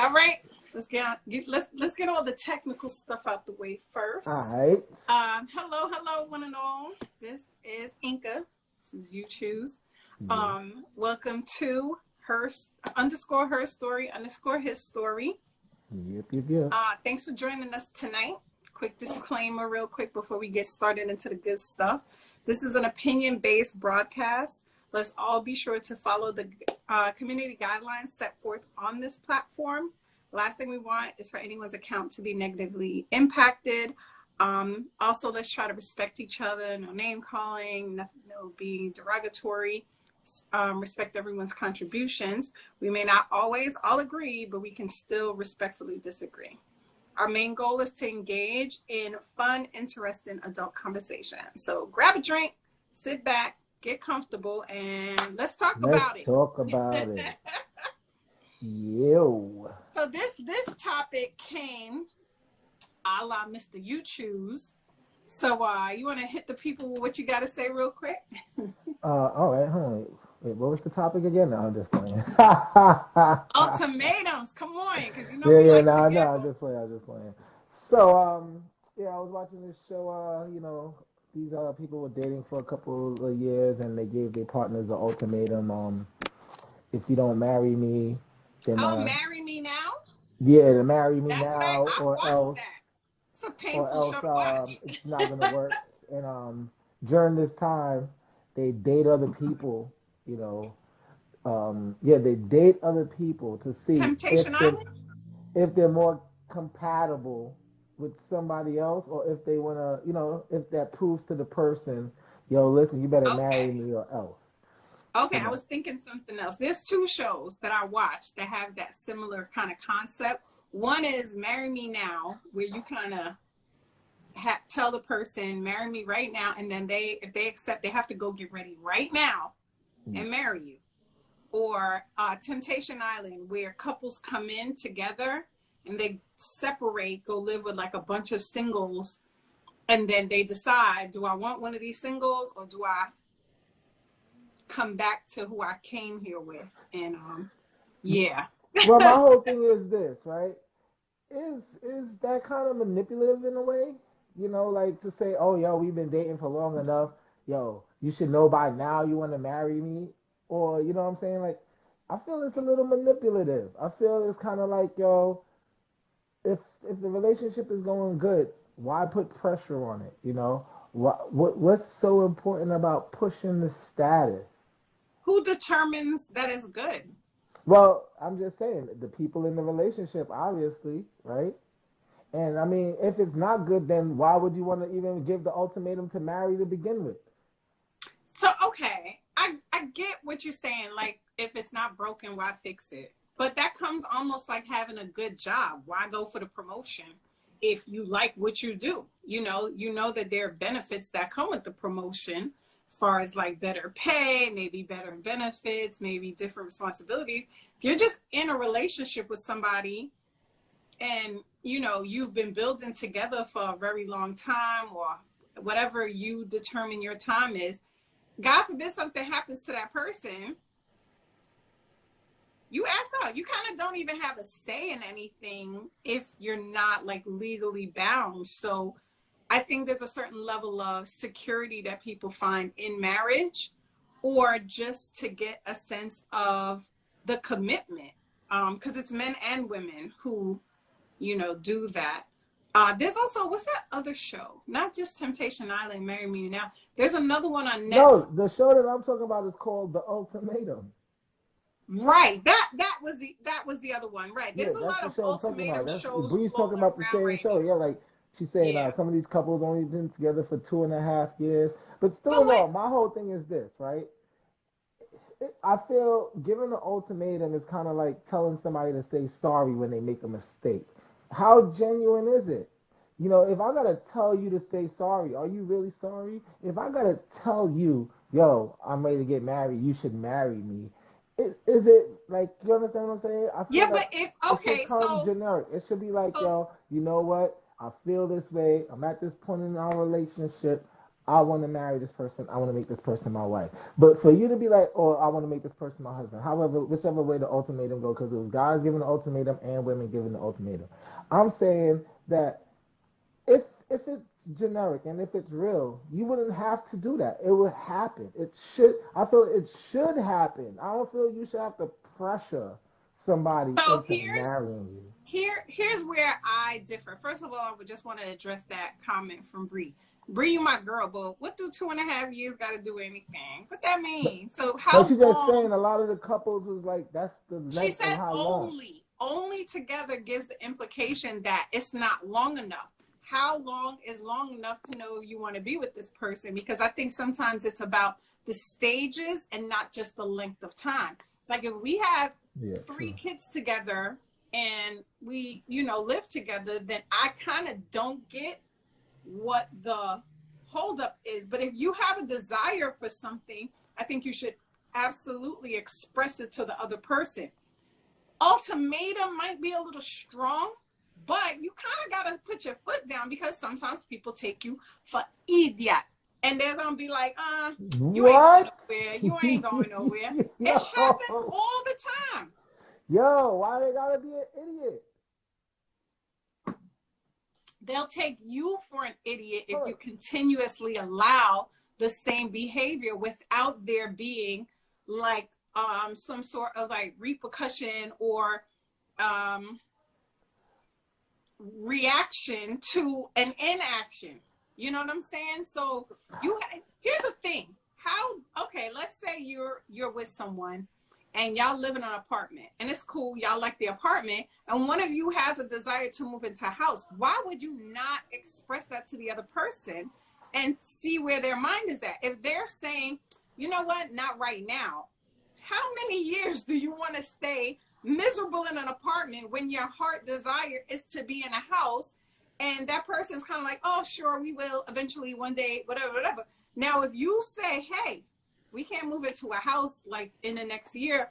All right, let's get all the technical stuff out the way first. All right. Hello, one and all. This is Inca. This is Uchoose. Welcome to her story his story. Yep. Thanks for joining us tonight. Quick disclaimer, real quick, before we get started into the good stuff. This is an opinion-based broadcast. Let's all be sure to follow the community guidelines set forth on this platform. Last thing we want is for anyone's account to be negatively impacted. Also, let's try to respect each other. No name calling, no being derogatory. Respect everyone's contributions. We may not always all agree, but we can still respectfully disagree. Our main goal is to engage in fun, interesting adult conversation. So grab a drink, sit back, get comfortable, and let's talk about it. Yo. So this topic came a la Mr. Uchoose. So you want to hit the people with what you got to say real quick? All right. Hold on. Wait, what was the topic again? No, I'm just playing. Ultimatums. Come on, because you know we like to give I'm just playing. So, I was watching this show. These people were dating for a couple of years, and they gave their partners the ultimatum. If you don't marry me, then marry me now. Yeah, to marry me That's now, right. or else. That. It's a painful show to watch. It's not gonna work. And during this time, they date other people. They date other people to see if they're more compatible with somebody else, or if they wanna, if that proves to the person, listen, you better marry me or else. Okay, I was thinking something else. There's two shows that I watched that have that similar kind of concept. One is Marry Me Now, where you kind of tell the person, marry me right now, and then if they accept, they have to go get ready right now and marry you. Or Temptation Island, where couples come in together and they separate, go live with like a bunch of singles, and then they decide, do I want one of these singles, or do I come back to who I came here with? And Well, my whole thing is this, right? Is that kind of manipulative in a way? Like to say, oh, we've been dating for long enough. You should know by now you want to marry me. Or, you know what I'm saying? Like, I feel it's a little manipulative. I feel it's kind of like, if the relationship is going good, why put pressure on it? What's so important about pushing the status? Who determines that it's good? Well, I'm just saying, the people in the relationship, obviously, right? And I mean, if it's not good, then why would you want to even give the ultimatum to marry to begin with? So, okay, I get what you're saying. Like, if it's not broken, why fix it? But that comes almost like having a good job. Why go for the promotion if you like what you do? You know that there are benefits that come with the promotion, as far as like better pay, maybe better benefits, maybe different responsibilities. If you're just in a relationship with somebody and, you've been building together for a very long time, or whatever you determine your time is, God forbid something happens to that person, you ask out. You kind of don't even have a say in anything if you're not like legally bound. So I think there's a certain level of security that people find in marriage, or just to get a sense of the commitment. Because it's men and women who, do that. There's also, what's that other show? Not just Temptation Island, Marry Me Now. There's another one on Netflix. No, the show that I'm talking about is called The Ultimatum. Right. That was the other one. Right. There's a lot of ultimatum shows. Bree's talking about the same show. Yeah, like she's saying some of these couples only been together for 2.5 years. But still, my whole thing is this, right? I feel giving an ultimatum is kind of like telling somebody to say sorry when they make a mistake. How genuine is it? If I gotta tell you to say sorry, are you really sorry? If I gotta tell you, I'm ready to get married, you should marry me. Is it like, you understand what I'm saying? I feel but if it should generic. It should be like, you know what? I feel this way. I'm at this point in our relationship. I want to marry this person. I want to make this person my wife. But for you to be like, oh, I want to make this person my husband. However, whichever way the ultimatum go, because it was guys giving the ultimatum and women giving the ultimatum. I'm saying that if it's generic and if it's real, you wouldn't have to do that. It would happen. It should. I feel it should happen. I don't feel you should have to pressure somebody So into marrying you. Here's where I differ. First of all, I would just want to address that comment from Bree. Bree, you my girl, but what do 2.5 years got to do anything? What that mean? So how but she long? just saying a lot of the couples was like that's the length She said of how only together gives the implication that it's not long enough. How long is long enough to know you want to be with this person? Because I think sometimes it's about the stages and not just the length of time. Like if we have 3 kids together and we, live together, then I kind of don't get what the holdup is. But if you have a desire for something, I think you should absolutely express it to the other person. Ultimatum might be a little strong, but you kind of got to put your foot down because sometimes people take you for idiot. And they're going to be like, you ain't going nowhere. You ain't going nowhere. It happens all the time. Yo, why they got to be an idiot? They'll take you for an idiot if you continuously allow the same behavior without there being like some sort of like repercussion or reaction to an inaction. You know what I'm saying? So here's the thing. Let's say you're with someone and y'all live in an apartment and it's cool. Y'all like the apartment and one of you has a desire to move into a house. Why would you not express that to the other person and see where their mind is at? If they're saying, you know what, not right now. How many years do you want to stay miserable in an apartment when your heart desire is to be in a house? And that person's kind of like, oh, sure, we will eventually one day, whatever. Now, if you say, hey, we can't move into a house like in the next year,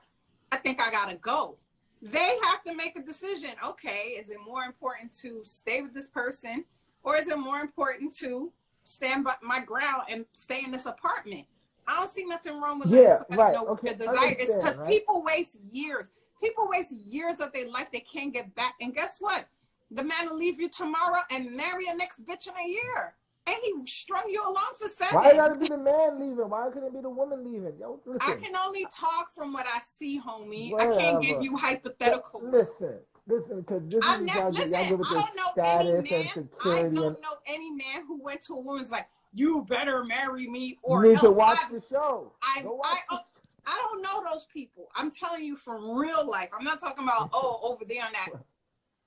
I think I got to go. They have to make a decision. Okay, is it more important to stay with this person or is it more important to stand by my ground and stay in this apartment? I don't see nothing wrong with letting somebody know what their desire is because people waste years. People waste years of their life they can't get back. And guess what? The man will leave you tomorrow and marry a next bitch in a year. And he strung you along for 7. Why gotta be the man leaving? Why couldn't it be the woman leaving? Yo, listen. I can only talk from what I see, homie. Whatever. I can't give you hypotheticals. Listen, because this is y'all give it the status and security. I don't know any man who went to a woman's like, you better marry me or you need to watch the show. I don't know those people. I'm telling you from real life. I'm not talking about over there on that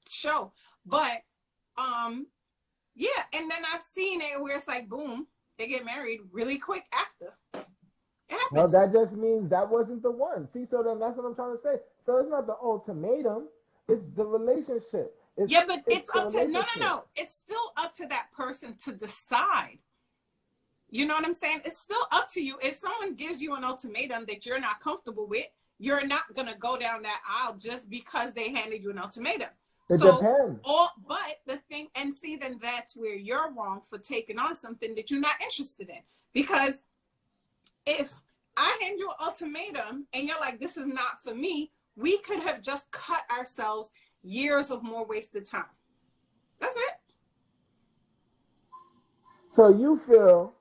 show. But yeah, and then I've seen it where it's like boom, they get married really quick after. It happens. Well, that just means that wasn't the one. See, so then that's what I'm trying to say. So it's not the ultimatum, it's the relationship. But it's up to no. It's still up to that person to decide. You know what I'm saying? It's still up to you. If someone gives you an ultimatum that you're not comfortable with, you're not going to go down that aisle just because they handed you an ultimatum. It depends. But the thing, and see, then that's where you're wrong for taking on something that you're not interested in. Because if I hand you an ultimatum and you're like, this is not for me, we could have just cut ourselves years of more wasted time. That's it. So you feel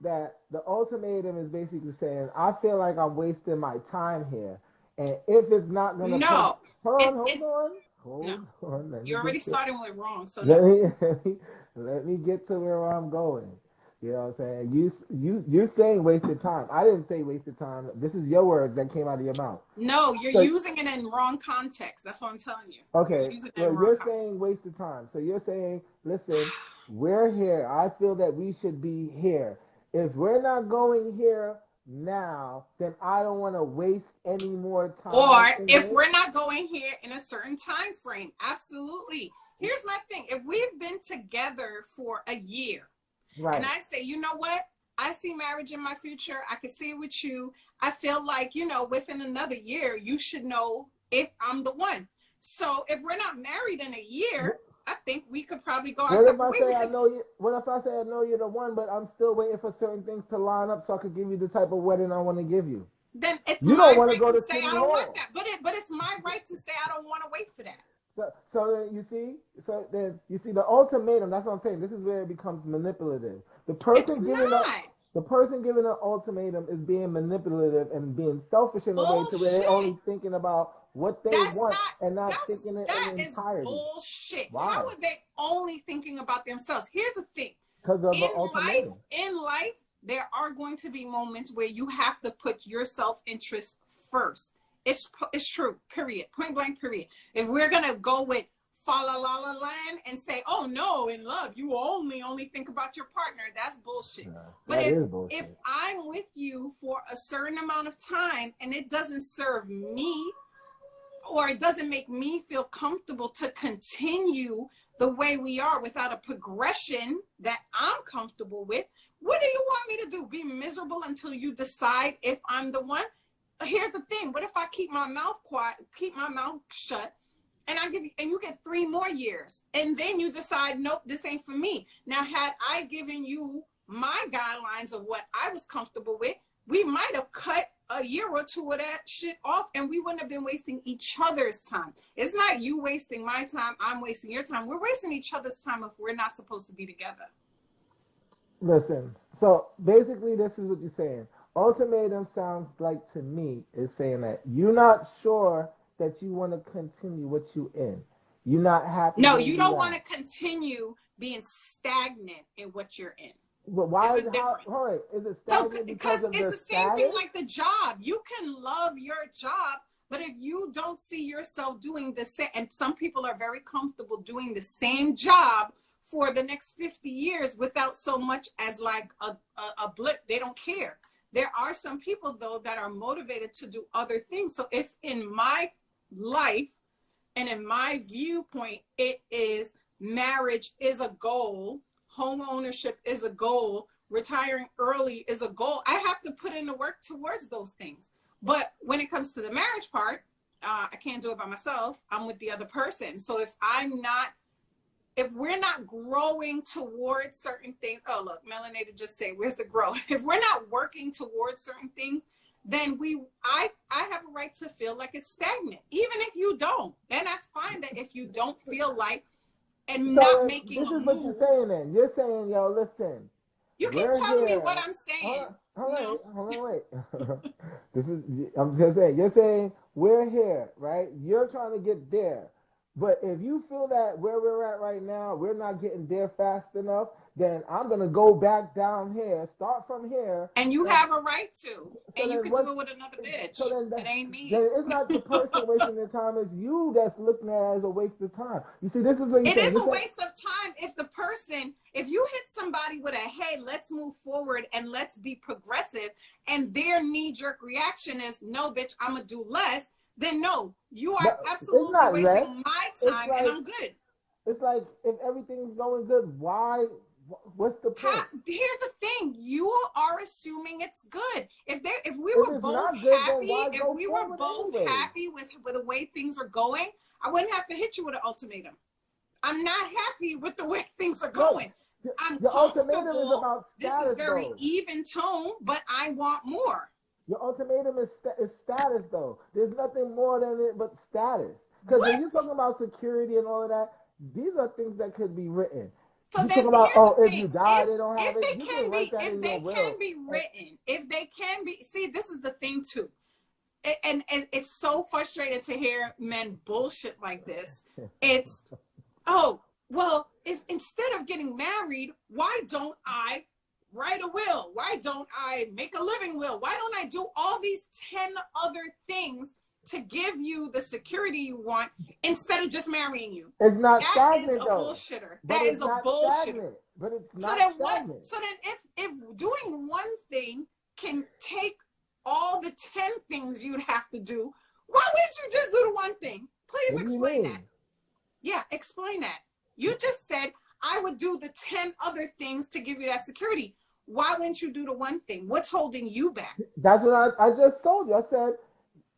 that the ultimatum is basically saying, I feel like I'm wasting my time here. And if it's not going to Hold on. You're already starting with wrong. So let me get to where I'm going. You know what I'm saying? You're saying wasted time. I didn't say wasted time. This is your words that came out of your mouth. No, you're using it in wrong context. That's what I'm telling you. Okay. You're saying wasted time. So you're saying, listen, we're here. I feel that we should be here. If we're not going here now, then I don't want to waste any more time. Or if we're not going here in a certain time frame, absolutely. Here's my thing. If we've been together for a year, right, and I say, you know what? I see marriage in my future. I can see it with you. I feel like, within another year, you should know if I'm the one. So if we're not married in a year, I think we could probably go our What if separate I ways. say I know you? What if I say I know you're the one, but I'm still waiting for certain things to line up so I could give you the type of wedding I want to give you? Then it's You my don't want to right go to to say City I don't want Hall. that. But it's my right to say I don't want to wait for that. So then you see the ultimatum. That's what I'm saying. This is where it becomes manipulative. It's not The person giving an ultimatum is being manipulative and being selfish in a way to where they're bullshit. only thinking about what they That's want not and not thinking it that in is entirety. bullshit. Why? How are they only thinking about themselves? Here's the thing. Because of an ultimatum. In life, there are going to be moments where you have to put your self-interest first. It's true, period. Point blank, period. If we're going to go with fa la la la land and say, oh no, in love, you only think about your partner, that's bullshit. But if I'm with you for a certain amount of time and it doesn't serve me, or it doesn't make me feel comfortable to continue the way we are without a progression that I'm comfortable with, what do you want me to do? Be miserable until you decide if I'm the one? Here's the thing. What if I keep my mouth quiet, keep my mouth shut, and you get 3 more years, and then you decide, nope, this ain't for me. Now, had I given you my guidelines of what I was comfortable with, we might have cut a year or 2 of that shit off, and we wouldn't have been wasting each other's time. It's not you wasting my time, I'm wasting your time. We're wasting each other's time if we're not supposed to be together. Listen, so basically this is what you're saying. Ultimatum sounds like to me is saying that you're not sure that you want to continue what you in. You're not happy. No, you don't want to continue being stagnant in what you're in. But why is it different? Is it stagnant because of it's the same thing like the job. You can love your job, but if you don't see yourself doing the same, and some people are very comfortable doing the same job for the next 50 years without so much as like a blip, they don't care. There are some people though that are motivated to do other things. So if in my life and in my viewpoint, it is marriage is a goal, home ownership is a goal, retiring early is a goal, I have to put in the work towards those things. But when it comes to the marriage part, I can't do it by myself. I'm with the other person. So if we're not growing towards certain things, oh look, Melanated just say, where's the growth? If we're not working towards certain things, then I have a right to feel like it's stagnant. Even if you don't, then that's fine. That if you don't feel like not making a move. This is what you're saying then. You're saying, yo, listen. You can tell me what I'm saying. Hold on, wait. I'm just saying, you're saying we're here, right? You're trying to get there. But if you feel that where we're at right now, we're not getting there fast enough, then I'm going to go back down here, start from here. And you have a right to. And you can do it with another bitch. So it ain't me. Then it's not the person wasting their time. It's you that's looking at it as a waste of time. You see, this is what you're saying. It is a waste of time if you hit somebody with a, hey, let's move forward and let's be progressive, and their knee-jerk reaction is, no, bitch, I'm going to do less, then no, you are absolutely wasting my time, and I'm good. It's like, if everything's going good, why? What's the point? Here's the thing: you are assuming it's good. If we were both happy, if we were both happy with the way things are going, I wouldn't have to hit you with an ultimatum. I'm not happy with the way things are going. I'm comfortable. This is very even tone, but I want more. Your ultimatum is status, though. There's nothing more than it but status. Because when you're talking about security and all of that, these are things that could be written. So you then, talk about, if you die, they don't have it. If they can be, see, this is the thing too. And it's so frustrating to hear men bullshit like this. It's, oh, well, if instead of getting married, why don't I write a will? Why don't I make a living will? Why don't I do all these 10 other things to give you the security you want instead of just marrying you? It's not stagnant, though. That is a bullshitter. But it's not stagnant. So then if doing one thing can take all the 10 things you'd have to do, why wouldn't you just do the one thing? Please explain that. Yeah, explain that. You just said, I would do the 10 other things to give you that security. Why wouldn't you do the one thing? What's holding you back? That's what I just told you. I said,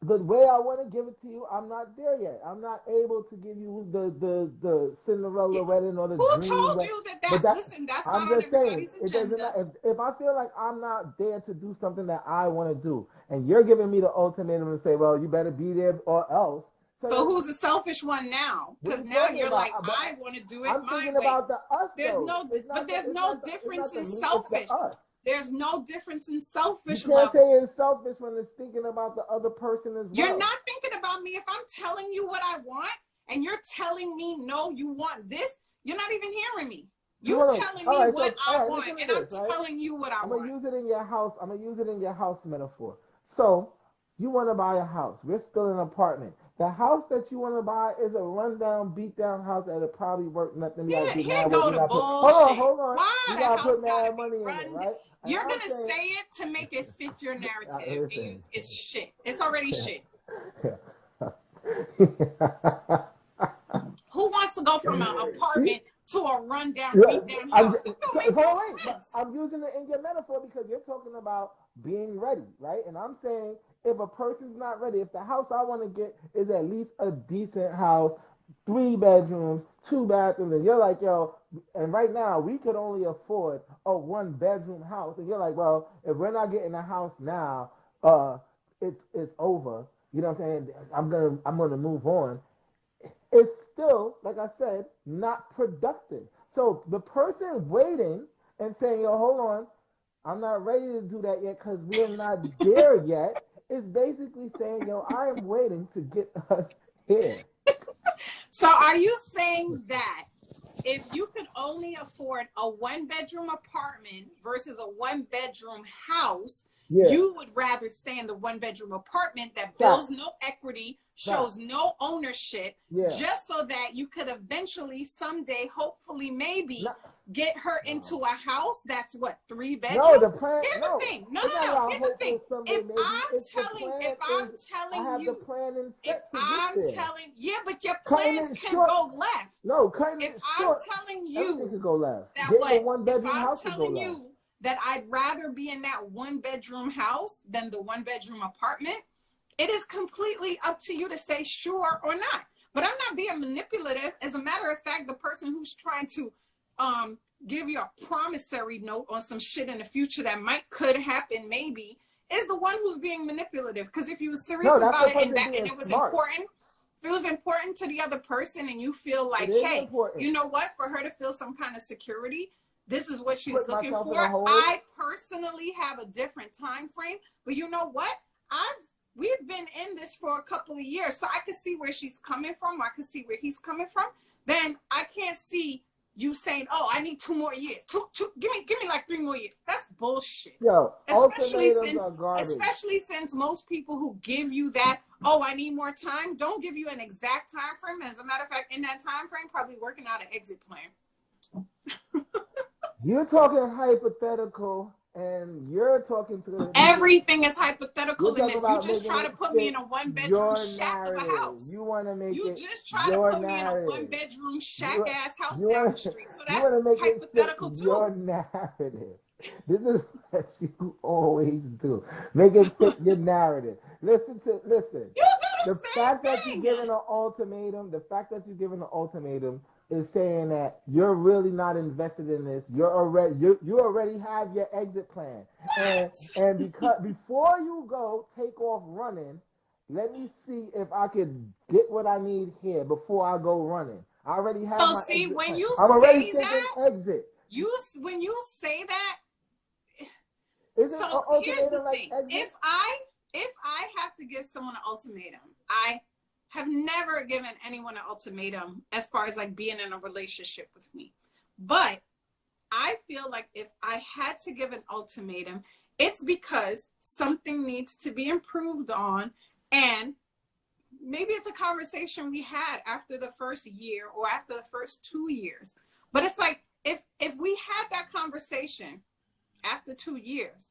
the way I want to give it to you, I'm not there yet. I'm not able to give you the Cinderella wedding or the Who dream told wedding. you But listen, that's I'm not on just saying, everybody's it doesn't agenda. matter. If I feel like I'm not there to do something that I want to do, and you're giving me the ultimatum to say, well, you better be there or else. So So who's the selfish one now? what are Because you now talking you're about? like, I want to do it I'm my thinking way. about the us though. There's no difference The in me. It's the selfish. us. There's no difference in You selfish can't love. say it's selfish when it's thinking about the other person as well. You're not thinking about me. If I'm telling you what I want and you're telling me, no, you want this, you're not even hearing me. You're telling me what I want, and I'm telling you what I want. I'm gonna use it in your house. I'm gonna use it in your house metaphor. So you want to buy a house. We're still in an apartment. The house that you want to buy is a rundown, beat down house that'll probably worth nothing. Yeah, here go the bullshit. Hold on. Why you the gotta house put gotta mad be money run? in it, right? And You're gonna say it to make it fit your narrative. It's shit. It's already shit. Who wants to go from an apartment to a rundown, beat down house? That don't make no sense. I'm using it in your metaphor because you're talking about being ready, right? And I'm saying if a person's not ready, if the house I want to get is at least a decent house, 3 bedrooms, 2 bathrooms, and you're like, yo, and right now we could only afford a 1-bedroom house, and you're like, well, if we're not getting a house now, it's over. You know what I'm saying? I'm gonna move on. It's still, like I said, not productive. So the person waiting and saying, yo, hold on, I'm not ready to do that yet because we're not there yet, is basically saying, yo, I am waiting to get us here. So are you saying that if you could only afford a 1-bedroom apartment versus a 1-bedroom house, you would rather stay in the 1-bedroom apartment that builds no equity, shows no ownership, just so that you could eventually someday, hopefully, maybe get her into a house that's what, 3 bedrooms? No, the plan. Here's the thing. No. Here's the thing. If I'm telling you, but your plans can go left. No, cutting it short. I'm telling you, everything could go left. That what? If I'm telling you that I'd rather be in that 1-bedroom house than the 1-bedroom apartment, it is completely up to you to say sure or not. But I'm not being manipulative. As a matter of fact, the person who's trying to give you a promissory note on some shit in the future that could happen maybe is the one who's being manipulative. Because if you were serious about it and it was important, if it was important to the other person and you feel like, hey, important. You know what, for her to feel some kind of security, this is what she's looking for. I personally have a different time frame, but you know what? We've been in this for a couple of years, so I can see where she's coming from. I can see where he's coming from. Then I can't see you saying, "Oh, I need 2 more years. Give me like 3 more years." That's bullshit. Yo, especially since most people who give you that, "Oh, I need more time," don't give you an exact time frame. As a matter of fact, in that time frame, probably working out an exit plan. You're talking hypothetical, and you're talking to everything is hypothetical in this. You just try to put me in a 1-bedroom shack of a house. You want to make you just try to put me in a 1-bedroom shack ass house down the street. So that's hypothetical too. Your narrative. This is what you always do. Make it fit your narrative. Listen. You do the fact that you're giving an ultimatum. The fact that you're giving an ultimatum is saying that you're really not invested in this. You already have your exit plan. And because before you go take off running, let me see if I could get what I need here before I go running. I already have my exit when plan. you I'm already say that exit. When you say that, here's the thing. Exit? If I have to give someone an ultimatum, I have never given anyone an ultimatum as far as like being in a relationship with me. But I feel like if I had to give an ultimatum, it's because something needs to be improved on. And maybe it's a conversation we had after the first year or after the first 2 years. But it's like, if we had that conversation after 2 years,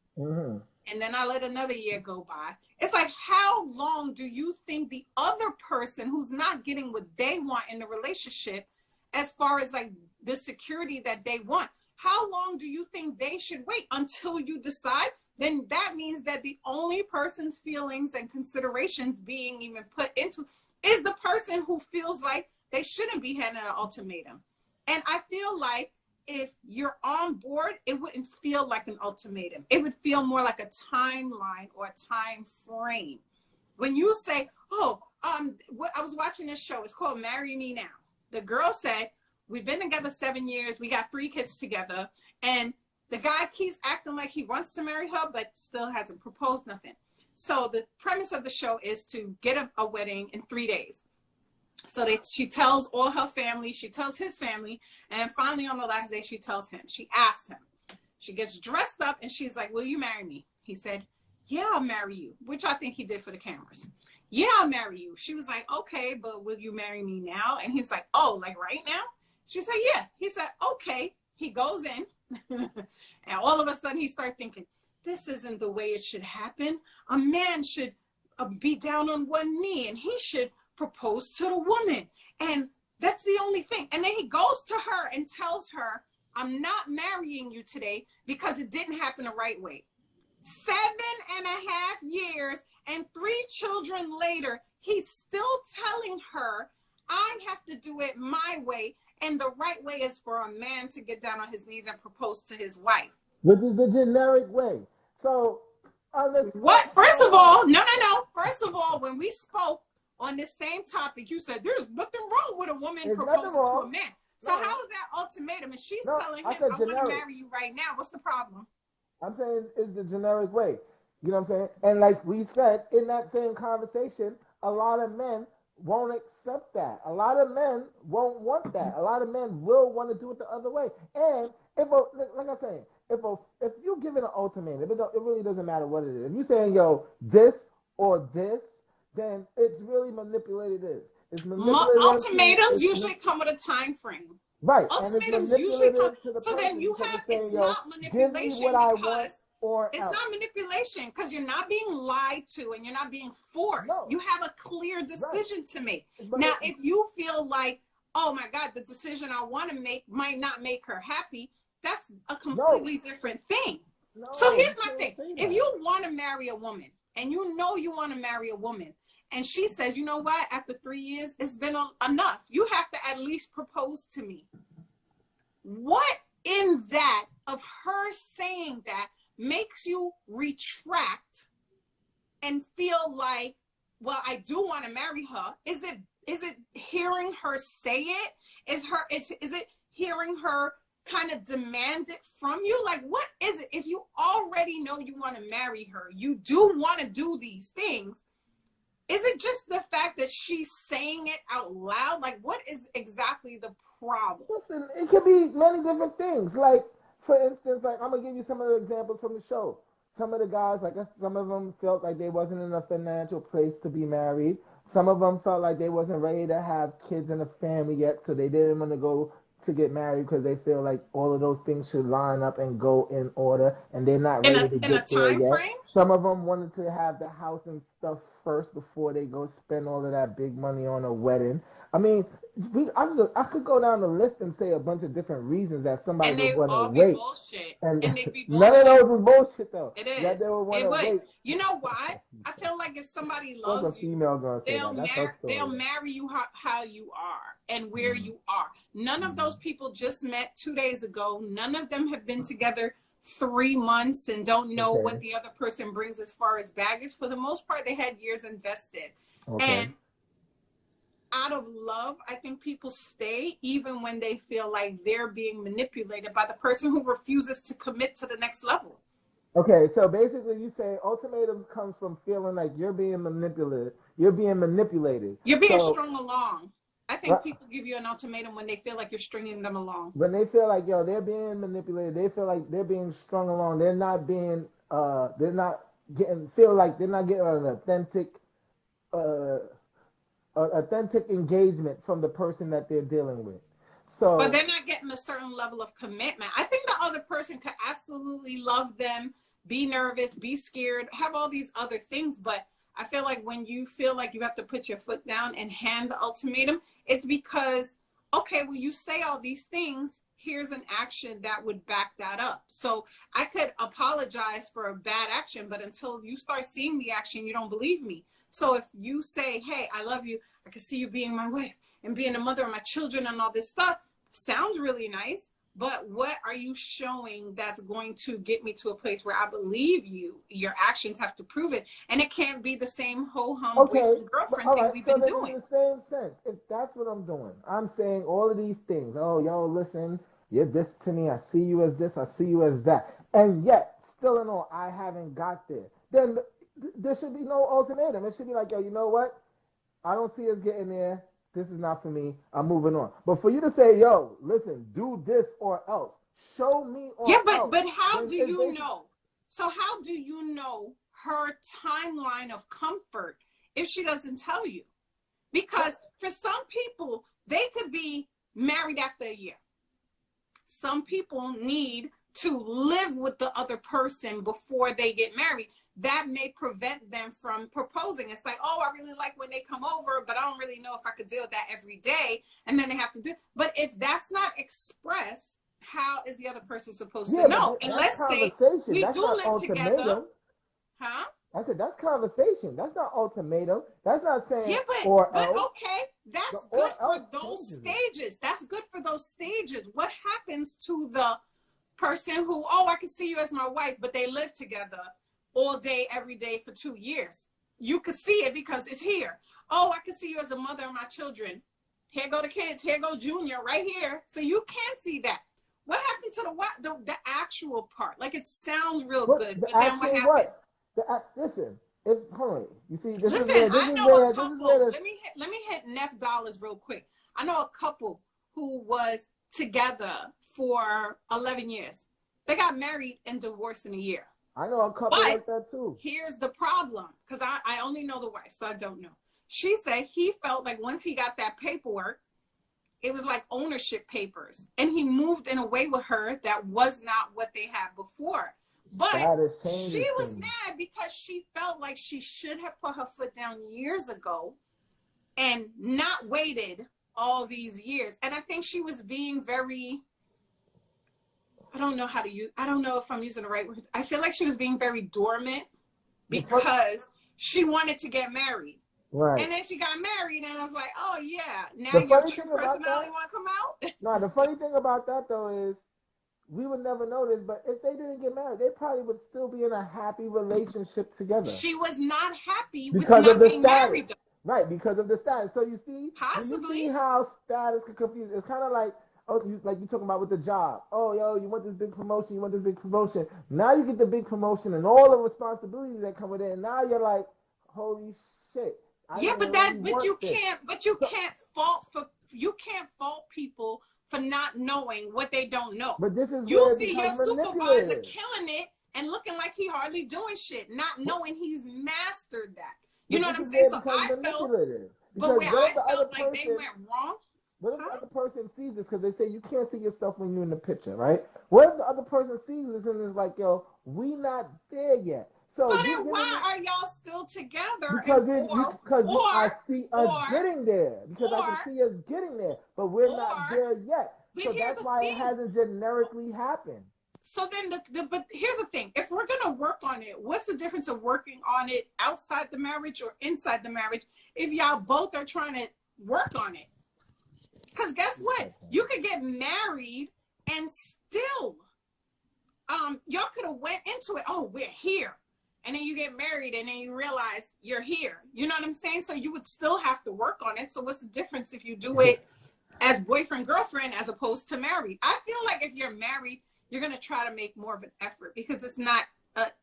and then I let another year go by, it's like, how long do you think the other person who's not getting what they want in the relationship, as far as like the security that they want, how long do you think they should wait until you decide then that means that the only person's feelings and considerations being even put into is the person who feels like they shouldn't be handing an ultimatum. And I feel like if you're on board, it wouldn't feel like an ultimatum. It would feel more like a timeline or a time frame. When you say, oh, I was watching this show. It's called Marry Me Now. The girl said, we've been together 7 years. We got 3 kids together. And the guy keeps acting like he wants to marry her, but still hasn't proposed nothing. So the premise of the show is to get a wedding in 3 days. So she tells all her family, she tells his family, and finally on the last day, she tells him. She asked him. She gets dressed up, and she's like, will you marry me? He said, yeah, I'll marry you, which I think he did for the cameras. Yeah, I'll marry you. She was like, okay, but will you marry me now? And he's like, oh, like right now? She said, yeah. He said, okay. He goes in, and all of a sudden he starts thinking, this isn't the way it should happen. A man should be down on one knee, and he should propose to the woman. And that's the only thing. And then he goes to her and tells her, I'm not marrying you today because it didn't happen the right way. 7.5 years and 3 children later, he's still telling her, I have to do it my way. And the right way is for a man to get down on his knees and propose to his wife. Which is the generic way. So, what? First of all, no. First of all, when we spoke on this same topic, you said there's nothing wrong with a woman proposing to a man. So how is that ultimatum? And she's telling him, I want to marry you right now. What's the problem? I'm saying it's the generic way. You know what I'm saying? And like we said, in that same conversation, a lot of men won't accept that. A lot of men won't want that. A lot of men will want to do it the other way. And like I said, if you give it an ultimatum, it really doesn't matter what it is. If you're saying, yo, this or this, then it's really manipulative. It's manipulative. Ultimatums usually come with a time frame. Right. Ultimatums usually come. So then you have, it's not manipulation because it's not manipulation because you're not being lied to and you're not being forced. No. You have a clear decision to make. Now, if you feel like, oh my God, the decision I want to make might not make her happy, that's a completely different thing. No, so here's my thing. If you want to marry a woman and you know you want to marry a woman and she says, you know what, after 3 years, it's been enough. You have to at least propose to me. What in that of her saying that makes you retract and feel like, well, I do want to marry her? Is it hearing her say it? Is it hearing her kind of demand it from you? Like, what is it? If you already know you want to marry her, you do want to do these things. Is it just the fact that she's saying it out loud? Like, what is exactly the problem? Listen, it could be many different things. Like, for instance, like I'm gonna give you some of the examples from the show. Some of the guys, like some of them felt like they wasn't in a financial place to be married. Some of them felt like they wasn't ready to have kids and a family yet, so they didn't want to go to get married because they feel like all of those things should line up and go in order, and they're not ready to get there yet. Frame? Some of them wanted to have the house and stuff first before they go spend all of that big money on a wedding. I mean, I could go down the list and say a bunch of different reasons that somebody would want to wait. Bullshit. And they be bullshit. None of those is bullshit, though. It is. That they would want to wait. You know why? I feel like if somebody loves you, they'll marry you how you are and where you are. None of those people just met 2 days ago. None of them have been together 3 months and don't know what the other person brings as far as baggage. For the most part, they had years invested. And out of love, I think people stay even when they feel like they're being manipulated by the person who refuses to commit to the next level. Okay, so basically you say ultimatums comes from feeling like you're being manipulated. You're being strung along. I think people give you an ultimatum when they feel like you're stringing them along. When they feel like, yo, they're being manipulated, they feel like they're being strung along. They're not being, feel like they're not getting an authentic engagement from the person that they're dealing with. So, but they're not getting a certain level of commitment. I think the other person could absolutely love them, be nervous, be scared, have all these other things. But I feel like when you feel like you have to put your foot down and hand the ultimatum, it's because, okay, well, you say all these things. here's an action that would back that up. So I could apologize for a bad action, but until you start seeing the action, you don't believe me. So if you say, hey, I love you, I can see you being my wife and being a mother of my children and all this stuff, sounds really nice. But what are you showing that's going to get me to a place where I believe you? Your actions have to prove it. And it can't be the same ho-hum boyfriend, girlfriend thing we've been doing. In the same sense, if that's what I'm doing, I'm saying all of these things. Oh, yo, listen, you're this to me. I see you as this. I see you as that. And yet, still in all, I haven't got there. Then there should be no ultimatum. It should be like, yo, you know what? I don't see us getting there. This is not for me. I'm moving on. But for you to say, yo, listen, do this or else. Show me or else. Yeah, but how do you know? So how do you know her timeline of comfort if she doesn't tell you? Because for some people, they could be married after a year. Some people need to live with the other person before they get married. That may prevent them from proposing. It's like, oh, I really like when they come over, but I don't really know if I could deal with that every day. And then they have to do. But if that's not expressed, how is the other person supposed to know? And let's say we do live together. Huh? I said, that's conversation. That's not ultimatum. That's not saying but okay, that's good for those stages. That's good for those stages. What happens to the person who, oh, I can see you as my wife, but they live together all day, every day for 2 years? You could see it because it's here. Oh, I can see you as a mother of my children. Here go the kids. Here go Junior right here. So you can see that. What happened to the actual part? Like, it sounds real good, but then what happened? Listen, hold on. You see, this listen, is where, I know a couple. Let me hit Neff Dollars real quick. I know a couple who was together for 11 years. They got married and divorced in a year. I know a couple like that too. Here's the problem, because I only know the wife, so I don't know. She said he felt like once he got that paperwork, it was like ownership papers, and he moved in a way with her that was not what they had before. But she was mad because she felt like she should have put her foot down years ago and not waited all these years. And I think she was being very, I don't know if I'm using the right word. I feel like she was being very dormant because she wanted to get married. Right. And then she got married, and I was like, oh, yeah, now your true personality want to come out? No, the funny thing about that, though, is we would never know this, but if they didn't get married, they probably would still be in a happy relationship together. She was not happy with not being married, though. Right, because of the status. So you see, possibly, you see how status can confuse. It's kind of like, like you're talking about with the job. Oh, yo, you want this big promotion, you want this big promotion. Now you get the big promotion and all the responsibilities that come with it, and now you're like, holy shit. You can't fault people for not knowing what they don't know. But this is you see your supervisor killing it and looking like he hardly doing shit, not knowing he's mastered that. You know what I'm saying? So I felt, but where I felt like they went wrong. What if the other person sees this? Because they say you can't see yourself when you're in the picture, right? What if the other person sees this and is like, yo, we not there yet? So then why are y'all still together? Because I see us getting there. Because I can see us getting there. But we're not there yet. So that's why it hasn't generically happened. So then, but here's the thing. If we're going to work on it, what's the difference of working on it outside the marriage or inside the marriage if y'all both are trying to work on it? Because guess what? You could get married and still, y'all could have went into it, oh, we're here. And then you get married and then you realize you're here. You know what I'm saying? So you would still have to work on it. So what's the difference if you do it as boyfriend, girlfriend, as opposed to married? I feel like if you're married, you're going to try to make more of an effort because it's not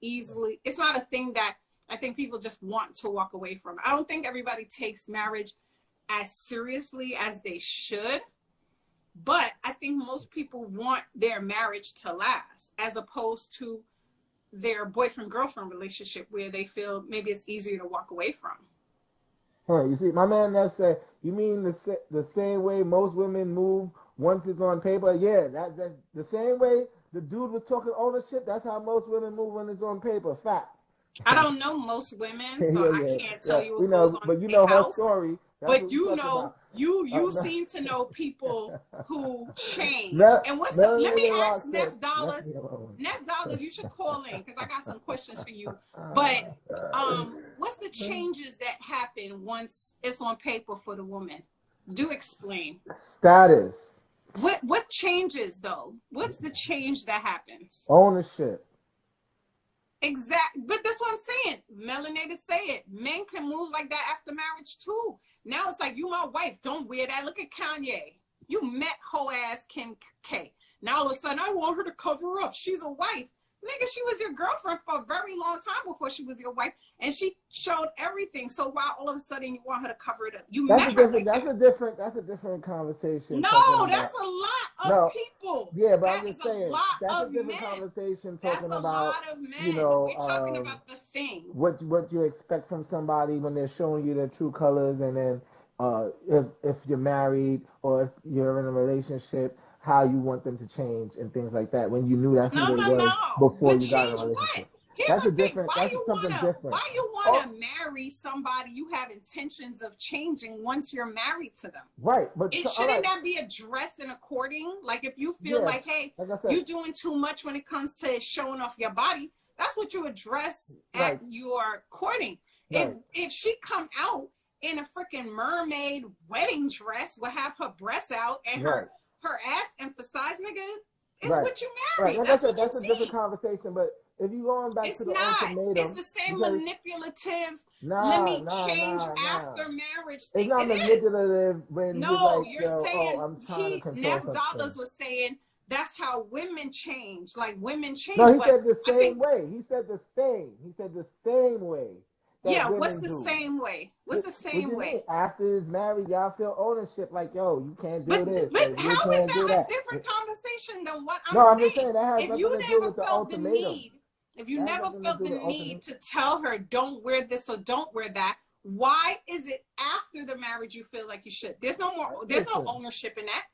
it's not a thing that I think people just want to walk away from. I don't think everybody takes marriage as seriously as they should. But I think most people want their marriage to last as opposed to their boyfriend-girlfriend relationship where they feel maybe it's easier to walk away from. You see, my man Neff said, you mean the same way most women move once it's on paper? Yeah, that's the same way the dude was talking ownership. That's how most women move when it's on paper. Fact. I don't know most women, so I can't tell you what know, goes on but you know her story. But you know You No. seem to know people who change. No, And what's the? no, Let me no, ask Neff Dollars. Neff Dollars, you should call in because I got some questions for you. But what's the changes that happen once it's on paper for the woman? Do explain. Status. What changes though? What's the change that happens? Ownership. Exactly. But that's what I'm saying. Melanated say it. Men can move like that after marriage too. Now it's like, you my wife. Don't wear that. Look at Kanye. You met hoe ass Kim K. Now all of a sudden, I want her to cover up. She's a wife. Nigga, she was your girlfriend for a very long time before she was your wife. And she showed everything. So why all of a sudden you want her to cover it up? You met her like that. That's a different conversation. No, that's a lot of people. Yeah, but that I'm just is saying. That's a different conversation talking about. That's a lot of men. You know, we're talking about the thing. What you expect from somebody when they're showing you their true colors, and then if you're married or if you're in a relationship, how you want them to change and things like that. When you knew that's who they were before you got in a relationship. That's different. Why you wanna marry somebody you have intentions of changing once you're married to them? Right, but shouldn't that be addressed in a courting? Like if you feel like, hey, you're doing too much when it comes to showing off your body, that's what you address at your courting. Right. If she come out in a freaking mermaid wedding dress, will have her breasts out and her ass emphasized, nigga, it's what you married. Right. That's a different conversation, but if you going back to the ultimatum, it's the same manipulative. Let me change after marriage thing. It's not manipulative when you're saying I'm trying to control Neff something. Dollars was saying that's how women change. Like women change. No, he said the same way. He said the same way. Yeah, what's the same way? What's the same way? After it's married, y'all feel ownership like, yo, you can't do this. But how is that a different conversation than what I'm saying? I'm just saying that has nothing to do with the ultimatum. If you never felt the need to tell her, don't wear this or don't wear that, why is it after the marriage you feel like you should? There's no ownership in that.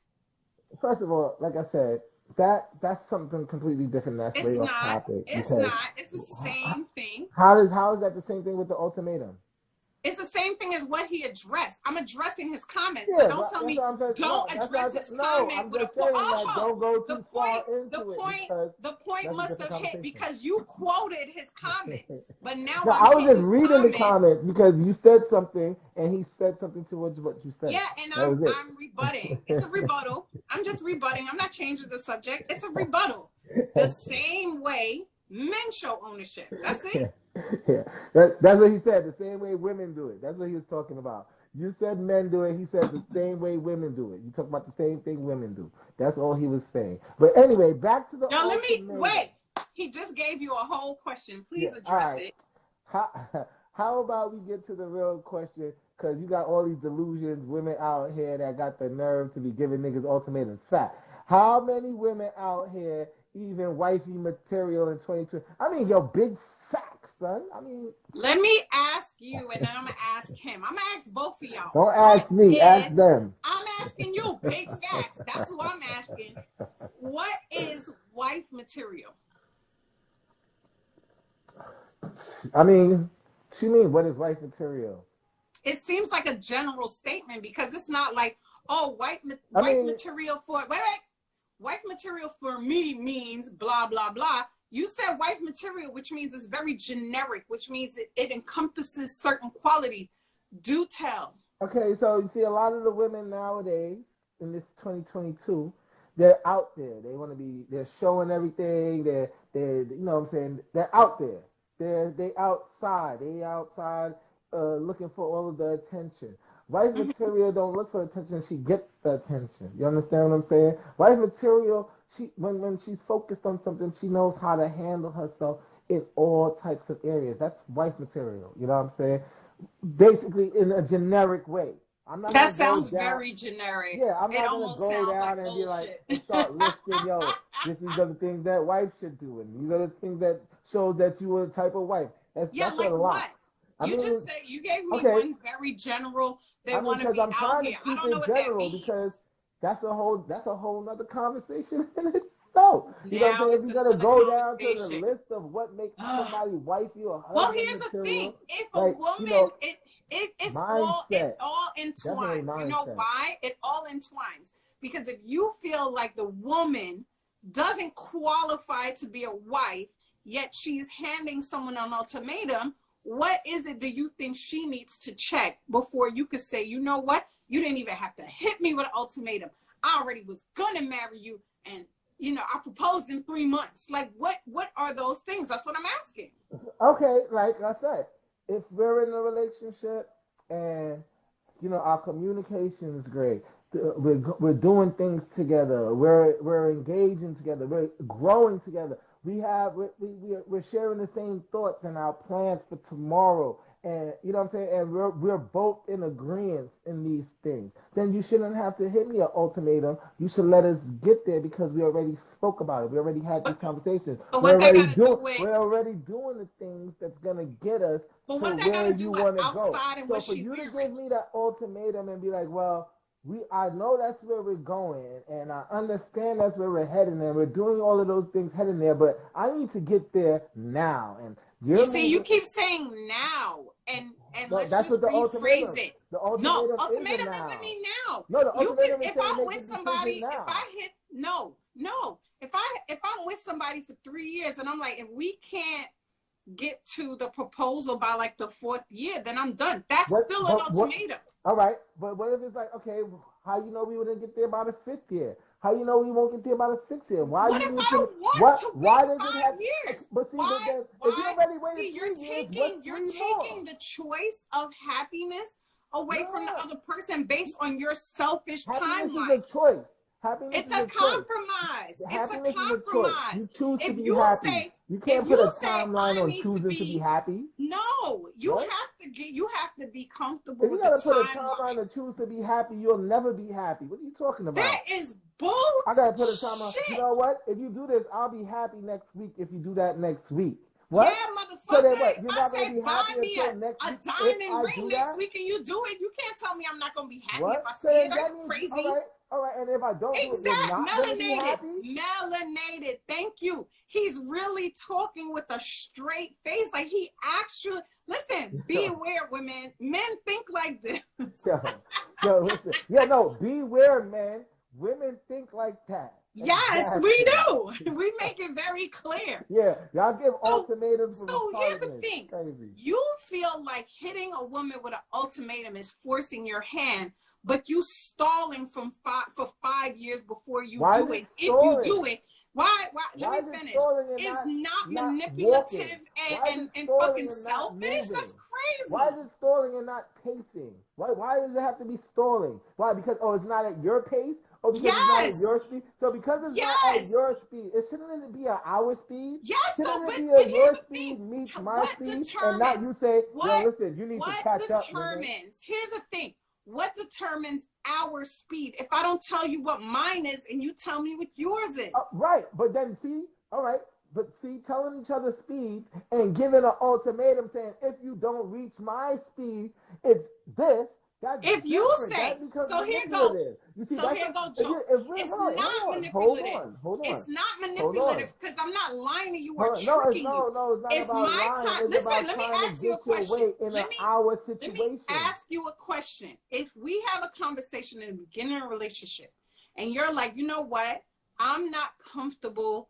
First of all, like I said, that's something completely different. That's way off topic. It's not. It's the same thing. How is that the same thing with the ultimatum? It's the same thing as what he addressed. I'm addressing his comments. So don't tell me don't address his comment with a point. Don't go too far into the point must have hit because you quoted his comment. But now I was just reading the comments because you said something and he said something towards what you said. Yeah, and I'm rebutting. It's a rebuttal. I'm just rebutting. I'm not changing the subject. It's a rebuttal. The same way men show ownership. That's it. Yeah, that's what he said. The same way women do it. That's what he was talking about. You said men do it. He said the same way women do it. You talk about the same thing women do. That's all he was saying. But anyway, back to the. Now let me wait. He just gave you a whole question. Please address it. How about we get to the real question? Because you got all these delusions, women out here that got the nerve to be giving niggas ultimatums. Fact. How many women out here even wifey material in 2020? I mean, yo, big facts, son. I mean, let me ask you, and then I'm gonna ask him. I'm gonna ask both of y'all. Don't ask me. Ask them. I'm asking you. Big facts. That's who I'm asking. What is wife material? I mean, what you mean? What is wife material? It seems like a general statement because it's not like, oh, wife material for wife material for me means blah blah blah. You said wife material, which means it's very generic, which means it encompasses certain qualities. Do tell. Okay, so you see a lot of the women nowadays in this 2022, they're out there. They want to be. They're showing everything. They're you know what I'm saying. They're out there. They outside. They outside looking for all of the attention. Wife material don't look for attention. She gets the attention. You understand what I'm saying? Wife material, when she's focused on something, she knows how to handle herself in all types of areas. That's wife material. You know what I'm saying? Basically, in a generic way. That sounds very generic. Yeah, I'm not going to go down and be like, and start listing, yo, these are the things that wife should do. And these are the things that show that you are the type of wife. That's like a lot. What? You just said, you gave me one very general, they want to be I'm out trying here. to keep I don't know it what general that means. Because that's a whole nother conversation in itself. You know what I'm saying? If you're going to go down to the list of what makes somebody wifey or husband well, here's material, the thing. If a woman, it's mindset. it all Definitely entwines. You know mindset. why? It all entwines. Because if you feel like the woman doesn't qualify to be a wife, yet she's handing someone an ultimatum, what is it that you think she needs to check before you could say, you know what? You didn't even have to hit me with an ultimatum. I already was gonna marry you, and I proposed in 3 months. Like, what are those things? That's what I'm asking. Okay, like I said, if we're in a relationship and our communication is great, we're doing things together, we're engaging together, we're growing together. We're sharing the same thoughts and our plans for tomorrow, and you know what I'm saying. And we're both in agreement in these things. Then you shouldn't have to hit me an ultimatum. You should let us get there because we already spoke about it. We already had these conversations. But what that got to do with We're already doing the things that's gonna get us but to what that got where to do you with want to go. outside and So what for she you to wearing? give me that ultimatum and be like, well, I know that's where we're going, and I understand that's where we're heading, and we're doing all of those things heading there, but I need to get there now. And You you're see, you moving. keep saying now, and No, let's that's just what the rephrase ultimatum. it. The No, ultimatum is a ultimatum doesn't now. mean now. No, the You can, ultimatum is if saying I'm make with the decision somebody, if now. I hit no, if I'm with somebody for 3 years and I'm like, if we can't get to the proposal by like the 4th year, then I'm done. That's still an ultimatum. All right, but what if it's like, okay, how you know we wouldn't get there by the 5th year? How you know we won't get there by the 6th year? Why What you if need I to? don't want to Why wait does it 5 have? years? But see, but then if you Why? already waited See, 3 years, what's you're 3 more? taking the choice of happiness away from the No, other person based on your selfish happiness is a timeline. choice. Happiness It's is a a choice. compromise. It's a Happiness is a choice. compromise. You choose to If be you happy. say, You if can't put you a say timeline I on need to choosing to be be, happy. no, What? you have to be comfortable If you with the gotta put a timeline. timeline to choose to be happy, you'll never be happy. What are you talking That about? is I gotta put a timeline. You bullshit. know what? If you do this, I'll be happy next week. If you do that next week, Yeah, what? So then motherfucker. what? If You're I not gonna say be buy happy me until next a week if diamond I ring do next that. week and you do it, you can't tell me I'm not gonna be happy if What? I So see then it. Are that you means crazy? all right. And if I don't do it, you're Exact. not gonna be Melanated. happy. Melanated. Thank you. He's really talking with a straight face. Like he actually, listen, be aware, women. Men think like this. Listen. Yeah, no, beware, man. Women think like that. Yes, we Exactly. do. We make it very clear. Yeah, y'all give So, ultimatums for so here's the retardedness. thing. Crazy. You feel like hitting a woman with an ultimatum is forcing your hand, but you stalling for 5 years before you Why do is it. it If you stalling? do it, why? Why Let is me it finish. stalling and It's not not manipulative walking? Why is it and stalling fucking and not selfish. moving? That's Why crazy. is it stalling and not pacing? Why does it have to be stalling? Why? Because it's not at your pace, or because it's not at Yes. your speed. So because it's not at Yes. your speed, shouldn't it be at our speed? Yes. So, Shouldn't it but be but a here's your the speed thing. meets my What speed, and not determines you say, yo, what listen, you need to catch up, nigga. Here's the thing. What determines our speed? If I don't tell you what mine is and you tell me what yours is. Right, but then see, all right, but see, telling each other speeds and giving an ultimatum saying if you don't reach my speed, it's this. That's If you different. say, That becomes so here go, manipulative. You see, so that's here go, if Joe. It's not manipulative. hold on, It's not hold on. manipulative because I'm not lying to you or Hold on. No, tricking you. it's not It's about my lying. time. It's Listen, about let me trying to ask you a get your question. way in an hour Let me situation. ask you a question. If we have a conversation in the beginning of a relationship and you're like, you know what? I'm not comfortable,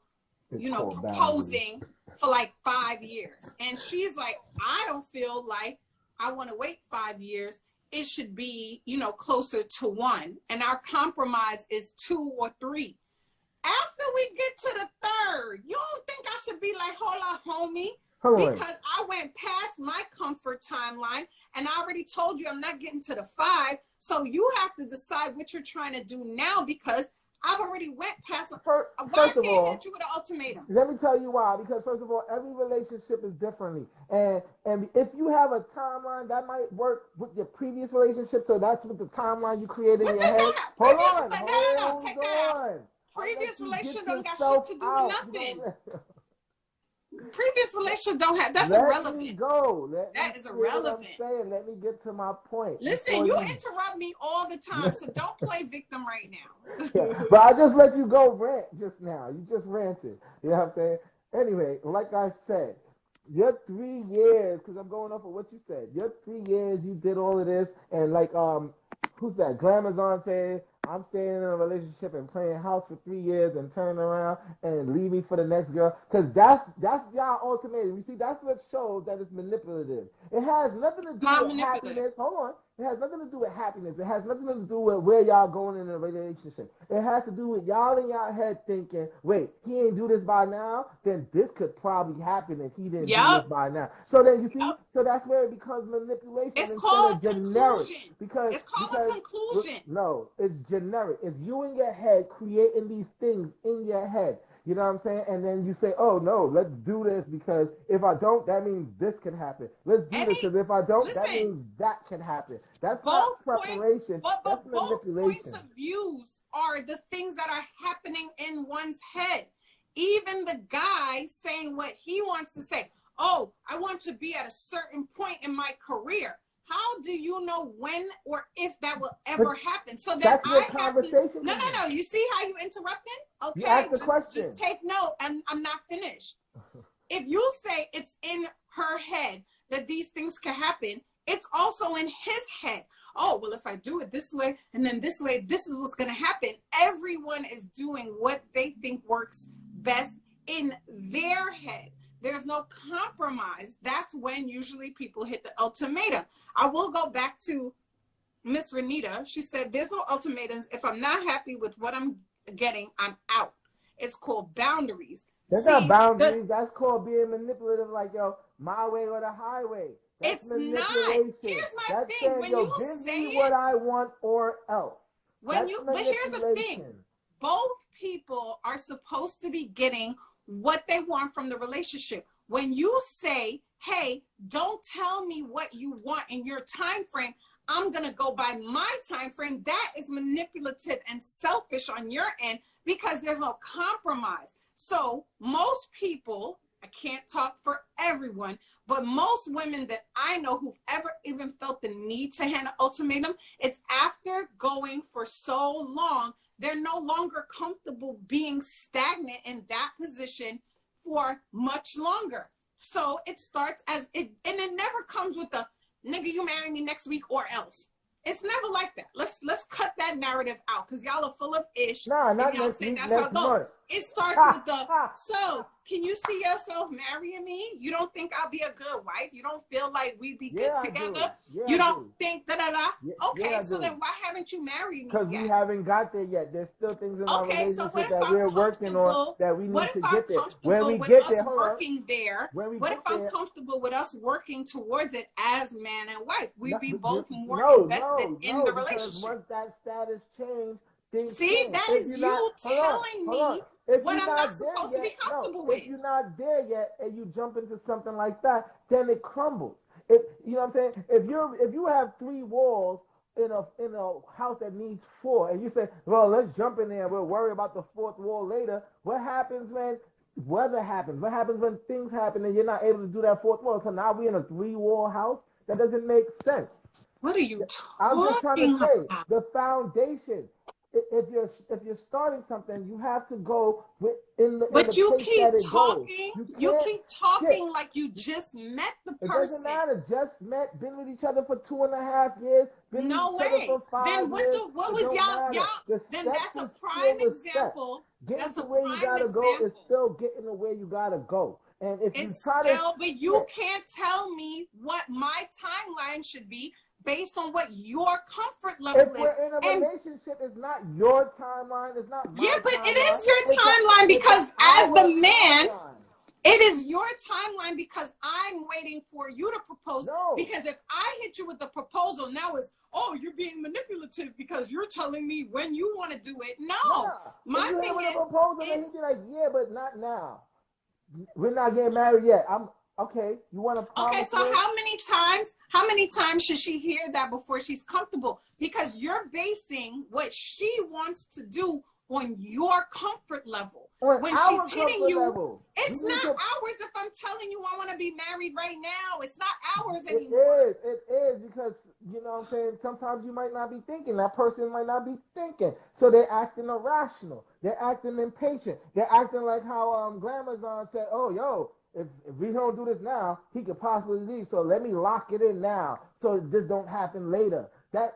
proposing for like 5 years. And she's like, I don't feel like I want to wait 5 years. It should be, closer to 1. And our compromise is 2 or 3. After we get to the 3rd, you don't think I should be like, hold on, homie? Because I went past my comfort timeline and I already told you I'm not getting to the 5. So you have to decide what you're trying to do now because I've already went past. Why can't I hit you with an ultimatum? Let me tell you why. Because first of all, every relationship is differently, and if you have a timeline that might work with your previous relationship, so that's what the timeline you created in your head. Hold on, take that out. Previous relationship don't got shit to do with nothing. Previous relationship don't have. That's irrelevant. Let me go. That is irrelevant. Let me get to my point. Listen, you interrupt me all the time, so don't play victim right now. Yeah, but I just let you go rant just now. You just ranted. You know what I'm saying? Anyway, like I said, your 3 years, because I'm going off of what you said. Your 3 years, you did all of this, and like who's that? Glamazon saying, I'm staying in a relationship and playing house for 3 years and turning around and leave me for the next girl. Because that's y'all ultimatum. You see, that's what shows that it's manipulative. It has nothing to do Not with manipulative. happiness. Hold on. It has nothing to do with happiness. It has nothing to do with where y'all going in a relationship. It has to do with y'all in y'all head thinking, wait, he ain't do this by now, then this could probably happen if he didn't do this Yep. by now. So then you see, Yep. so that's where it becomes manipulation It's instead called of generic. conclusion. Because It's called a because conclusion. no, it's generic. It's you in your head creating these things in your head. You know what I'm saying? And then you say, oh no, let's do this because if I don't, that means this can happen. Let's do this Any because if I don't, that listen, means that can happen. That's not both points, preparation. That's but both points manipulation. of views are the things that are happening in one's head. Even the guy saying what he wants to say. Oh, I want to be at a certain point in my career. How do you know when or if that will But ever happen? So then that's where I have to. conversation No, comes in. no, no. You see how you interrupted? You ask Okay, the just question. take note. I'm not finished. If you say it's in her head that these things can happen, it's also in his head. Oh, well, if I do it this way and then this way, this is what's going to happen. Everyone is doing what they think works best in their head. There's no compromise. That's when usually people hit the ultimatum. I will go back to Miss Renita. She said, there's no ultimatums. If I'm not happy with what I'm getting, I'm out. It's called boundaries. That's not See, boundaries. That's called being manipulative, like, yo, my way or the highway. That's it's not. manipulation. Here's my That's thing. saying, When yo, you give say me it, what I want or else. That's but here's the thing. manipulation. Both people are supposed to be getting what they want from the relationship. When you say, hey, don't tell me what you want in your time frame, I'm going to go by my time frame, that is manipulative and selfish on your end because there's no compromise. So most people, I can't talk for everyone, but most women that I know who've ever even felt the need to hand an ultimatum, it's after going for so long, they're no longer comfortable being stagnant in that position for much longer. So it starts as it, and it never comes with the nigga, you marry me next week or else. It's never like that. Let's cut that narrative out because y'all are full of ish. Nah, not y'all next say week, that's how it next goes. month. It starts with the so can you see yourself marrying me? You don't think I'll be a good wife? You don't feel like we'd be good Yeah, I do. together? Yeah, You I don't do. think da da da? Okay, Yeah, I so do. then why haven't you married me Because we yet? haven't got there yet. There's still things in our Okay, so what relationship if that I'm we're working on comfortable? that we What need if to I'm get there. When comfortable we with get us there, hold on. working there? When we What get if I'm there, comfortable with us working towards it as man and wife? no, We'd be both more no, invested in the because relationship. once that status change, things See, change. that If is you're not, you telling hold on. me If what you're I'm not not there supposed to be yet, no. comfortable If with. you're not there yet, and you jump into something like that, then it crumbles. If you know what I'm saying. If you have 3 walls in a house that needs 4, and you say, well, let's jump in there. We'll worry about the 4th wall later. What happens when weather happens? What happens when things happen and you're not able to do that 4th wall? So now we're in a 3-wall house. That doesn't make sense. What are you I'm just trying to talking say about? the foundation. If you're starting something, you have to go in the But you pace keep that it goes. talking. You You can't keep skip. talking like you just met the It doesn't person. matter. Just met, been with each other for 2.5 years, been with No each other way. for Then 5 years. what It was don't y'all matter. The then steps that's a is still prime the steps. example. Getting That's to a where you prime gotta go is example. still getting to where you gotta go. And if you It's try to still, but you skip, can't tell me what my timeline should be based on what your comfort level if is. we're in a And relationship, it's not your timeline, it's not yeah, my but it timeline, is your timeline it's because as the our man, timeline. it is your timeline because I'm waiting for you to propose. No. Because if I hit you with the proposal, now it's, oh, you're being manipulative because you're telling me when you want to do it. No. Nah. If My you hit thing with a is, proposal, then if he'd be like, yeah, but not now. We're not getting married yet. I'm okay. You want to okay, promise so ring? how many times should she hear that before she's comfortable? Because you're basing what she wants to do on your comfort level. On When she's our hitting comfort you, level. We it's need not to. hours if I'm telling you I want to be married right now. It's not hours It anymore. is. It is because you know what I'm saying. Sometimes you might not be thinking. That person might not be thinking. So they're acting irrational. They're acting impatient. They're acting like how Glamazon said, "Oh, yo." if we don't do this now, he could possibly leave. So let me lock it in now, so this don't happen later. That's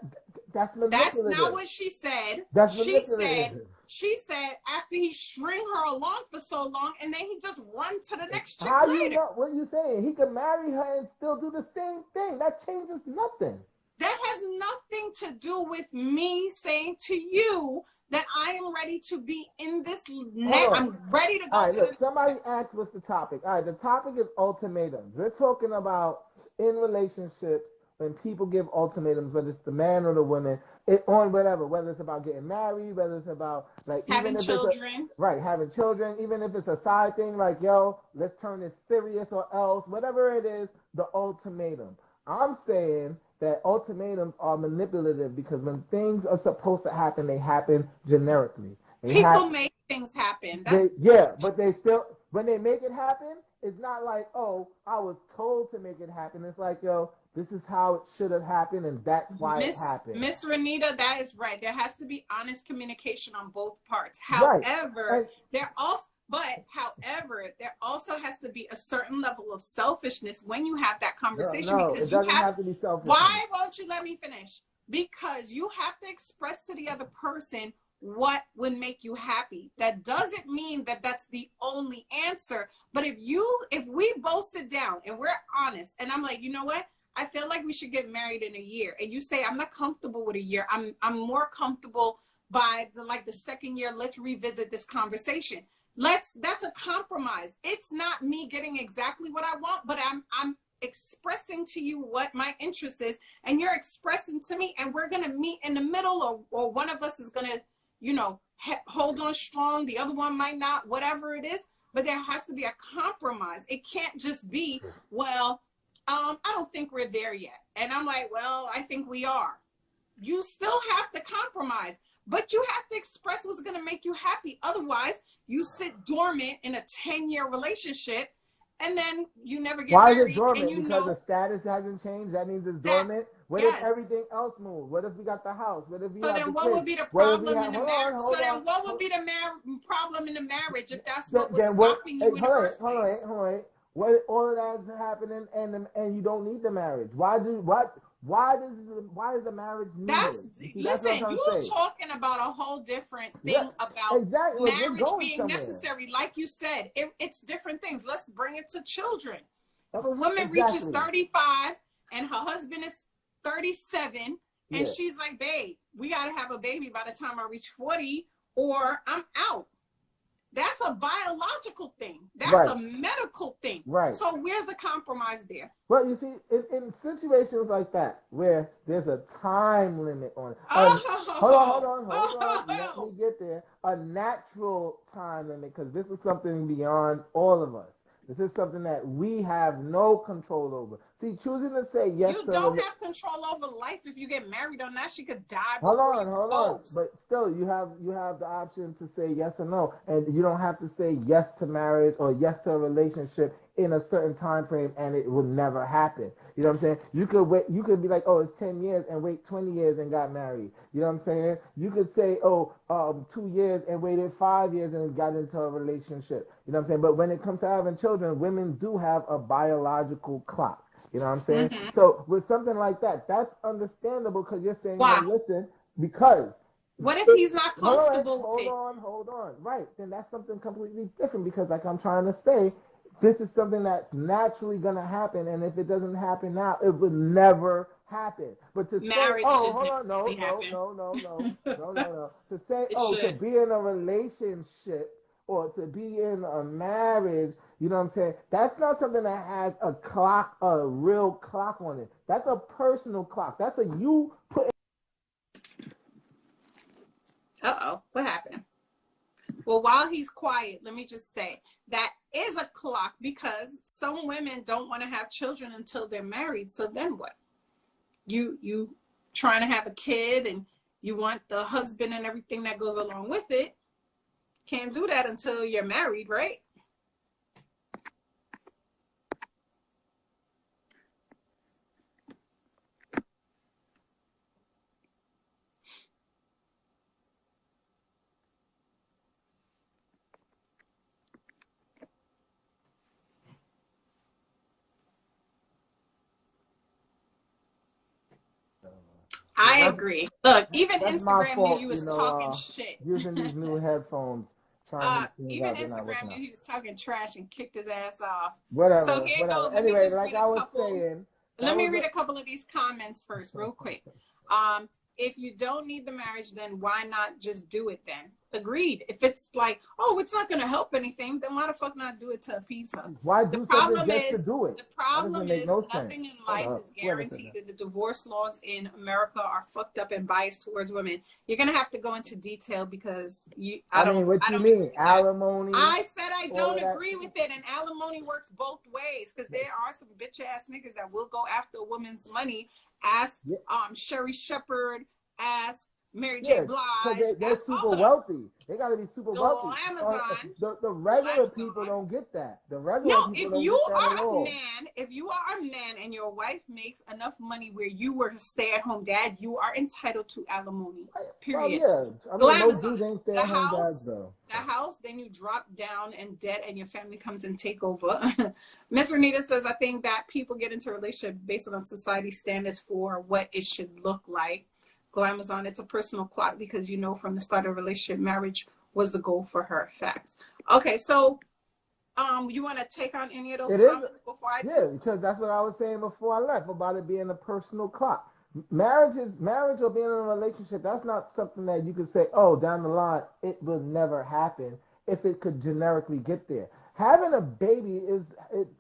manipulative. That's not what she said. That's manipulative. She said after he string her along for so long, and then he just run to the next chick How later. You know what you saying? He could marry her and still do the same thing. That changes nothing. That has nothing to do with me saying to you that I am ready to be in this net. I'm ready to go. All right, look, somebody asked what's the topic. All right, the topic is ultimatums. We're talking about in relationships when people give ultimatums, whether it's the man or the woman, on whatever, whether it's about getting married, whether it's about like having children. Having children, even if it's a side thing like, yo, let's turn this serious or else, whatever it is, the ultimatum. I'm saying that ultimatums are manipulative because when things are supposed to happen, they happen generically. People make things happen. But they still, when they make it happen, it's not like, oh, I was told to make it happen. It's like, yo, this is how it should have happened, and that's why it happened. Miss Renita, that is right. There has to be honest communication on both parts. However, there also has to be a certain level of selfishness when you have that conversation. No, because it doesn't have to be selfish. Why won't you let me finish? Because you have to express to the other person what would make you happy. That doesn't mean that that's the only answer. But if we both sit down and we're honest, and I'm like, you know what? I feel like we should get married in a year. And you say, I'm not comfortable with a year. I'm more comfortable by the second year. Let's revisit this conversation. That's a compromise. It's not me getting exactly what I want, but I'm expressing to you what my interest is, and you're expressing to me, and we're going to meet in the middle, or one of us is going to, hold on strong. The other one might not, whatever it is, but there has to be a compromise. It can't just be, well, I don't think we're there yet. And I'm like, well, I think we are. You still have to compromise, but you have to express what's going to make you happy. Otherwise, you sit dormant in a 10-year relationship, and then you never get married. Why is it dormant? Because the status hasn't changed? That means it's dormant? What if everything else moved? What if we got the house? What if we have the what kids? would be the problem in the marriage? So then what would be the problem in the marriage if that's what was stopping you in the first place? Hold on. What all of that is happening, and you don't need the marriage. Why is the marriage needed? Listen, you're talking about a whole different thing about marriage being necessary. Like you said, it's different things. Let's bring it to children. If a woman reaches 35 and her husband is 37, and she's like, babe, we got to have a baby by the time I reach 40, or I'm out. That's a biological thing. That's a medical thing. Right. So where's the compromise there? Well, you see, in situations like that, where there's a time limit on it. Hold on. Let me get there. A natural time limit, because this is something beyond all of us. This is something that we have no control over. See, choosing to say yes you don't have control over life. If you get married or not, she could die. Hold on. But still, you have the option to say yes or no, and you don't have to say yes to marriage or yes to a relationship in a certain time frame, and it will never happen. You know what I'm saying? You could wait. You could be like, oh, it's 10 years, and wait 20 years and got married. You know what I'm saying? You could say, 2 years and waited 5 years and got into a relationship. You know what I'm saying? But when it comes to having children, women do have a biological clock. You know what I'm saying? Mm-hmm. So with something like that, that's understandable, because you're saying, listen, because. What if he's not comfortable with it? Hold on. Right. Then that's something completely different, because like I'm trying to say, this is something that's naturally going to happen, and if it doesn't happen now, it would never happen. But to marriage say, no. To say, to be in a relationship or to be in a marriage, you know what I'm saying? That's not something that has a clock, a real clock on it. That's a personal clock. That's a you put. What happened? Well, while he's quiet, let me just say that is a clock, because some women don't want to have children until they're married. So then what? You trying to have a kid and you want the husband and everything that goes along with it. Can't do that until you're married, right? I agree. Look, even That's my Instagram knew fault, you was talking shit. using these new headphones, trying these things Even out, they're not Instagram working knew out. he was talking trash and kicked his ass off. So Whatever, here whatever. goes. Let me Anyway, just like read a I was couple. saying, Let me read a couple of these comments first, real quick. If you don't need the marriage, then why not just do it then? Agreed. If it's like, oh, it's not going to help anything, then why the fuck not do it to appease her? Why do something just to do it? The problem is no nothing sense. in life is guaranteed. And the divorce laws in America are fucked up and biased towards women. You're going to have to go into detail because I don't mean? Alimony? I said I don't agree with it, and alimony works both ways because there are some bitch ass niggas that will go after a woman's money. Ask Sherry Shepherd, ask Mary J. Blige. They're super wealthy. They got to be super wealthy. Amazon. The regular people don't get that. The regular people don't get that at all. If you are a man and your wife makes enough money where you were a stay-at-home dad, you are entitled to alimony. Period. Most dudes ain't stay-at-home dads though. The house, then you drop down in debt and your family comes and take over. Miss Renita says, I think that people get into a relationship based on society standards for what it should look like. Amazon, it's a personal clock because from the start of a relationship, marriage was the goal for her. Facts. Okay, so you want to take on any of those comments before I do? Yeah, because that's what I was saying before I left about it being a personal clock. Marriage or being in a relationship, that's not something that you could say, oh, down the line, it will never happen if it could generically get there. Having a baby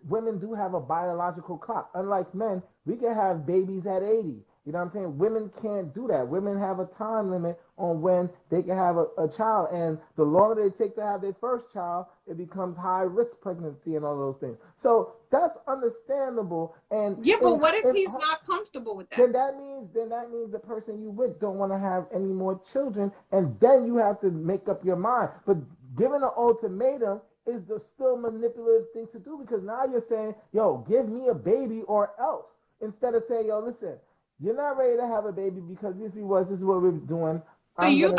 women do have a biological clock. Unlike men, we can have babies at 80. You know what I'm saying? Women can't do that. Women have a time limit on when they can have a child. And the longer they take to have their first child, it becomes high-risk pregnancy and all those things. So that's understandable. But what if he's not comfortable with that? Then that means the person you with don't want to have any more children, and then you have to make up your mind. But giving an ultimatum is the still manipulative thing to do because now you're saying, yo, give me a baby or else. Instead of saying, yo, listen, you're not ready to have a baby because if he was, this is what we're doing. So you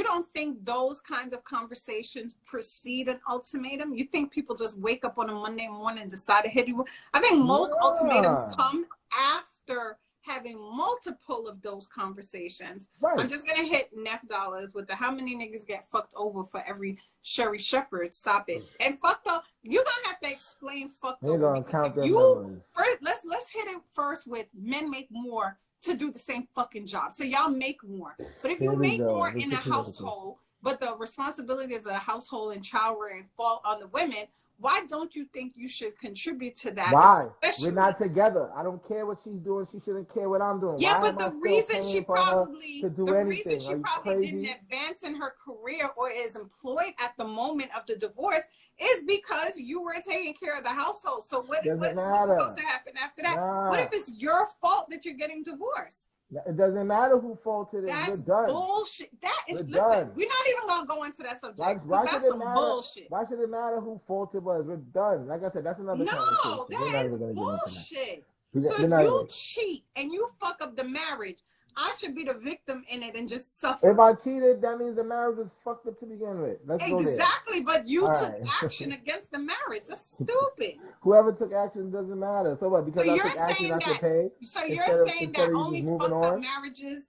don't think those kinds of conversations precede an ultimatum? You think people just wake up on a Monday morning and decide to hit you? I think most ultimatums come after having multiple of those conversations. Right. I'm just gonna hit Neff dollars with the how many niggas get fucked over for every Sherry Shepherd. Stop it. And fucked up. You're gonna have to explain fucked over. Gonna count them first, let's hit it first with men make more to do the same fucking job. So y'all make more. But if you make more in a household, but the responsibilities of the household and child rearing fall on the women, why don't you think you should contribute to that? Why? We're not together. I don't care what she's doing. She shouldn't care what I'm doing. Yeah, but the reason she probably didn't advance in her career or is employed at the moment of the divorce is because you were taking care of the household. So what's supposed to happen after that? What if it's your fault that you're getting divorced? It doesn't matter who faulted it. That's we're done. Bullshit. We're not even gonna go into that subject. That's some bullshit. Why should it matter who fault it was? We're done. Like I said, that's another conversation. No, that is bullshit. So you cheat and you fuck up the marriage. I should be the victim in it and just suffer. If I cheated, that means the marriage was fucked up to begin with. Let's go there. Exactly, but you took action against the marriage. That's stupid. Whoever took action doesn't matter. So what? Because I took action, I have to pay? So you're saying that only fucked up marriages,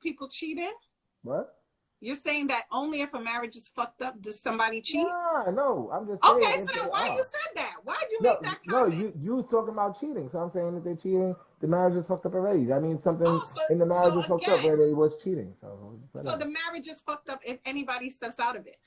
people cheating? What? You're saying that only if a marriage is fucked up does somebody cheat? No, I'm just saying. Okay, so then why you said that? Why'd you make that comment? No, you talking about cheating. So I'm saying that they're cheating. The marriage is fucked up already. That means something in the marriage is fucked up where they was cheating. So the marriage is fucked up if anybody steps out of it.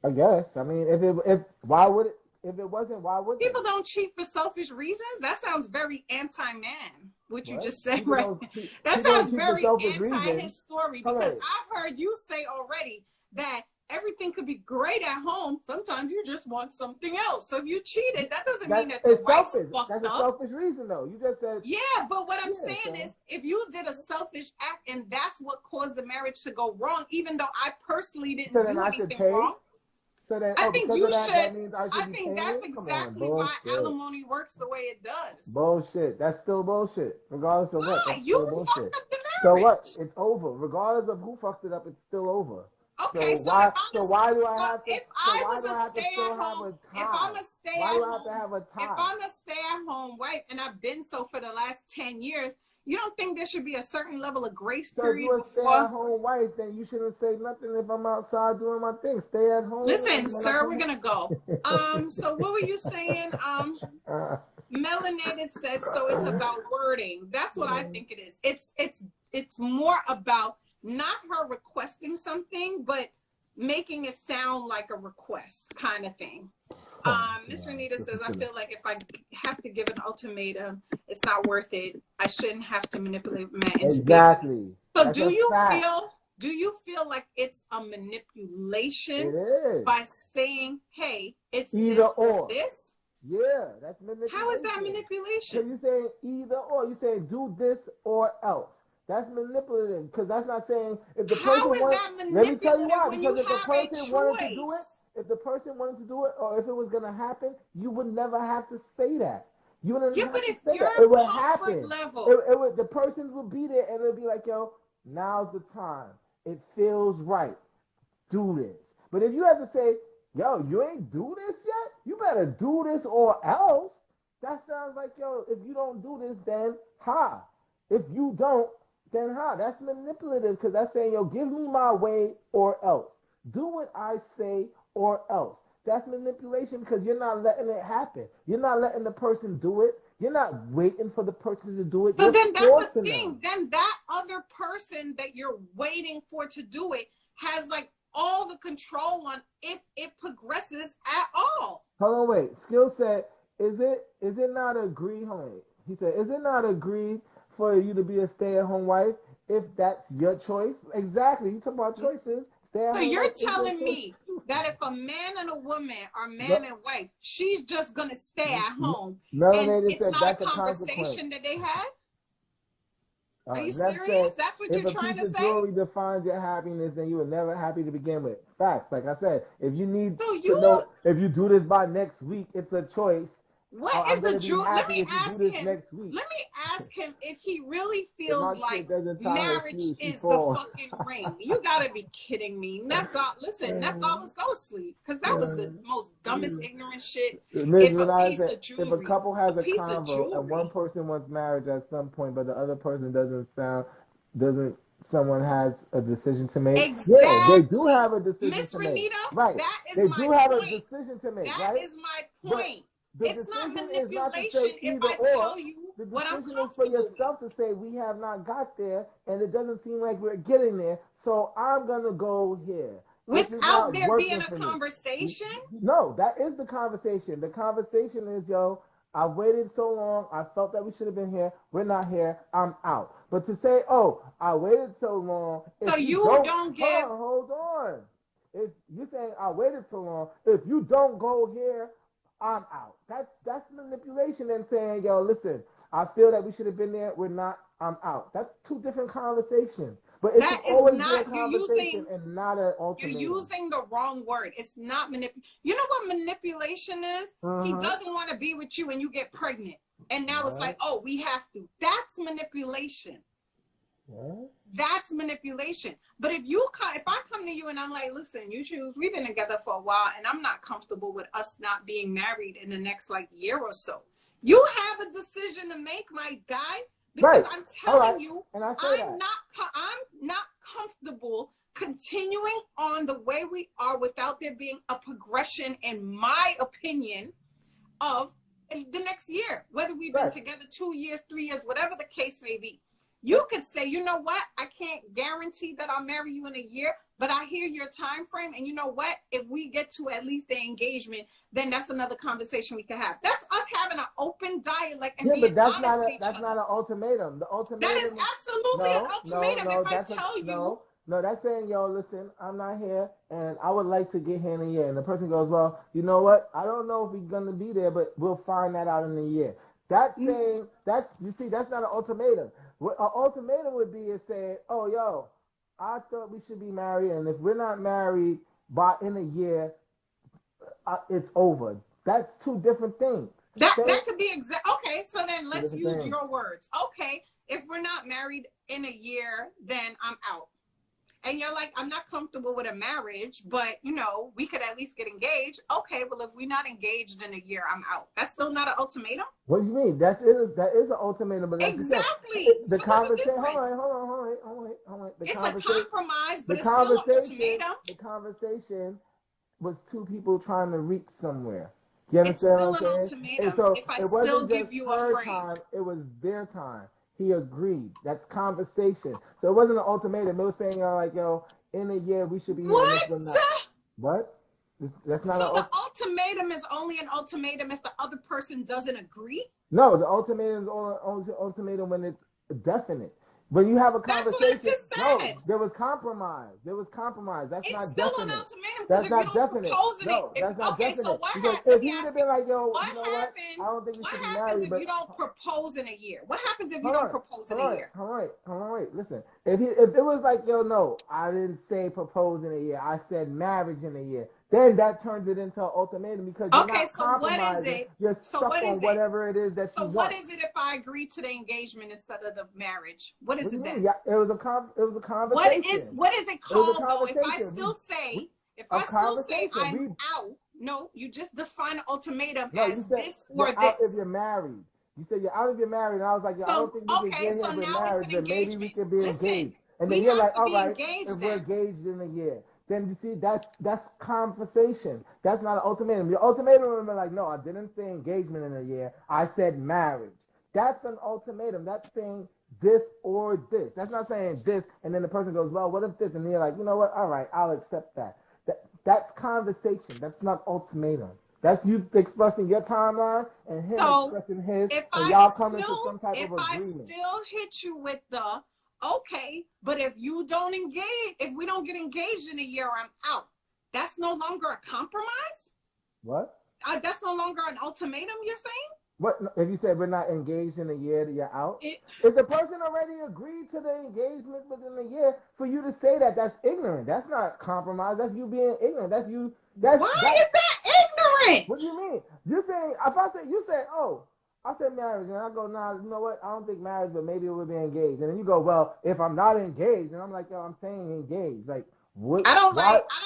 I guess. I mean, if why would it? If it wasn't, why would people don't cheat for selfish reasons? That sounds very anti-man. What you just said, right? That sounds very anti his story because I've heard you say already that everything could be great at home. Sometimes you just want something else. So if you cheated, that doesn't mean that the wife's fucked up. That's a selfish reason, though. You just said. Yeah, but what I'm saying is, if you did a selfish act and that's what caused the marriage to go wrong, even though I personally didn't do anything wrong. So then, I think you should. That means I think that's exactly why alimony works the way it does. Bullshit. That's still bullshit. Regardless of what. That's you still fucked bullshit. up the marriage. So what? It's over. Regardless of who fucked it up, it's still over. Okay, so why do I have to? If I was a stay-at-home, if I'm a stay-at-home, if I'm a stay-at-home wife, and I've been so for the last 10 years, You don't think there should be a certain level of grace So if period you're a before? stay-at-home wife, then you shouldn't say nothing if I'm outside doing my thing. Stay at home. Listen, sir, we're gonna go. So what were you saying? Melanated said, so it's about wording. That's what I think it is. It's more about not her requesting something, but making it sound like a request kind of thing. Miss Renita says, I feel like if I have to give an ultimatum, it's not worth it. I shouldn't have to manipulate men. Exactly. So do you feel like it's a manipulation by saying, hey, it's either this or this? Yeah, that's manipulation. How is that manipulation? So you say either or. You say do this or else. That's manipulative because that's not saying if the person let me tell you why. Because if the person wanted to do it, if the person wanted to do it, or if it was gonna happen, you would never have to say that. You wouldn't have to say that. It would happen. It would. The person would be there, and it would be like, yo, now's the time. It feels right. Do this. But if you have to say, yo, you ain't do this yet, you better do this or else. That sounds like, yo, if you don't do this, then ha. If you don't, then ha. That's manipulative because that's saying, yo, give me my way or else. Do what I say or else. That's manipulation because you're not letting it happen. You're not letting the person do it. You're not waiting for the person to do it. So then that's the thing. Then that other person that you're waiting for to do it has like all the control on if it progresses at all. Hold on, wait. Skill said, is it not agreed? Hold on. He said, is it not agreed for you to be a stay-at-home wife if that's your choice? Exactly. You talking about choices. So you're telling me that if a man and a woman are man and wife, she's just gonna stay at home, and it's not a conversation that they had? Are you serious? That's what you're trying to say? If a piece of jewelry defines your happiness, then you were never happy to begin with. Facts. Like I said, if you need to know if you do this by next week, it's a choice. What is the jewelry? Let me ask him if he really feels like marriage is the fucking ring. You gotta be kidding me. Listen, let's go to sleep because that was the most dumbest, ignorant shit. If a couple has a convo and one person wants marriage at some point, but the other person someone has a decision to make. Exactly. Yeah, they do have a decision to make. Renita, right. That is they my do have point. A decision to make. That is my point. It's not manipulation if I tell you what I'm comfortable with. The decision is for yourself to say, we have not got there, and it doesn't seem like we're getting there, so I'm going to go here. Without there being a conversation? No, that is the conversation. The conversation is, yo, I waited so long, I felt that we should have been here, we're not here, I'm out. But to say, oh, I waited so long. So you don't give... Hold on. If you're saying, I waited so long, if you don't go here, I'm out. That's manipulation and saying, yo, listen, I feel that we should have been there. We're not. I'm out. That's two different conversations. But it's always a conversation and not an ultimatum. You're using the wrong word. It's not manipulation. You know what manipulation is? He doesn't want to be with you and you get pregnant. And now it's like, oh, we have to. That's manipulation. That's manipulation. But if I come to you and I'm like, listen, Uchoose, we've been together for a while and I'm not comfortable with us not being married in the next year or so. You have a decision to make, my guy, because I'm telling you, I'm not comfortable continuing on the way we are without there being a progression, in my opinion, of the next year, whether we've been together 2 years, 3 years, whatever the case may be. You could say, you know what? I can't guarantee that I'll marry you in a year, but I hear your time frame. And you know what? If we get to at least the engagement, then that's another conversation we can have. That's us having an open dialogue and being honest with each other. That's not an ultimatum. The ultimatum. That is absolutely an ultimatum. If I tell you. No, that's saying, yo, listen, I'm not here, and I would like to get here in a year. And the person goes, well, you know what? I don't know if we're going to be there, but we'll find that out in a year. That's saying, that's not an ultimatum. What an ultimatum would be is saying, oh, yo, I thought we should be married, and if we're not married in a year, it's over. That's two different things. That could be okay, so then let's use your words. Okay, if we're not married in a year, then I'm out. and you're like, I'm not comfortable with a marriage, but you know, we could at least get engaged. Okay, well, if we're not engaged in a year, I'm out. That's still not an ultimatum. What do you mean? That is an ultimatum, but that's the thing. Exactly. The So what's the conversation. difference? Hold on. It's a compromise, The but it's still an conversation. ultimatum. The conversation was two people trying to reach somewhere. You It's understand still what an I'm saying? And ultimatum so if I it still wasn't give just you a her frame. time; it was their time. He agreed. That's conversation. So it wasn't an ultimatum. It was saying, like, yo, in a year we should be here, and this What? will not. What? That's not So an the ultimatum is only an ultimatum if the other person doesn't agree? No, the ultimatum is ultimatum when it's definite. When you have a That's what I conversation, just no, said. there was compromise. That's It's not still an definite. ultimatum because That's if you not don't definite. propose in it, No, that's not okay, so definite. what Because happens? if Let he me would have ask been you, like, yo, what you know what? I happens? don't think we What should be happens married, if but you don't propose in a year? What happens if you hold don't on, propose in a year? wait. Listen, if it was like, yo, no, I didn't say propose in a year. I said marriage in a year. Then that turns it into an ultimatum because you're Okay, not so what is compromising. it? You're So stuck what is on it? whatever it is that So you what want. is it if I agree to the engagement instead of the marriage? What What is do you it mean? then? Yeah, it was a conversation. What is it It was a called though? conversation. If A I still say conversation. I'm out, no, you just define an ultimatum No, as you said this you're or out if this. you're married. You said you're out if you're married, and I was like, yeah, I don't So think we can okay, get here so if we're now it's married, an but maybe we engagement. can be Listen, engaged. And then we you're have like, to all be right, if engaged we're then. engaged in a year, then you see that's conversation. That's not an ultimatum. Your ultimatum would be like, no, I didn't say engagement in a year. I said marriage. That's an ultimatum. That's saying this or this. That's not saying this, and then the person goes, well, what if this? And you're like, you know what? All right, I'll accept that. That's conversation. That's not ultimatum. That's you expressing your timeline and him So expressing his, if and I y'all coming to still some type if of I agreement. still hit you with the okay, but if you don't engage, if we don't get engaged in a year, I'm out. That's no longer a compromise? What? That's no longer an ultimatum, you're saying? What if you said we're not engaged in a year, you're out? It, If the person already agreed to the engagement within a year, for you to say that, that's ignorant. That's not compromise. That's you being ignorant. That's you. why is that ignorant? What do you mean? You're saying if I say you say, oh, I said marriage, and I go, nah, you know what? I don't think marriage, but maybe it would be engaged. And then you go, well, if I'm not engaged, and I'm like, yo, I'm saying engaged. Like, what? Why? I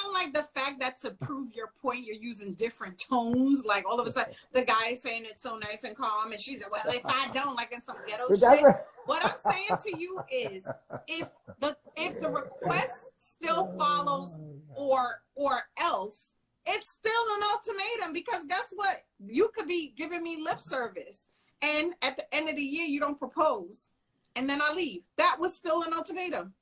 don't like the fact that to prove your point you're using different tones. Like all of a sudden the guy is saying it so nice and calm, and she's like, well, if I don't, like in some ghetto shit. What I'm saying to you is if the request still follows or else, it's still an ultimatum because guess what? You could be giving me lip service and at the end of the year you don't propose and then I leave. That was still an ultimatum.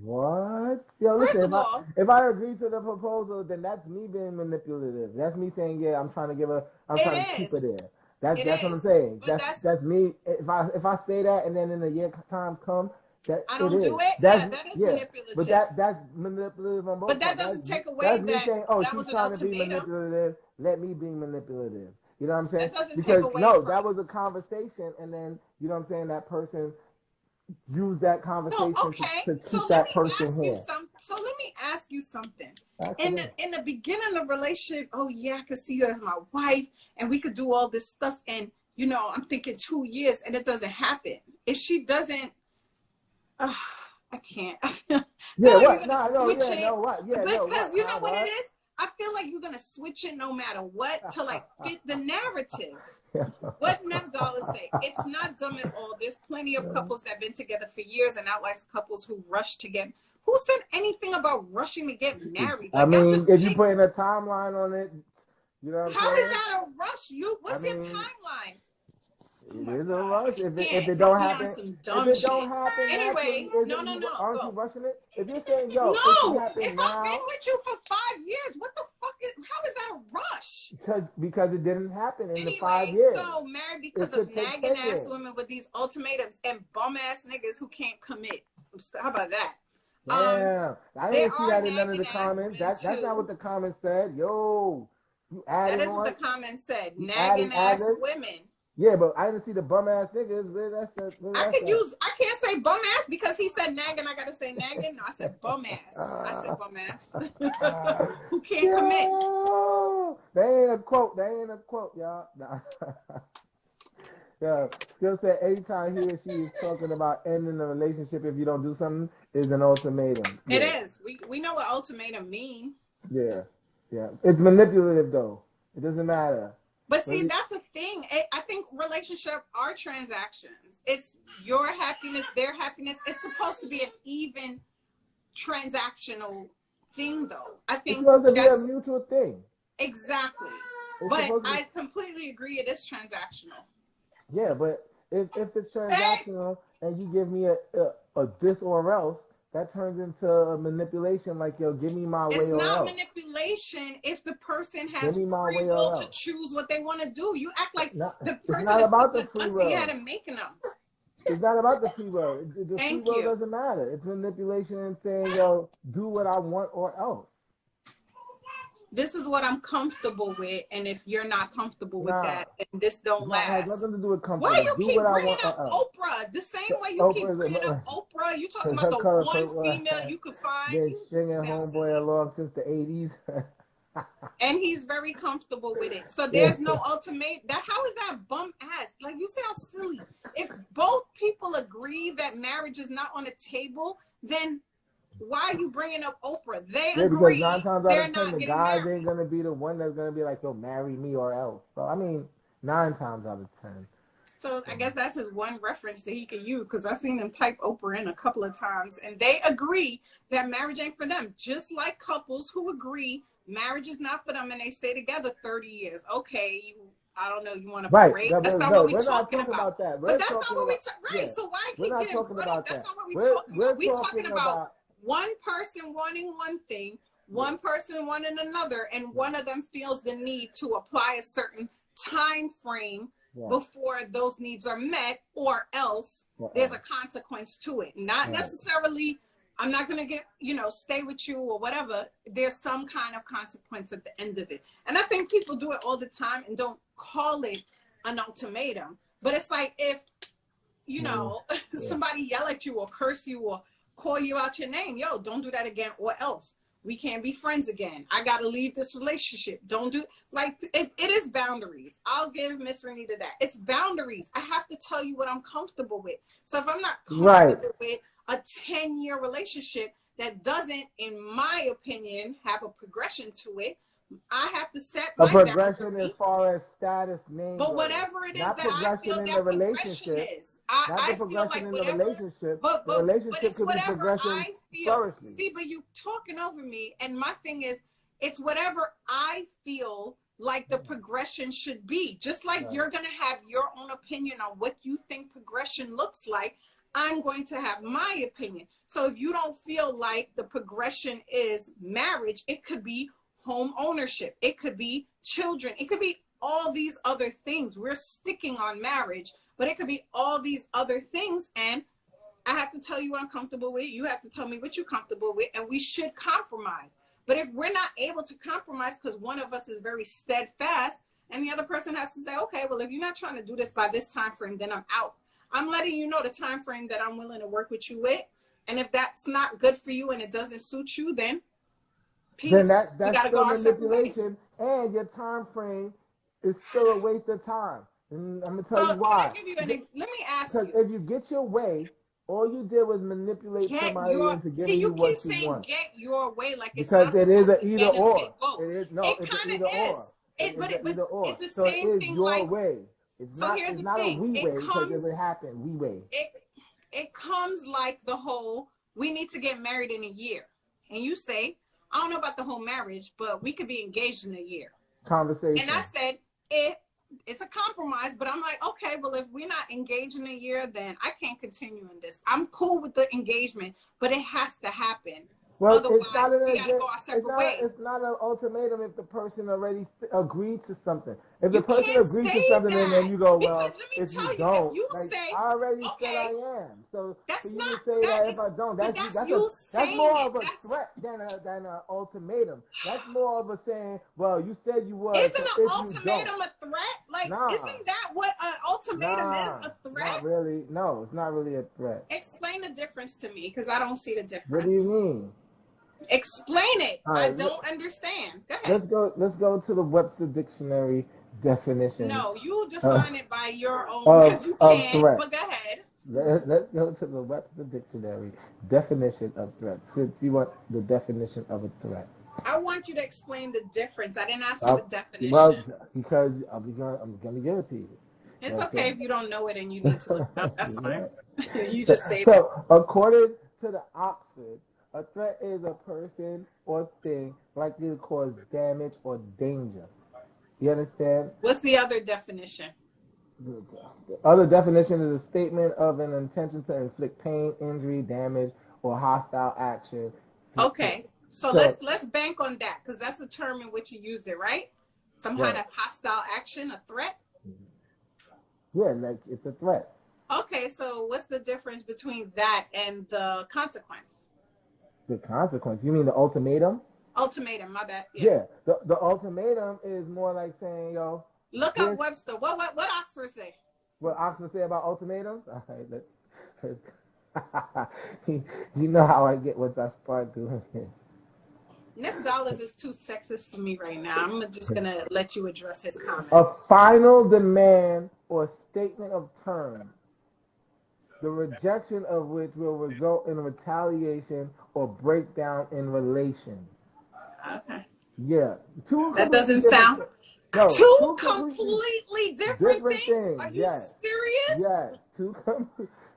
What? Yo, listen, if I agree to the proposal, then that's me being manipulative. That's me saying, yeah, I'm trying to keep it there. That's what I'm saying. That's me. If I say that and then in a year time come, that I don't do it. That is manipulative. But that's manipulative on both. But that doesn't take away that's me saying, oh, she's trying to be ultimatum. manipulative. Let me be manipulative. You know what I'm saying? That doesn't because take away that was a conversation, and then you know what I'm saying. That person use that conversation to keep that person here. So let me ask you something. In the beginning of the relationship, oh yeah, I could see you as my wife, and we could do all this stuff, and you know, I'm thinking 2 years, and it doesn't happen. If she doesn't, I can't. Because you know what it is. I feel like you're gonna switch it no matter what to like fit the narrative. What Navdala say? It's not dumb at all. There's plenty of couples that have been together for years and not like couples who rush to get. Who said anything about rushing to get married? Like, I mean, if you put in a timeline on it, you know what I'm saying? How is that a rush? What's your timeline? It is a rush. If it don't happen, anyway, no. Aren't you rushing it? If you're saying, yo, I've been with you for 5 years, what the fuck how is that a rush? Because it didn't happen in the 5 years. So married because of nagging ass women with these ultimatums and bum ass niggas who can't commit. How about that? Yeah, I didn't see that in none of the comments. That's not what the comments said. Yo, you added on. That is what the comments said. Nagging ass women. Yeah, but I didn't see the bum ass niggas. I can't say bum ass because he said nagging. I gotta say nagging. No, I said bum ass. I said bum ass. Who can't commit? They ain't a quote. Y'all. Nah. Yeah, Skill said anytime he or she is talking about ending the relationship if you don't do something is an ultimatum. It Yeah. is. We know what ultimatum mean. Yeah. Yeah. It's manipulative though. It doesn't matter. But see, that's the thing. I think relationships are transactions. It's your happiness, their happiness. It's supposed to be an even transactional thing, though. I think it's supposed to be a mutual thing. Exactly. But I completely agree. It is transactional. Yeah, but if it's transactional and you give me a this or else, that turns into a manipulation. Like, yo, give me my way or else. It's not manipulation if the person has free will to choose what they want to do. You act like the person it's not about the free will. You had him making them. It's not about the free will. The free will doesn't matter. It's manipulation and saying, yo, do what I want or else. This is what I'm comfortable with, and if you're not comfortable with that, then this don't last. It has nothing to do with comfort. Why you keep bringing up Oprah? The same way you keep bringing up Oprah. You talking about the one female you could find. Been stringing homeboy along since the 80s. And he's very comfortable with it. So there's no ultimate. How is that bum ass? Like, you sound silly. If both people agree that marriage is not on the table, then why are you bringing up Oprah? They agree. Because 9 times out of 10, the guys ain't gonna be the one that's gonna be like, "Yo, marry me or else." So I mean, 9 times out of 10. So I guess that's his one reference that he could use, because I've seen him type Oprah in a couple of times, and they agree that marriage ain't for them. Just like couples who agree marriage is not for them and they stay together 30 years. Okay, I don't know, you want to parade? That's not what we're talking about. But that's not what we right. So why keep getting brought up? That's not what we talking about. We're talking about one person wanting one thing, one person wanting another, and one of them feels the need to apply a certain time frame before those needs are met, or else there's a consequence to it. Not necessarily, I'm not going to get, stay with you or whatever. There's some kind of consequence at the end of it. And I think people do it all the time and don't call it an ultimatum. But it's like if, somebody yell at you or curse you or call you out your name, yo, don't do that again, or else we can't be friends again. I got to leave this relationship. Don't do, like, it is boundaries. I'll give Miss Renita that. It's boundaries. I have to tell you what I'm comfortable with. So if I'm not comfortable with a 10-year relationship that doesn't, in my opinion, have a progression to it, I have to set my progression as far as status, name. But whatever it is that I feel that progression is, I feel like whatever. But it's whatever I feel. See, but you talking over me, and my thing is, it's whatever I feel like the progression should be. Just like you're gonna have your own opinion on what you think progression looks like, I'm going to have my opinion. So if you don't feel like the progression is marriage, it could be home ownership, it could be children, it could be all these other things. We're sticking on marriage, but it could be all these other things, and I have to tell you what I'm comfortable with, you have to tell me what you're comfortable with, and we should compromise. But if we're not able to compromise because one of us is very steadfast and the other person has to say, okay, well, if you're not trying to do this by this time frame, then I'm out. I'm letting you know the time frame that I'm willing to work with you with, and if that's not good for you and it doesn't suit you, then peace. Then that's still manipulation, and your time frame is still a waste of time. And I'm gonna tell you why. Let me ask you. Because if you get your way, all you did was manipulate somebody into giving you what you want. See, you keep saying "get your way" like it's because not it is an either or. It kind of is. It's the same thing. Your way. It's so here's the thing. A we way because if it happened, we way. It comes like the whole, we need to get married in a year, and you say, I don't know about the whole marriage, but we could be engaged in a year. Conversation. And I said, it's a compromise, but I'm like, okay, well, if we're not engaged in a year, then I can't continue in this. I'm cool with the engagement, but it has to happen. Well, otherwise, it's not we gotta go our separate ways. It's not an ultimatum if the person already agreed to something. If the person agrees to something and then you go, well, if you don't, I already said I am. So you can say that if I don't, that's more of a threat than an ultimatum. That's more of a saying, well, you said you was. Isn't an ultimatum a threat? Like, isn't that what an ultimatum is? A threat? Not really. No, it's not really a threat. Explain the difference to me, because I don't see the difference. What do you mean? Explain it. Right, I don't understand. Go ahead. Let's go to the Webster Dictionary definition. No, you define it by your own because you of can. threat. But go ahead. Let's go to the Webster Dictionary definition of threat. Since you want the definition of a threat, I want you to explain the difference. I didn't ask you the definition. Well, because I'm gonna give it to you. It's okay if you don't know it and you need to look it up. That's fine. You so, just say that. So, according to the Oxford, a threat is a person or thing likely to cause damage or danger. You understand? What's the other definition? The other definition is a statement of an intention to inflict pain, injury, damage, or hostile action. Okay, so let's bank on that because that's the term in which you use it, right? Some kind of hostile action, a threat. Yeah, like it's a threat. Okay, so what's the difference between that and the consequence? The consequence? You mean the ultimatum? Ultimatum, my bad. Yeah, the ultimatum is more like saying, yo. Look up Webster. What Oxford say? What Oxford say about ultimatums? All right, you know how I get once I start doing this. Nick Dollars is too sexist for me right now. I'm just gonna let you address his comment. A final demand or statement of terms, the rejection of which will result in retaliation or breakdown in relations. Okay. Yeah. That doesn't sound. No, two completely different things? Are you serious? Yes.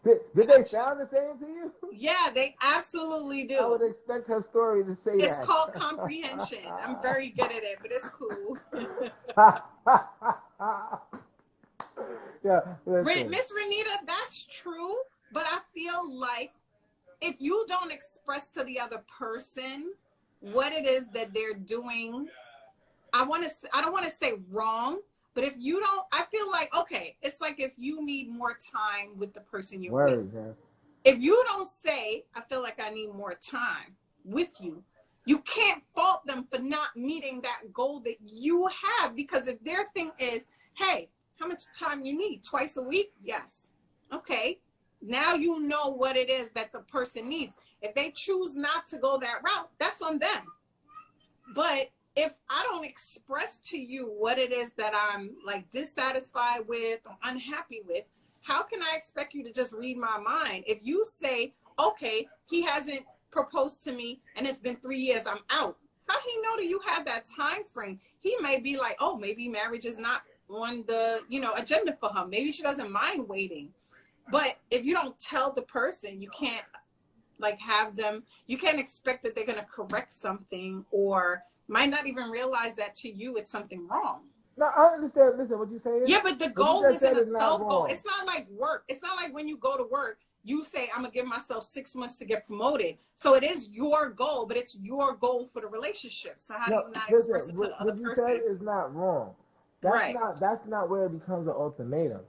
Did they sound the same to you? Yeah, they absolutely do. I would expect her story to say that. It's called comprehension. I'm very good at it, but it's cool. Yeah, Miss Renita, that's true, but I feel like if you don't express to the other person what it is that they're doing, I don't want to say wrong, but if you don't, I feel like, okay, it's like if you need more time with the person you're with. Man. If you don't say, I feel like I need more time with you, you can't fault them for not meeting that goal that you have, because if their thing is, hey, how much time you need? Twice a week? Yes. Okay. Now you know what it is that the person needs. If they choose not to go that route, that's on them. But if I don't express to you what it is that I'm like dissatisfied with or unhappy with, how can I expect you to just read my mind? If you say, okay, he hasn't proposed to me and it's been 3 years, I'm out. How he know that you have that time frame? He may be like, oh, maybe marriage is not on the, agenda for her. Maybe she doesn't mind waiting. But if you don't tell the person, you can't you can't expect that they're going to correct something or might not even realize that to you it's something wrong. No, I understand. Listen, what you saying? Yeah, but the goal isn't a self-goal. It's not like work. It's not like when you go to work, you say, I'm going to give myself 6 months to get promoted. So it is your goal, but it's your goal for the relationship. So how do you not express it to the other person? What you said is not wrong. That's not where it becomes an ultimatum.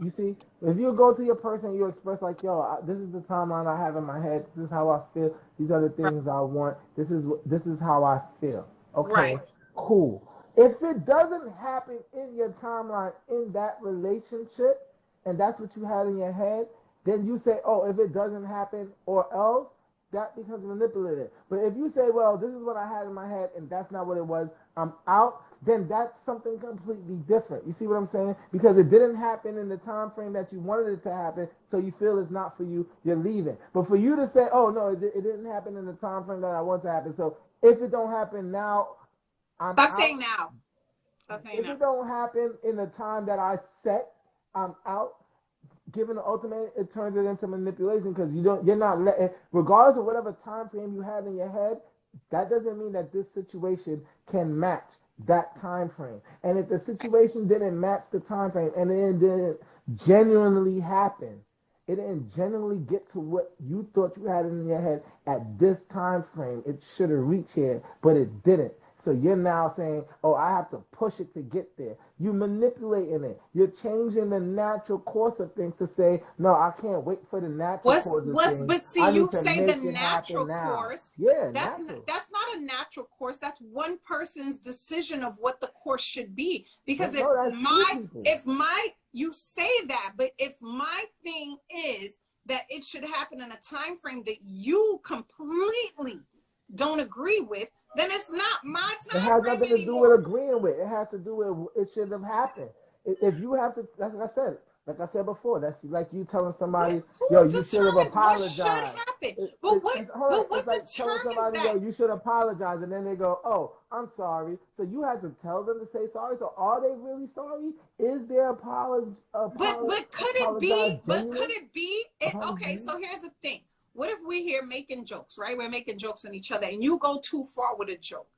You see, if you go to your person, you express like, yo, this is the timeline I have in my head. This is how I feel. These are the things I want. This is how I feel. Okay, cool. If it doesn't happen in your timeline in that relationship, and that's what you had in your head, then you say, oh, if it doesn't happen or else, that becomes manipulative. But if you say, well, this is what I had in my head and that's not what it was, I'm out, then that's something completely different. You see what I'm saying? Because it didn't happen in the time frame that you wanted it to happen, so you feel it's not for you, you're leaving. But for you to say, oh, no, it didn't happen in the time frame that I want to happen, so if it don't happen now, I'm out. Saying now. If it don't happen in the time that I set, I'm out. Given the ultimate, it turns it into manipulation because you're not letting, regardless of whatever time frame you had in your head, that doesn't mean that this situation can match that time frame. And if the situation didn't match the time frame and it didn't genuinely happen, it didn't genuinely get to what you thought you had in your head at this time frame, it should have reached here, but it didn't. So you're now saying, oh, I have to push it to get there. You're manipulating it. You're changing the natural course of things to say, no, I can't wait for the natural course of things. But see, you say the natural course. Yeah, that's not a natural course. That's one person's decision of what the course should be. Because you say that, but if my thing is that it should happen in a time frame that you completely don't agree with, then it's not my It has nothing to do with agreeing with. It has to do with it should have happened. If you have to, like I said before, that's like you telling somebody, yo, you should have apologized. What should happen? But what like telling somebody, yo, you should apologize, and then they go, oh, I'm sorry. So you have to tell them to say sorry. So are they really sorry? Is their apology? But could it be? But could it be? Okay, so here's the thing. What if we're here making jokes, right? We're making jokes on each other, and you go too far with a joke,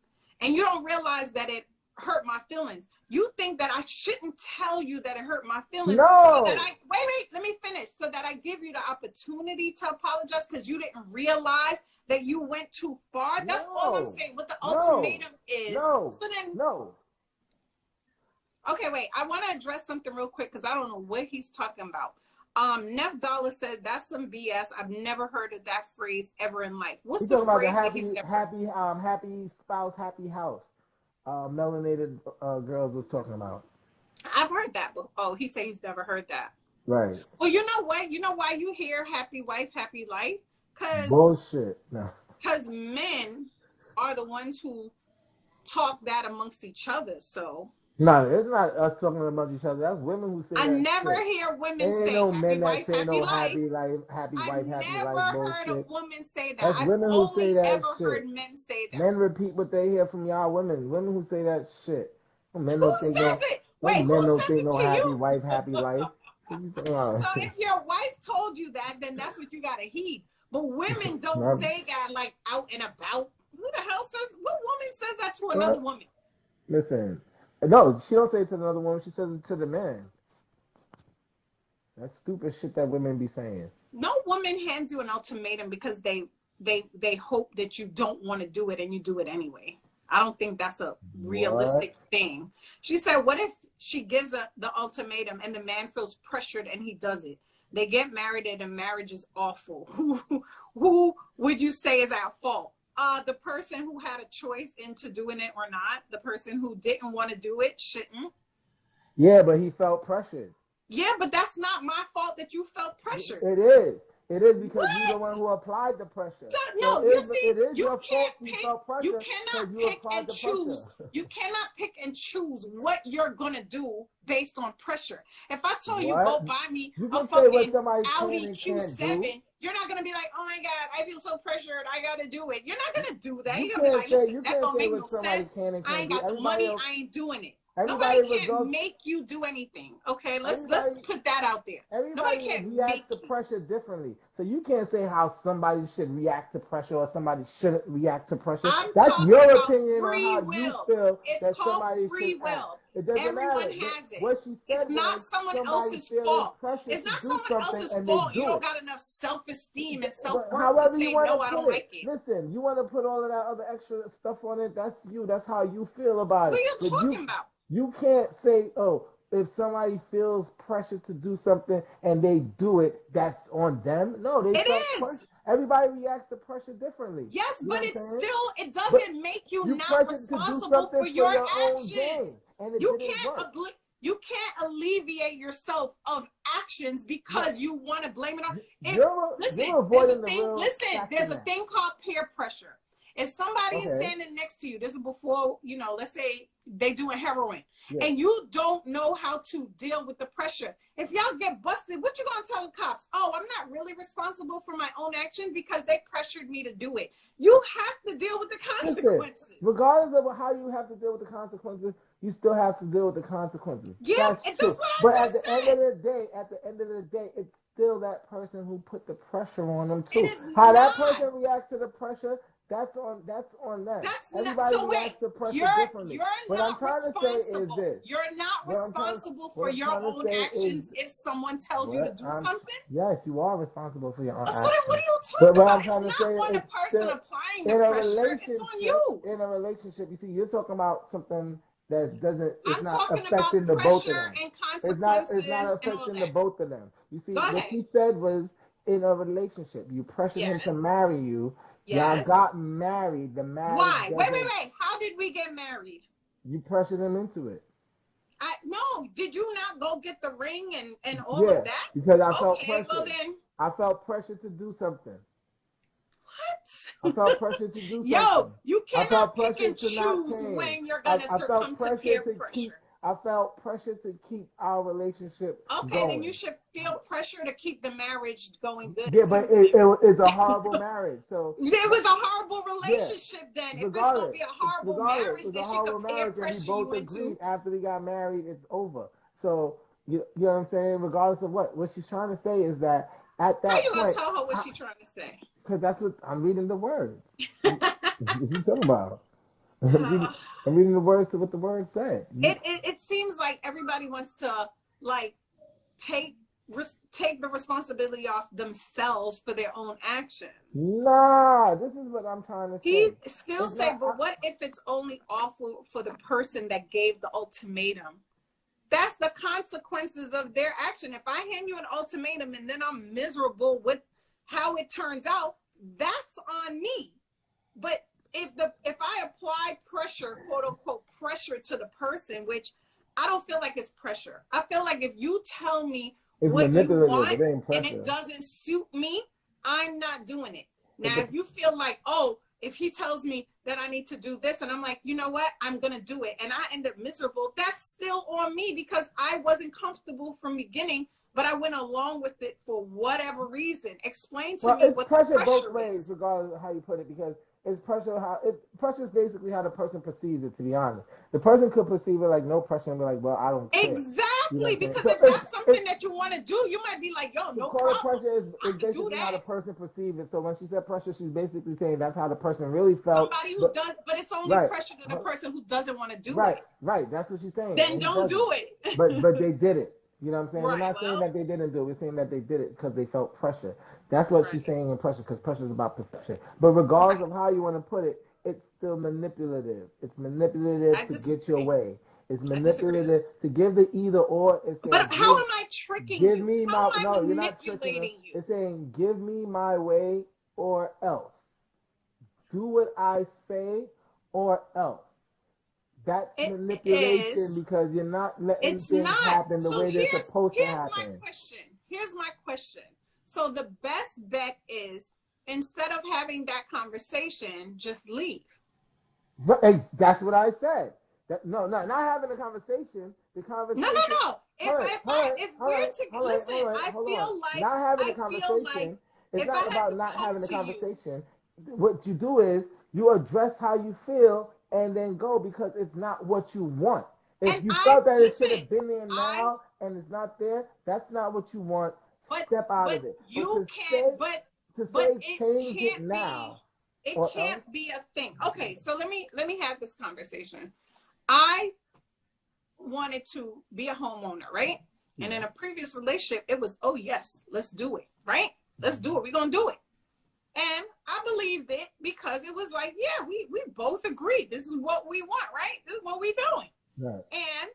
and you don't realize that it hurt my feelings. You think that I shouldn't tell you that it hurt my feelings. No. So that wait, let me finish. So that I give you the opportunity to apologize because you didn't realize that you went too far. That's all I'm saying. What the ultimatum is. No. So then, no. Okay, wait. I want to address something real quick because I don't know what he's talking about. Neff Dollar said that's some BS. I've never heard of that phrase ever in life. What's the phrase? About the happy spouse, happy house. Melanated girls was talking about. I've heard that. Oh, he said he's never heard that. Right. Well, you know what? You know why you hear happy wife, happy life? Bullshit. No. Because men are the ones who talk that amongst each other. So. No, it's not us talking about each other. That's women who say I that never shit. hear women say no happy wife, happy life. Happy life, happy wife, happy life. I've never heard a woman say that. That's women who say that ever shit. heard men say that. Men repeat what they hear from y'all women. Women who say that shit. Men who says it? Wait, who says it to happy you? wife, happy life. So if your wife told you that, then that's what you gotta heed. But women don't say that like out and about. Who the hell says? What woman says that to another woman? Listen. No, she don't say it to another woman. She says it to the man. That's stupid shit that women be saying. No woman hands you an ultimatum because they hope that you don't want to do it and you do it anyway. I don't think that's a realistic thing. She said, what if she gives the ultimatum and the man feels pressured and he does it? They get married and the marriage is awful. Who would you say is at fault? The person who had a choice into doing it or not. The person who didn't want to do it shouldn't. Yeah, but he felt pressured. Yeah, but that's not my fault that you felt pressured. It is. It is because you're the one who applied the pressure. No, you see, it is you your can't fault pick. You cannot pick and choose. You cannot pick and choose what you're gonna do based on pressure. If I tell you go buy me a fucking Audi Q7, you're not gonna be like, oh my god, I feel so pressured, I gotta do it. You're not gonna do that. You're gonna be like, listen, that don't make no sense. I ain't got the money. I ain't doing it. Nobody can make you do anything. Okay, let's put that out there. Everybody reacts to pressure differently, so you can't say how somebody should react to pressure or somebody shouldn't react to pressure. That's your opinion on how you feel. It's called free will. It doesn't Everyone matter. has it. What she said it's not someone else's fault. It's not someone else's fault. You don't got enough self-esteem and self-worth to say, no, I don't like it. Listen, you want to put all of that other extra stuff on it, that's you. That's how you feel about it. What are you talking about? You can't say, oh, if somebody feels pressure to do something and they do it, that's on them. No, they feel pressure. Everybody reacts to pressure differently. Yes, but it doesn't make you not responsible for your actions. You can't alleviate yourself of actions because you want to blame it on. There's a thing called peer pressure. If somebody is standing next to you, this is before, let's say they doing heroin, and you don't know how to deal with the pressure. If y'all get busted, what you gonna tell the cops? Oh, I'm not really responsible for my own actions because they pressured me to do it. You have to deal with the consequences. Listen, regardless of how you have to deal with the consequences, you still have to deal with the consequences. Yeah, that's true. But at the end of the day, it's still that person who put the pressure on them too. How that person reacts to the pressure, that's on them. Everybody reacts to pressure differently. What I'm trying to say is this. You're not responsible for your own actions if someone tells you to do something? Yes, you are responsible for your own actions. So then what are you talking about? It's not on the person applying the pressure. It's on you. In a relationship, you see, you're talking about something that it's not talking affecting about the both of them. It's not affecting the both of them. You see, what she said in a relationship, you pressured him to marry you. Y'all got married. The marriage. Why? Wait. How did we get married? You pressured him into it. No. Did you not go get the ring and all of that? Because I felt pressure. Well then, I felt pressure to do something. What? I felt pressure to do Yo, something. you I cannot felt pick pressure and to not choose change. when you're gonna I felt succumb to pressure peer to keep. pressure. I felt pressure to keep our relationship Okay, then you going. should feel pressure to keep the marriage going good Yeah, too. but it's a horrible marriage. So It was a horrible yeah, relationship then. If it's gonna regardless, be a horrible regardless, marriage it was that a she could horrible peer marriage, and we pressure you both agreed into, after we got married, it's over. So you know what I'm saying? Regardless of what she's trying to say is that at how that you gonna point, tell her what she's trying to say? because that's what I'm reading the words. What you talking about? I'm reading the words to what the words said. It seems like everybody wants to like take take the responsibility off themselves for their own actions. Nah, this is what I'm trying to He say. still say, but what if it's only awful for the person that gave the ultimatum? That's the consequences of their action. If I hand you an ultimatum and then I'm miserable with how it turns out, that's on me. But if I apply pressure, quote unquote pressure to the person, which I don't feel like it's pressure. I feel like if you tell me it's what you manipulative. want It ain't pressure. and it doesn't suit me, I'm not doing it. Now, if you feel like, oh, if he tells me that I need to do this and I'm like, you know what, I'm going to do it, and I end up miserable, that's still on me because I wasn't comfortable from the beginning, but I went along with it for whatever reason. Explain to me what pressure the pressure both ways, is. regardless of how you put it, because it's pressure pressure is basically how the person perceives it, to be honest. The person could perceive it like no pressure and be like, well, I don't care. Exactly, you know because so if that's something that you want to do, you might be like, yo, to no call it problem. pressure is basically how the person perceives it. So when she said pressure, she's basically saying that's how the person really felt. Somebody who does, but it's only right, pressure to the person who doesn't want to do right, it. Right, that's what she's saying. Then don't do it. but they did it. You know what I'm saying? Right, We're not saying that they didn't do it. We're saying that they did it because they felt pressure. That's what she's saying in pressure, because pressure is about perception. But regardless of how you want to put it, it's still manipulative. It's manipulative to get your way. It's manipulative to give the either or. It's saying, but how am I tricking you? Me how my, am I no, manipulating you're not tricking her. you? It's saying, give me my way or else. Do what I say or else. That's manipulation because you're not letting things happen the way they're supposed to happen. Here's my question. So the best bet is, instead of having that conversation, just leave. That's what I said. Not having a conversation. The conversation. No. If we're together, listen. I feel like not having a conversation. It's not about not having a conversation. What you do is you address how you feel and then go, because it's not what you want. If you felt that it should have been there now and it's not there, that's not what you want. Step out of it. You can't. To say change it now. It can't be a thing. Okay, so let me have this conversation. I wanted to be a homeowner, right? Yeah. And in a previous relationship, it was, oh yes, let's do it, right? Let's do it. We're gonna do it. And I believed it because it was like, yeah, we both agreed. This is what we want, right? This is what we're doing. Right. And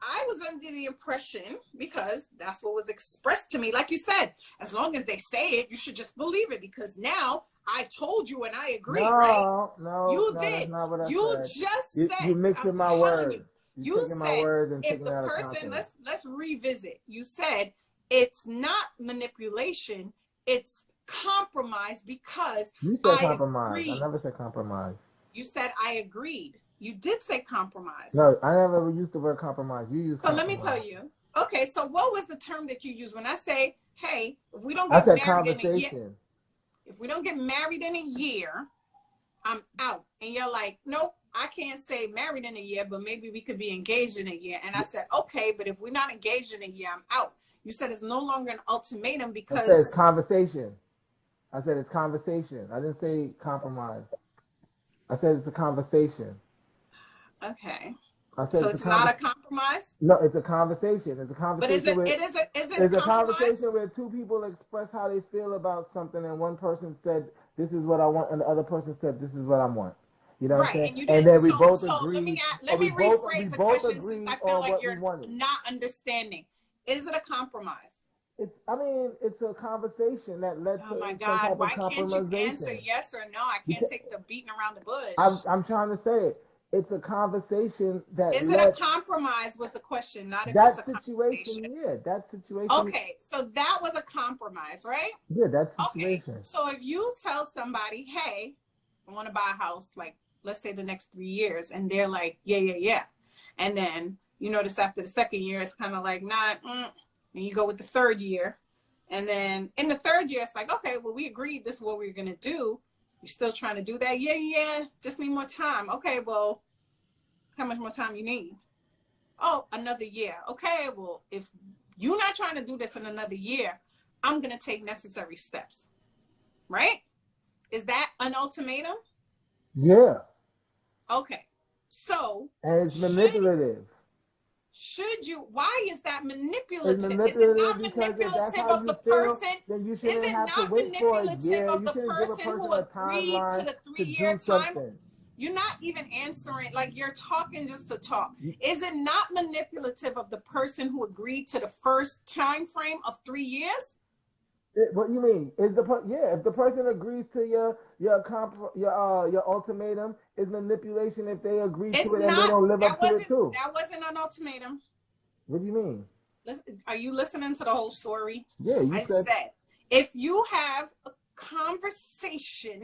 I was under the impression, because that's what was expressed to me, like you said, as long as they say it, you should just believe it, because now I told you and I agreed, right? No, you did. That's not what I said. Just said. You're mixing my words. You said, my words and if the person, let's revisit. You said it's not manipulation, it's compromise, because you said compromise. Agreed. I never said compromise. You said I agreed. You did say compromise. No, I never used the word compromise. You used compromise. So let me tell you. Okay, so what was the term that you used when I say, hey, if we don't get married in a year, if we don't get married in a year, I'm out. And you're like, nope, I can't say married in a year, but maybe we could be engaged in a year. And I said, okay, but if we're not engaged in a year, I'm out. You said it's no longer an ultimatum because... I said it's conversation. I said it's conversation. I didn't say compromise. I said it's a conversation. Okay. So it's not a compromise? No, it's a conversation. It's a conversation. But it's a conversation where two people express how they feel about something, and one person said, "This is what I want," and the other person said, "This is what I want." You know what I'm saying? And then we both agreed. Let me rephrase the question, since I feel like you're not understanding. Is it a compromise? It's a conversation that led to. Oh my God! Why can't you answer yes or no? I can't take the beating around the bush. I'm trying to say it. it's a conversation that Is it a compromise was the question, not if that it's a situation. Yeah, that situation. Okay, so that was a compromise, right? Yeah, that situation. Okay, so if you tell somebody, hey, I want to buy a house, like, let's say the next 3 years, and they're like, yeah. And then you notice after the second year, it's kind of like, nah, and you go with the third year. And then in the third year, it's like, okay, well, we agreed this is what we're going to do. You're still trying to do that? Yeah, just need more time. Okay, well, how much more time you need? Oh, another year. Okay, well, if you're not trying to do this in another year, I'm going to take necessary steps. Right? Is that an ultimatum? Yeah. Okay. So. And it's manipulative. Should you? Why is that manipulative? It's manipulative. Is it not manipulative of the person? Then you Is shouldn't it have not to wait for a manipulative year. of You the shouldn't give a person who a agreed to the to 3-year do time? something. You're not even answering, like you're talking just to talk. Is it not manipulative of the person who agreed to the first time frame of 3 years? What you mean? Is if the person agrees to your ultimatum, is manipulation if they agree to it and they don't live up to it too. That wasn't an ultimatum. What do you mean? Are you listening to the whole story? Yeah, I said if you have a conversation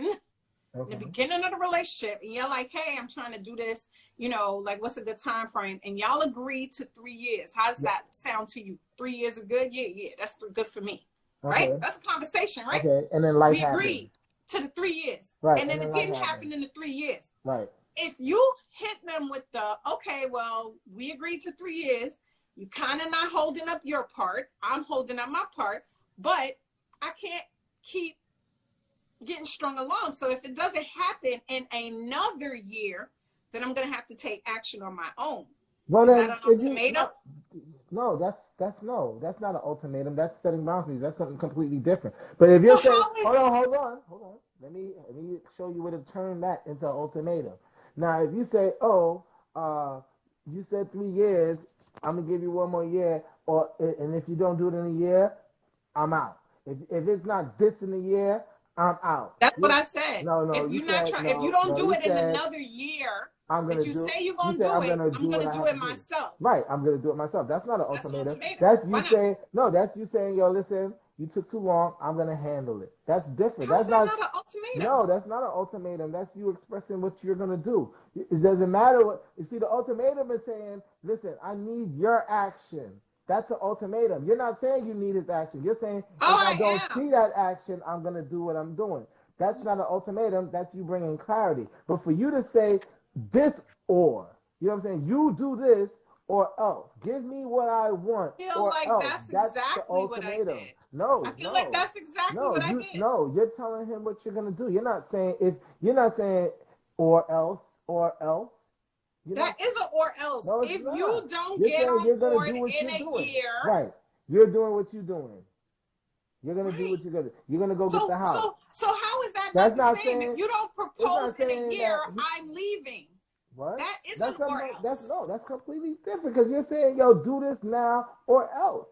in the beginning of the relationship and you're like, hey, I'm trying to do this, like what's a good time frame? And y'all agree to 3 years. How does that sound to you? 3 years are good? Yeah, that's good for me. Okay. Right? That's a conversation, right? Okay, and then life we agreed to the 3 years. Right. And then it didn't happen in the 3 years. Right. If you hit them with the, okay, well, we agreed to 3 years, you kind of not holding up your part. I'm holding up my part, but I can't keep getting strung along. So if it doesn't happen in another year, then I'm going to have to take action on my own. Well, is that an ultimatum? No, that's not an ultimatum. That's setting boundaries. That's something completely different. But if you're saying, hold on. Let me show you where to turn that into an ultimatum. Now, if you say, you said 3 years, I'm gonna give you 1 more year, and if you don't do it in a year, I'm out. If it's not this in a year, I'm out. That's what I said. No. If you're not trying, if you don't do it in another year, I'm gonna do it myself. Right, I'm gonna do it myself. That's not an ultimatum. That's you saying, yo, listen, you took too long. I'm gonna handle it. That's different. That's not an ultimatum. No, that's not an ultimatum. That's you expressing what you're gonna do. It doesn't matter what you see. The ultimatum is saying, listen, I need your action. That's an ultimatum. You're not saying you need his action. You're saying, if I don't see that action, I'm gonna do what I'm doing. That's not an ultimatum. That's you bringing clarity. But for you to say this or, you know what I'm saying? You do this or else. Give me what I want. I feel like else. That's exactly what I did. No, I feel like that's exactly what I did. No, you're telling him what you're gonna do. You're not saying or else. That is an or else. No, if not. You don't get on board in a year. Right. You're doing what you're doing. You're gonna do what you're gonna do. You're gonna go get the house. So how is that not the same? If you don't propose in a year, I'm leaving. What? That isn't or else. That's completely different because you're saying, yo, do this now or else.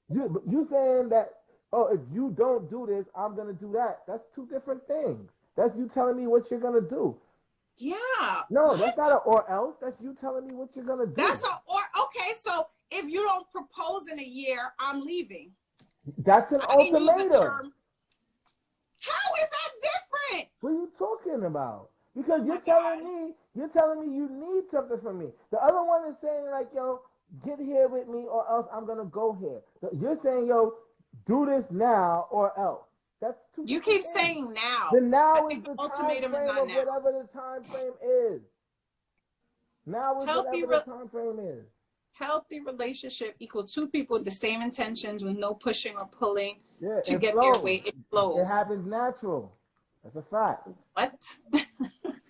You saying that, if you don't do this, I'm gonna do that. That's two different things. That's you telling me what you're gonna do. Yeah. No, that's not an or else. That's you telling me what you're gonna do. That's okay. So if you don't propose in a year, I'm leaving. That's an ultimatum. How is that different? What are you talking about? Because you're telling me you need something from me. The other one is saying like, yo, get here with me or else I'm gonna go here. You're saying, yo, do this now or else. That's two. You keep saying now. The now is the ultimatum time frame is not of now. whatever the time frame is. Now is whatever the time frame is. Healthy relationship equal two people with the same intentions with no pushing or pulling to get flows. their way. It flows. It happens natural. That's a fact. What?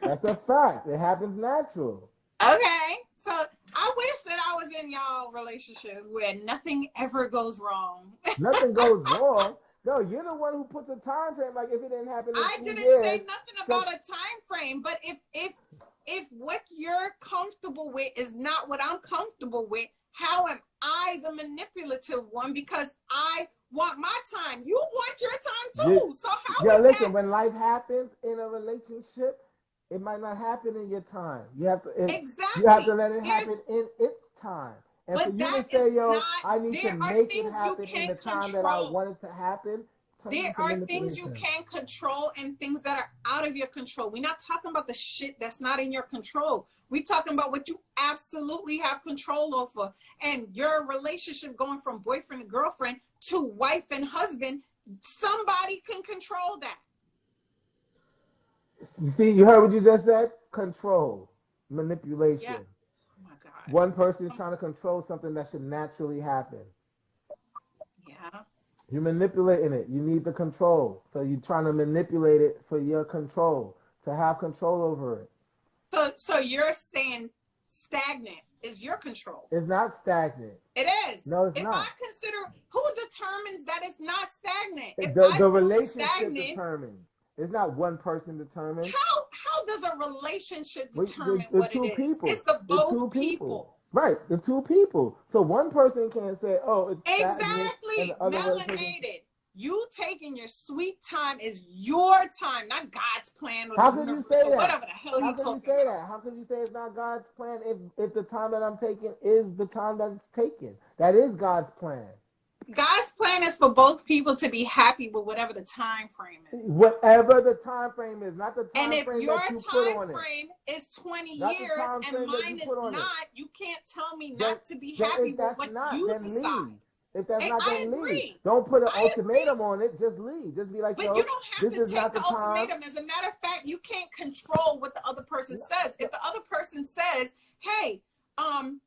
That's a fact. It happens natural. Okay. So I wish that I was in y'all relationships where nothing ever goes wrong. Nothing goes wrong. No, you're the one who puts a time frame. Like if it didn't happen in 2 years. I didn't say nothing about a time frame, but if what you're comfortable with is not what I'm comfortable with, how am I the manipulative one? Because I want my time. You want your time too. So how is listen, that? When life happens in a relationship, It might not happen in your time. You have to Exactly. let it happen in its time. And for But you that to is say, yo, not, I need to there are make it things you happen in the can't time that I control. want it to happen, turns There into are things you manipulation. can control and things that are out of your control. We're not talking about the shit that's not in your control. We're talking about what you absolutely have control over. And your relationship going from boyfriend and girlfriend to wife and husband, somebody can control that. You see, you heard what you just said? Control, manipulation. Yeah. Oh my God. One person is trying to control something that should naturally happen. Yeah. You're manipulating it. You need the control. So you're trying to manipulate it for your control, to have control over it. So you're staying stagnant is your control. It's not stagnant. It is. No, it's if not. I consider, who determines that it's not stagnant? If The I feel relationship stagnant, determines. It's not one person determined. How does a relationship determine the what two it is? people. It's the both two people. Right, the two people. So one person can't say, "Oh, it's stagnant," Exactly. and the other Melanated. You taking your sweet time is your time, not God's plan. Or how could you say that? Whatever the hell you talking about. That? How could you say it's not God's plan if the time that I'm taking is the time that it's taken? That is God's plan. God's plan is for both people to be happy with whatever the time frame is. Whatever the time frame is, not the time frame that you put on it. And if your time frame is 20 years and mine is not, you can't tell me not to be happy with what you decide. Leave. If that's not, then leave. Agree. Don't put an ultimatum on it. Just leave. Just be like, but you don't have to take the ultimatum. As a matter of fact, you can't control what the other person says. If the other person says, hey,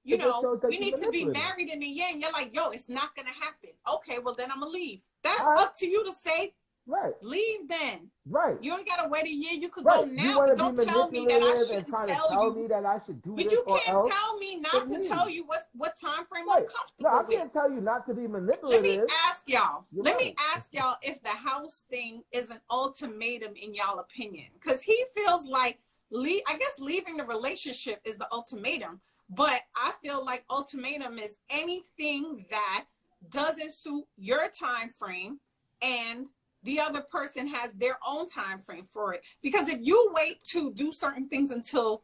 you know, we need to be married in a year, and you're like, yo, it's not gonna happen. Okay, well then I'm gonna leave. That's up to you to say. Right. Leave then. Right. You ain't gotta wait a year. You could go now. But don't tell me that I shouldn't tell me that I should do but this you or can't else. tell me not to tell you what time frame I'm comfortable with. No, I with. can't tell you not to be manipulative. Let me ask y'all. Let me ask y'all if the house thing is an ultimatum in y'all opinion. Because he feels like I guess leaving the relationship is the ultimatum. But I feel like ultimatum is anything that doesn't suit your time frame and the other person has their own time frame for it. Because if you wait to do certain things until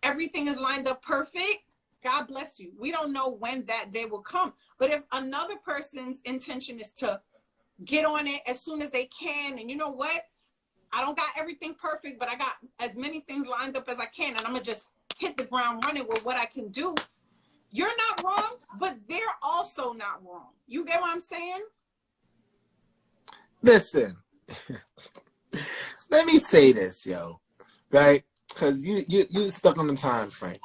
everything is lined up perfect, God bless you. We don't know when that day will come. But if another person's intention is to get on it as soon as they can, and you know what? I don't got everything perfect, but I got as many things lined up as I can, and I'm going to just hit the ground running with what I can do. You're not wrong, but they're also not wrong. You get what I'm saying? Listen, let me say this, yo, right? Because you stuck on the time frame.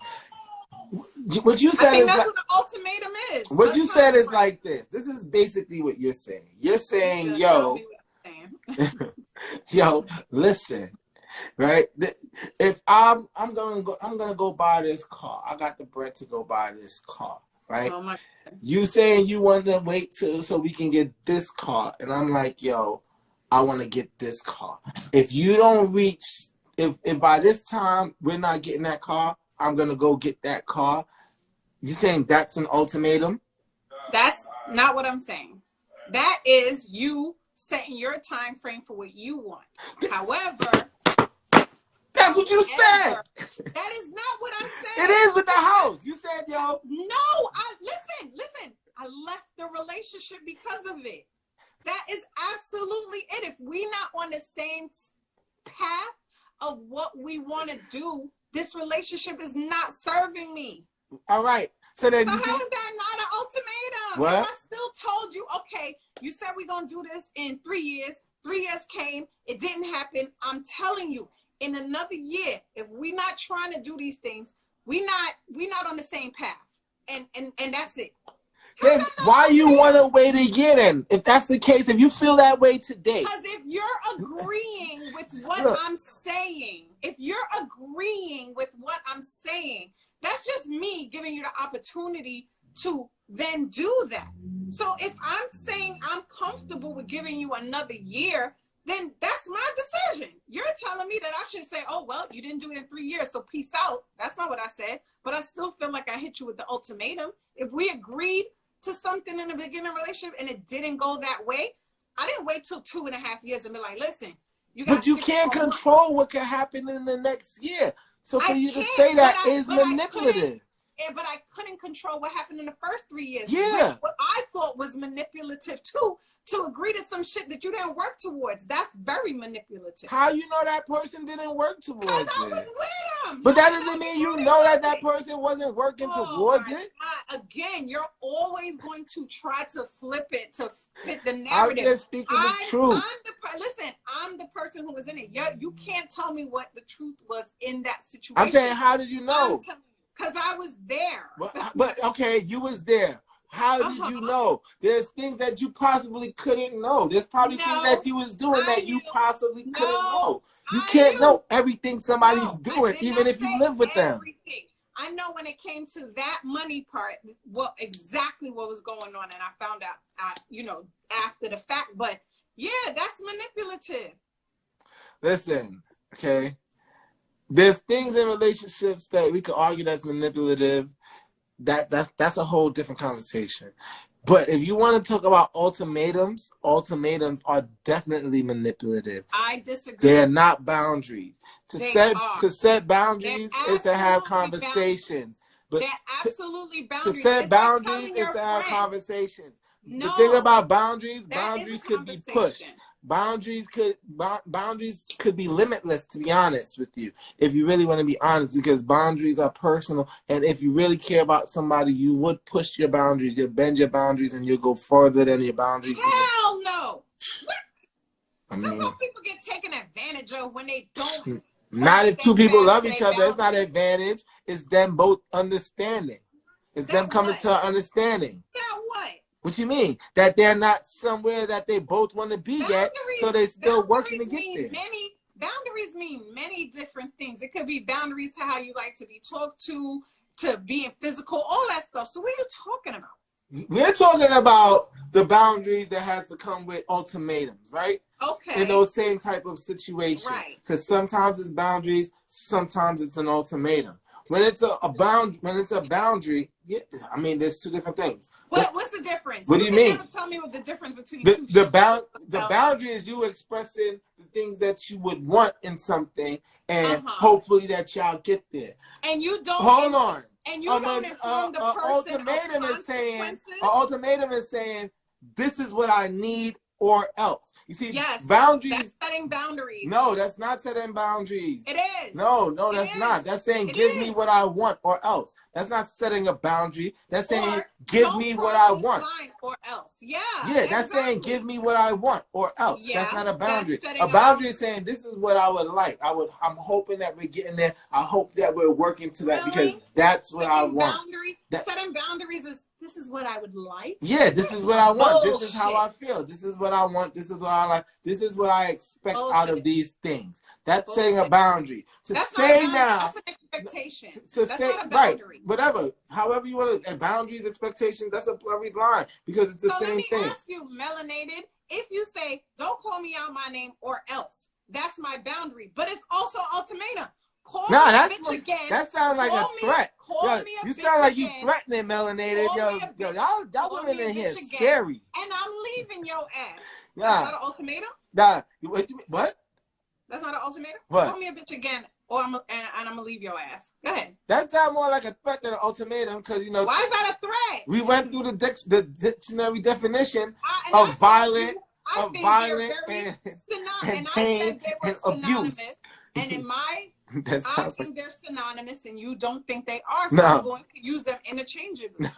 What you said is that's what the ultimatum is. What you said is like this. This is basically what you're saying. You're saying, yo, yo, listen. Right? If I'm gonna go buy this car. I got the bread to go buy this car, right? Oh my God. You saying you want to wait so we can get this car, and I'm like, yo, I want to get this car. If you don't reach, if by this time we're not getting that car, I'm gonna go get that car. You saying that's an ultimatum? That's not what I'm saying. That is you setting your time frame for what you want. However, that's what you said. That is not what I said. It is with the house. You said, yo. No, listen. I left the relationship because of it. That is absolutely it. If we're not on the same path of what we want to do, this relationship is not serving me. All right. So then how is that not an ultimatum? What? If I still told you, okay, you said we're going to do this in 3 years. 3 years came. It didn't happen. I'm telling you. In another year, if we're not trying to do these things, we're not on the same path, and that's it. Then why you want to wait a year then? If that's the case, if you feel that way today, because if you're agreeing with what I'm saying, that's just me giving you the opportunity to then do that. So if I'm saying I'm comfortable with giving you another year, then that's my decision. You're telling me that I should say, oh, well, you didn't do it in 3 years, so peace out. That's not what I said. But I still feel like I hit you with the ultimatum. If we agreed to something in the beginning of the relationship and it didn't go that way, I didn't wait till 2.5 years and be like, listen, But you can't control what can happen in the next year. So for you to say that is manipulative. But I couldn't control what happened in the first 3 years. Yeah. Which what I thought was manipulative too, to agree to some shit that you didn't work towards. That's very manipulative. How you know that person didn't work towards it? Because I was with him. But that doesn't mean you know that person wasn't working towards it. God. Again, you're always going to try to flip it to fit the narrative. I'm just speaking the truth. I'm the person who was in it. You can't tell me what the truth was in that situation. I'm saying, how did you know? Because I was there. But okay, you was there. How did you know? There's things that you possibly couldn't know. There's probably things that you was doing that you possibly couldn't know. You can't know everything somebody's doing, even if you live with them. I know when it came to that money part, exactly what was going on, and I found out, after the fact. But yeah, that's manipulative. Listen, okay. There's things in relationships that we could argue that's manipulative. That's a whole different conversation. But if you want to talk about ultimatums are definitely manipulative. I disagree. They're not boundaries. To set boundaries is to have conversations. But they're absolutely boundaries. To set boundaries is to have conversations. No, the thing about boundaries could be pushed. Boundaries could be limitless, to be honest with you, if you really want to be honest, because boundaries are personal, and if you really care about somebody, you would push your boundaries, you'll bend your boundaries, and you'll go further than your boundaries. Hell no. That's how people get taken advantage of when they don't. Not if two people love each other. It's not an advantage. It's them both understanding. It's them coming to an understanding. Now what? What you mean? That they're not somewhere that they both want to be yet, so they're still working to get there. Boundaries mean many different things. It could be boundaries to how you like to be talked to being physical, all that stuff. So what are you talking about? We're talking about the boundaries that has to come with ultimatums, right? Okay. In those same type of situations. Right. Because sometimes it's boundaries, sometimes it's an ultimatum. When it's a boundary, yeah, I mean, there's two different things. What's the difference? What do you mean? Never tell me what the difference between the boundary is you expressing the things that you would want in something, and hopefully that y'all get there. And you don't. Hold on. And you don't inform the person. Ultimatum is saying, this is what I need, or else. You see, yes, boundaries. That's setting boundaries. No, that's not setting boundaries. It is. No, that's not. That's saying, give me what I want, or else. That's not setting a boundary. That's saying, give me what I want. Or else. Yeah. Yeah, that's saying, give me what I want, or else. Yeah, that's not a boundary. A boundary is saying, this is what I would like. I'm hoping that we're getting there. I hope that we're working to that, because that's what I want. Setting boundaries is, this is what I would like. Yeah, this is what I want. Bullshit. This is how I feel. This is what I want. This is what I like. This is what I expect out of these things. That's saying a boundary. That's say now. That's an expectation. That's say, not a boundary. Right, whatever. However you want to, boundaries, expectations, that's a blurry line, because it's the same thing. So let me ask you, melanated, if you say, don't call me out my name or else, that's my boundary. But it's also ultimatum. Call me a bitch again. That sounds like a threat. You sound like you threatening melanated. Y'all women in here scary. And I'm leaving your ass. Yeah. That's not an ultimatum? Nah. What? That's not an ultimatum? What? Call me a bitch again, or I'm gonna leave your ass. Go ahead. That sounds more like a threat than an ultimatum, because Why is that a threat? We went through the dictionary definition of violent, and pain and abuse. And in my I think they're synonymous, and you don't think they are, so I'm going to use them interchangeably.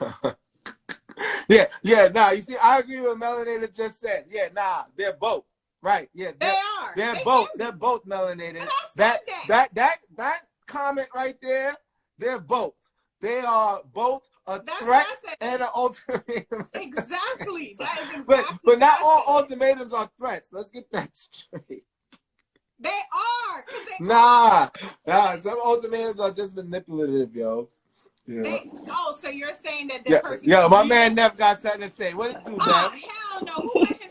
Yeah, you see, I agree with melanated just said. Yeah, they're both. Right, yeah. They are. They're both melanated. That comment right there, they're both. They are both a threat and an ultimatum. Exactly. That is exactly but not all ultimatums are threats. Let's get that straight. They are. Nah. Some ultimatums are just manipulative, yo. Yeah. So you're saying that the person... Yo, my man Neff got something to say. What it do, Neff? Oh, hell no. Who let him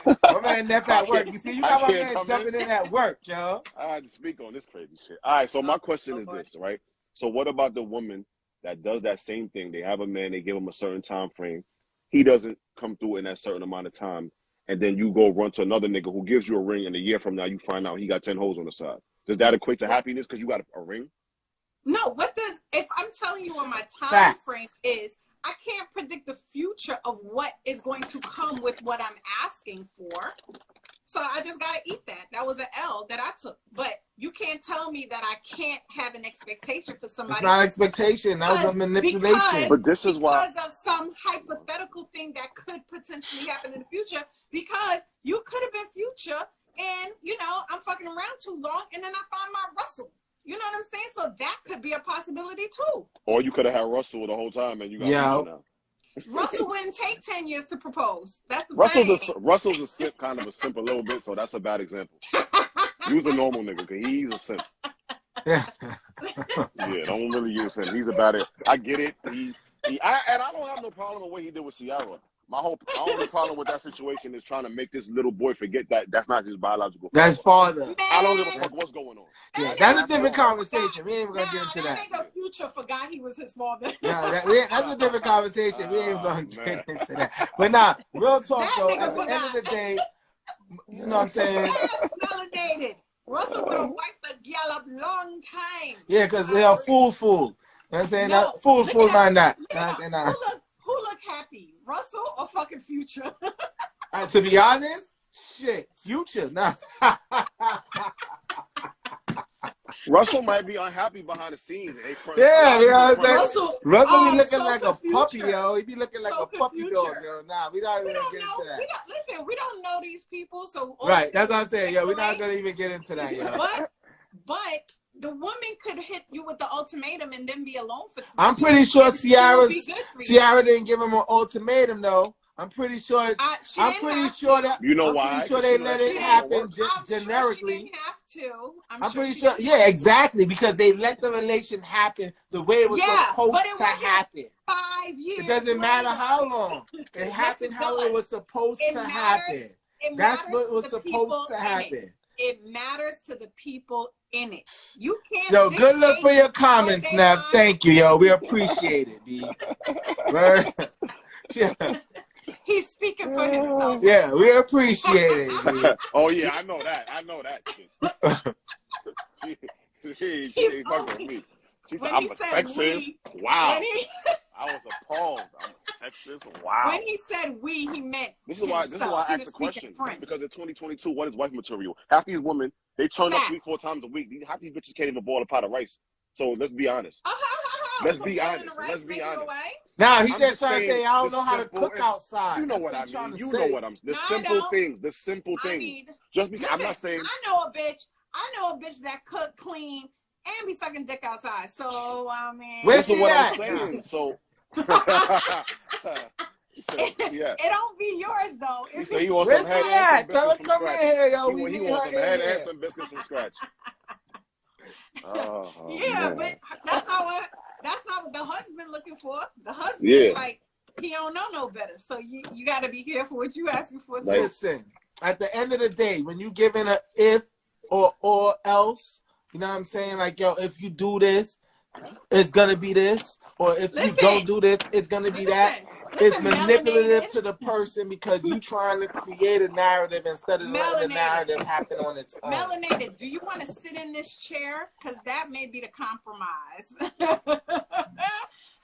in? My man Neff at work. You see, you got my man jumping in at work, yo. I had to speak on this crazy shit. All right, so my question is this, right? So what about the woman that does that same thing? They have a man, they give him a certain time frame. He doesn't come through in that certain amount of time. and then you go run to another nigga who gives you a ring, and a year from now you find out he got 10 hoes on the side. Does that equate to happiness because you got a ring? No, what does, if I'm telling you what my time frame is, I can't predict the future of what is going to come with what I'm asking for. So I just got to eat that. That was an L that I took. But you can't tell me that I can't have an expectation for somebody. It's not an expectation. That was a manipulation. But this is why. Because of some hypothetical thing that could potentially happen in the future. Because you could have been future and, you know, I'm fucking around too long and then I find my Russell. You know what I'm saying? So that could be a possibility too. Or you could have had Russell the whole time and you got Russell now. Russell wouldn't take 10 years to propose. That's the thing. Russell's a simp, kind of a simp a little bit, so that's a bad example. Use a normal nigga, because he's a simp. Yeah, don't really use him. He's a bad egg. I get it. And I don't have no problem with what he did with Ciara. My only problem with that situation is trying to make this little boy forget that that's not his biological father. That's father. I don't give a fuck what's going on. Yeah, that's a different conversation. We ain't even gonna get into that. Nigga future forgot he was his father. That's a different conversation. We ain't even gonna get into that. But nah, real talk though. At the end of the day, you know what I'm saying? Validated. Russell would have wiped the gal up long time. Yeah, because they're fool. You know what I'm saying? No, fool, man, that. You know what I'm saying? Nah. Who look happy? Russell or fucking Future? To be honest, shit, Future. Nah. Russell might be unhappy behind the scenes. Yeah, you know what I'm saying? Russell be looking so like a puppy, yo. He be looking like a puppy dog, yo. Nah, we not even gonna get into that. Listen, we don't know these people, so right. That's what I'm saying. Yeah, we're not gonna even get into that, yo. But the woman could hit you with the ultimatum and then be alone for 3 years. I'm pretty sure Ciara didn't give him an ultimatum though. I'm pretty sure. I'm pretty sure that. You know why? I'm pretty sure they let it happen generically. Sure she didn't have to. I'm pretty sure. Yeah, exactly. Because they let the relation happen the way it was supposed to happen. 5 years. It doesn't matter how long. It happened how it was supposed to happen. That's what was supposed to happen. It matters to the people in it. You can't. Yo, good luck for your comments, Nev. Thank you, yo. We appreciate it, B. Word. Yeah. He's speaking for himself. Yeah, we appreciate it. B. Oh yeah, I know that. She ain't fucking with me. She said, I'm a sexist. Wow. I was appalled. I'm a sexist. Wow. When he said we, he meant This is why I asked the question. Because in 2022, what is wife material? Half these women, they turn up 3-4 times a week. Half these bitches can't even boil a pot of rice. So let's be honest. Let's be honest. Nah, he just trying to say I don't know how to cook outside. You know what I mean. You know what I'm saying. The simple things. Just because I'm not saying. I know a bitch that cook, clean, and be sucking dick outside. So I mean, where's she what at? I'm saying. So. It don't be yours though. He said he wants some head and some Tell biscuits him from come scratch. in here, yo. He wants some head and some biscuits from scratch. Yeah, but that's not what the husband looking for. The husband is like, he don't know no better. So you got to be careful what you asking for. Listen, at the end of the day, when you giving a if or else, you know what I'm saying? Like, yo, if you do this, it's gonna be this, or if you don't do this, it's gonna be that. It's manipulative to the person because you trying to create a narrative instead of letting the narrative happen on its own. Melanated, do you want to sit in this chair? Because that may be the compromise.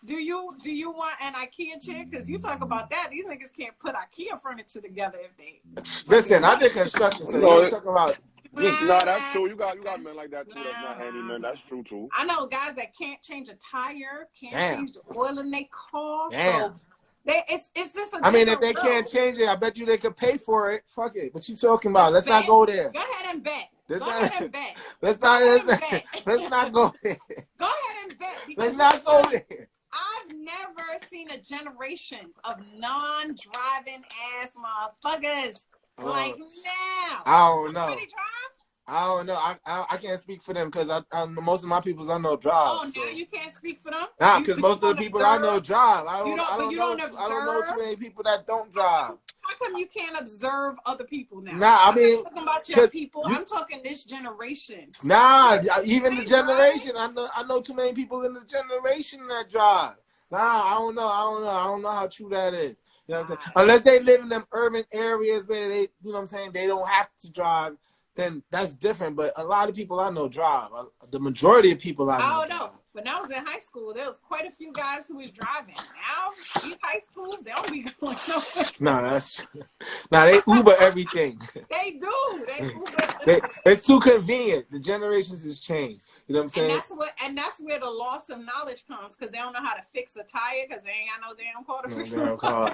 Do you want an IKEA chair? Because you talk about that, these niggas can't put IKEA furniture together if they. Listen, I did construction, so you're talking about. No, that's true. You got men like that too. That's not handyman. That's true too. I know guys that can't change a tire, can't change the oil in their car. Damn. So it's just a. I mean, if they can't change it, I bet you they could pay for it. Fuck it. What you talking about? Let's not go there. Go ahead and bet. Let's not go there. Go ahead and bet. Let's not go there. I've never seen a generation of non-driving ass motherfuckers like now. I don't know. I don't know. I can't speak for them because most of my peoples I know drive. Oh, now you can't speak for them? Nah, because most of the people I know drive. I don't know too many people that don't drive. How come you can't observe other people now? Nah, I mean, I'm talking about your people. I'm talking this generation. Nah, even the generation. I know too many people in the generation that drive. Nah, I don't know. I don't know how true that is. You know what I'm saying? Unless they live in them urban areas where they, you know what I'm saying, they don't have to drive, then that's different. But a lot of people I know drive. The majority of people I know drive. When I was in high school, there was quite a few guys who was driving. Now, these high schools, they don't be going nowhere. No, that's true. Nah, they Uber everything. They do. They Uber. It's too convenient. The generations has changed. You know what I'm saying? And that's where the loss of knowledge comes, because they don't know how to fix a tire because they ain't got no damn car to fix it.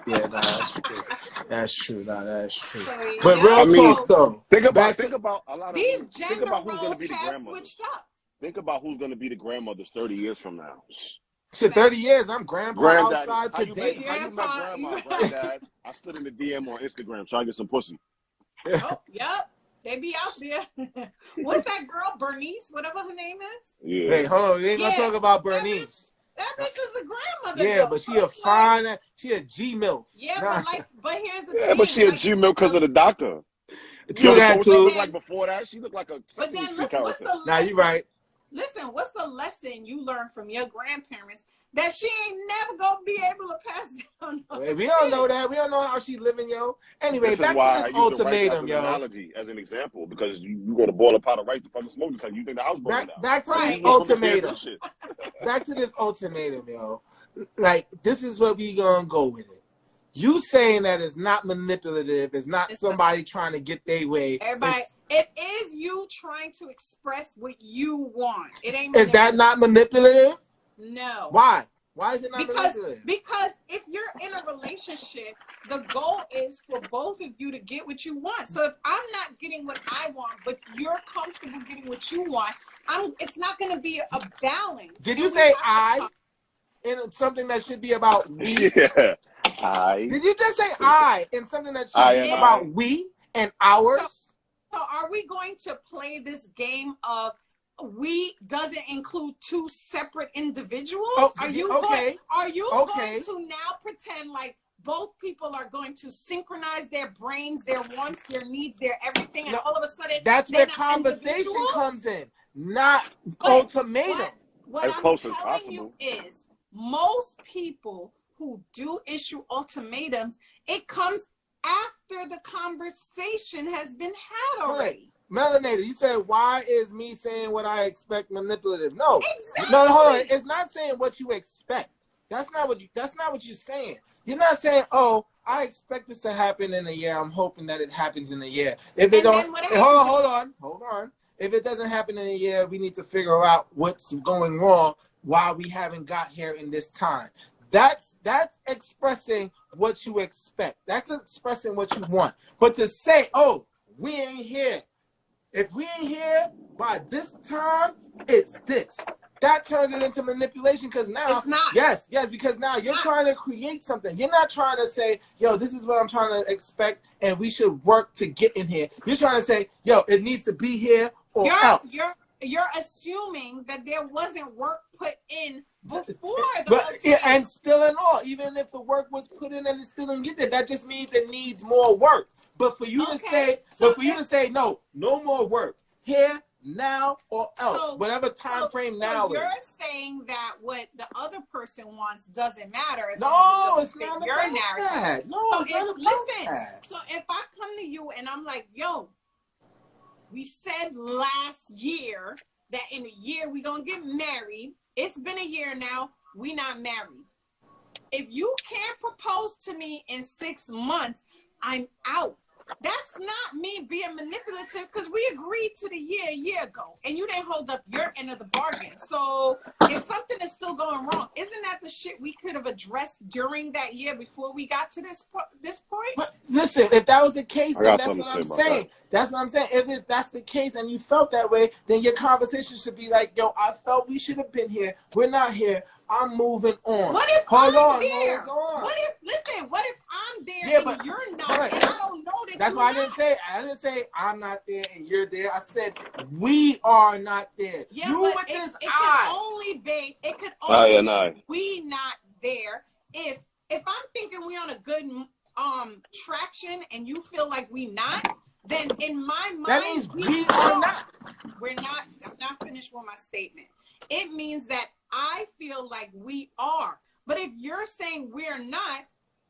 Yeah, that's true. That's true. That's true. So, but real talk though. Think about a lot of these gender think about who's roles going to be the have grandmother. switched up. Think about who's going to be the grandmothers 30 years from now. Shit, 30 years, I'm grandpa outside today. How you met grandma, granddad? I stood in the DM on Instagram trying to get some pussy. Oh, yep. They be out there. What's that girl, Bernice, whatever her name is? Yeah. Hey, hold on. We ain't going to talk about Bernice. That bitch is a grandmother. Yeah, though. But she a fine, she a G-MILF. Yeah, but here's the thing. Yeah, but she a G-MILF because of the doctor. True that, too. She looked like before that? She looked like a Sesame Street character. Now, you right. Listen, what's the lesson you learned from your grandparents that she ain't never gonna be able to pass down? We don't know that. We don't know how she's living, yo. Anyway, back to this ultimatum, yo. Analogy, as an example, because you're gonna boil a pot of rice to fucking smoke until you think the house burning down. Back to this ultimatum. Back to this ultimatum, yo. Like, this is what we gonna go with it. You saying that it's not manipulative, it's not somebody trying to get their way. Everybody, it is you trying to express what you want. It ain't. Is that not manipulative? No. Why? Why is it not manipulative? Because if you're in a relationship, the goal is for both of you to get what you want. So if I'm not getting what I want, but you're comfortable getting what you want, it's not going to be a balance. Did you say I in something that should be about we? Yeah. I. Did you just say I in something that should be about we and ours? So are we going to play this game of we doesn't include two separate individuals? Are you going to now pretend like both people are going to synchronize their brains, their wants, their needs, their everything, and all of a sudden that's where conversation comes in, not ultimatum. What I'm telling you is most people who do issue ultimatums, it comes after the conversation has been had already. Melanator, you said, why is me saying what I expect manipulative? No. Exactly. No, hold on. It's not saying what you expect. That's not what you're saying. You're not saying, oh, I expect this to happen in a year. I'm hoping that it happens in a year. If it hold on. If it doesn't happen in a year, we need to figure out what's going wrong, why we haven't got here in this time. That's expressing what you expect. That's expressing what you want. But to say, oh, we ain't here. If we ain't here by this time, it's this. That turns it into manipulation because now, it's not. Yes, because now you're trying to create something. You're not trying to say, yo, this is what I'm trying to expect and we should work to get in here. You're trying to say, yo, it needs to be here or else. You're assuming that there wasn't work put in before and still in all, even if the work was put in and it still didn't get there, that just means it needs more work. But for you to say, no more work here, now, or else, whatever time frame now you're saying that what the other person wants doesn't matter. It's not about your narrative. So if I come to you and I'm like, yo, we said last year that in a year we're going to get married. It's been a year now. We not married. If you can't propose to me in 6 months, I'm out. That's not me being manipulative because we agreed to the year a year ago and you didn't hold up your end of the bargain. So if something is still going wrong, isn't that the shit we could have addressed during that year before we got to this point? But listen, if that was the case, then that's what I'm saying. That's what I'm saying. If that's the case and you felt that way, then your conversation should be like, yo, I felt we should have been here. We're not here. I'm moving on. What if I'm there? What if I'm there and you're not, and I don't know that. That's why I didn't say I'm not there and you're there. I said we are not there. Yeah, you but with this it could only be we not there. If I'm thinking we on a good traction and you feel like we not, then in my mind that means we are not. We're not. I'm not finished with my statement. It means that I feel like we are. But if you're saying we're not,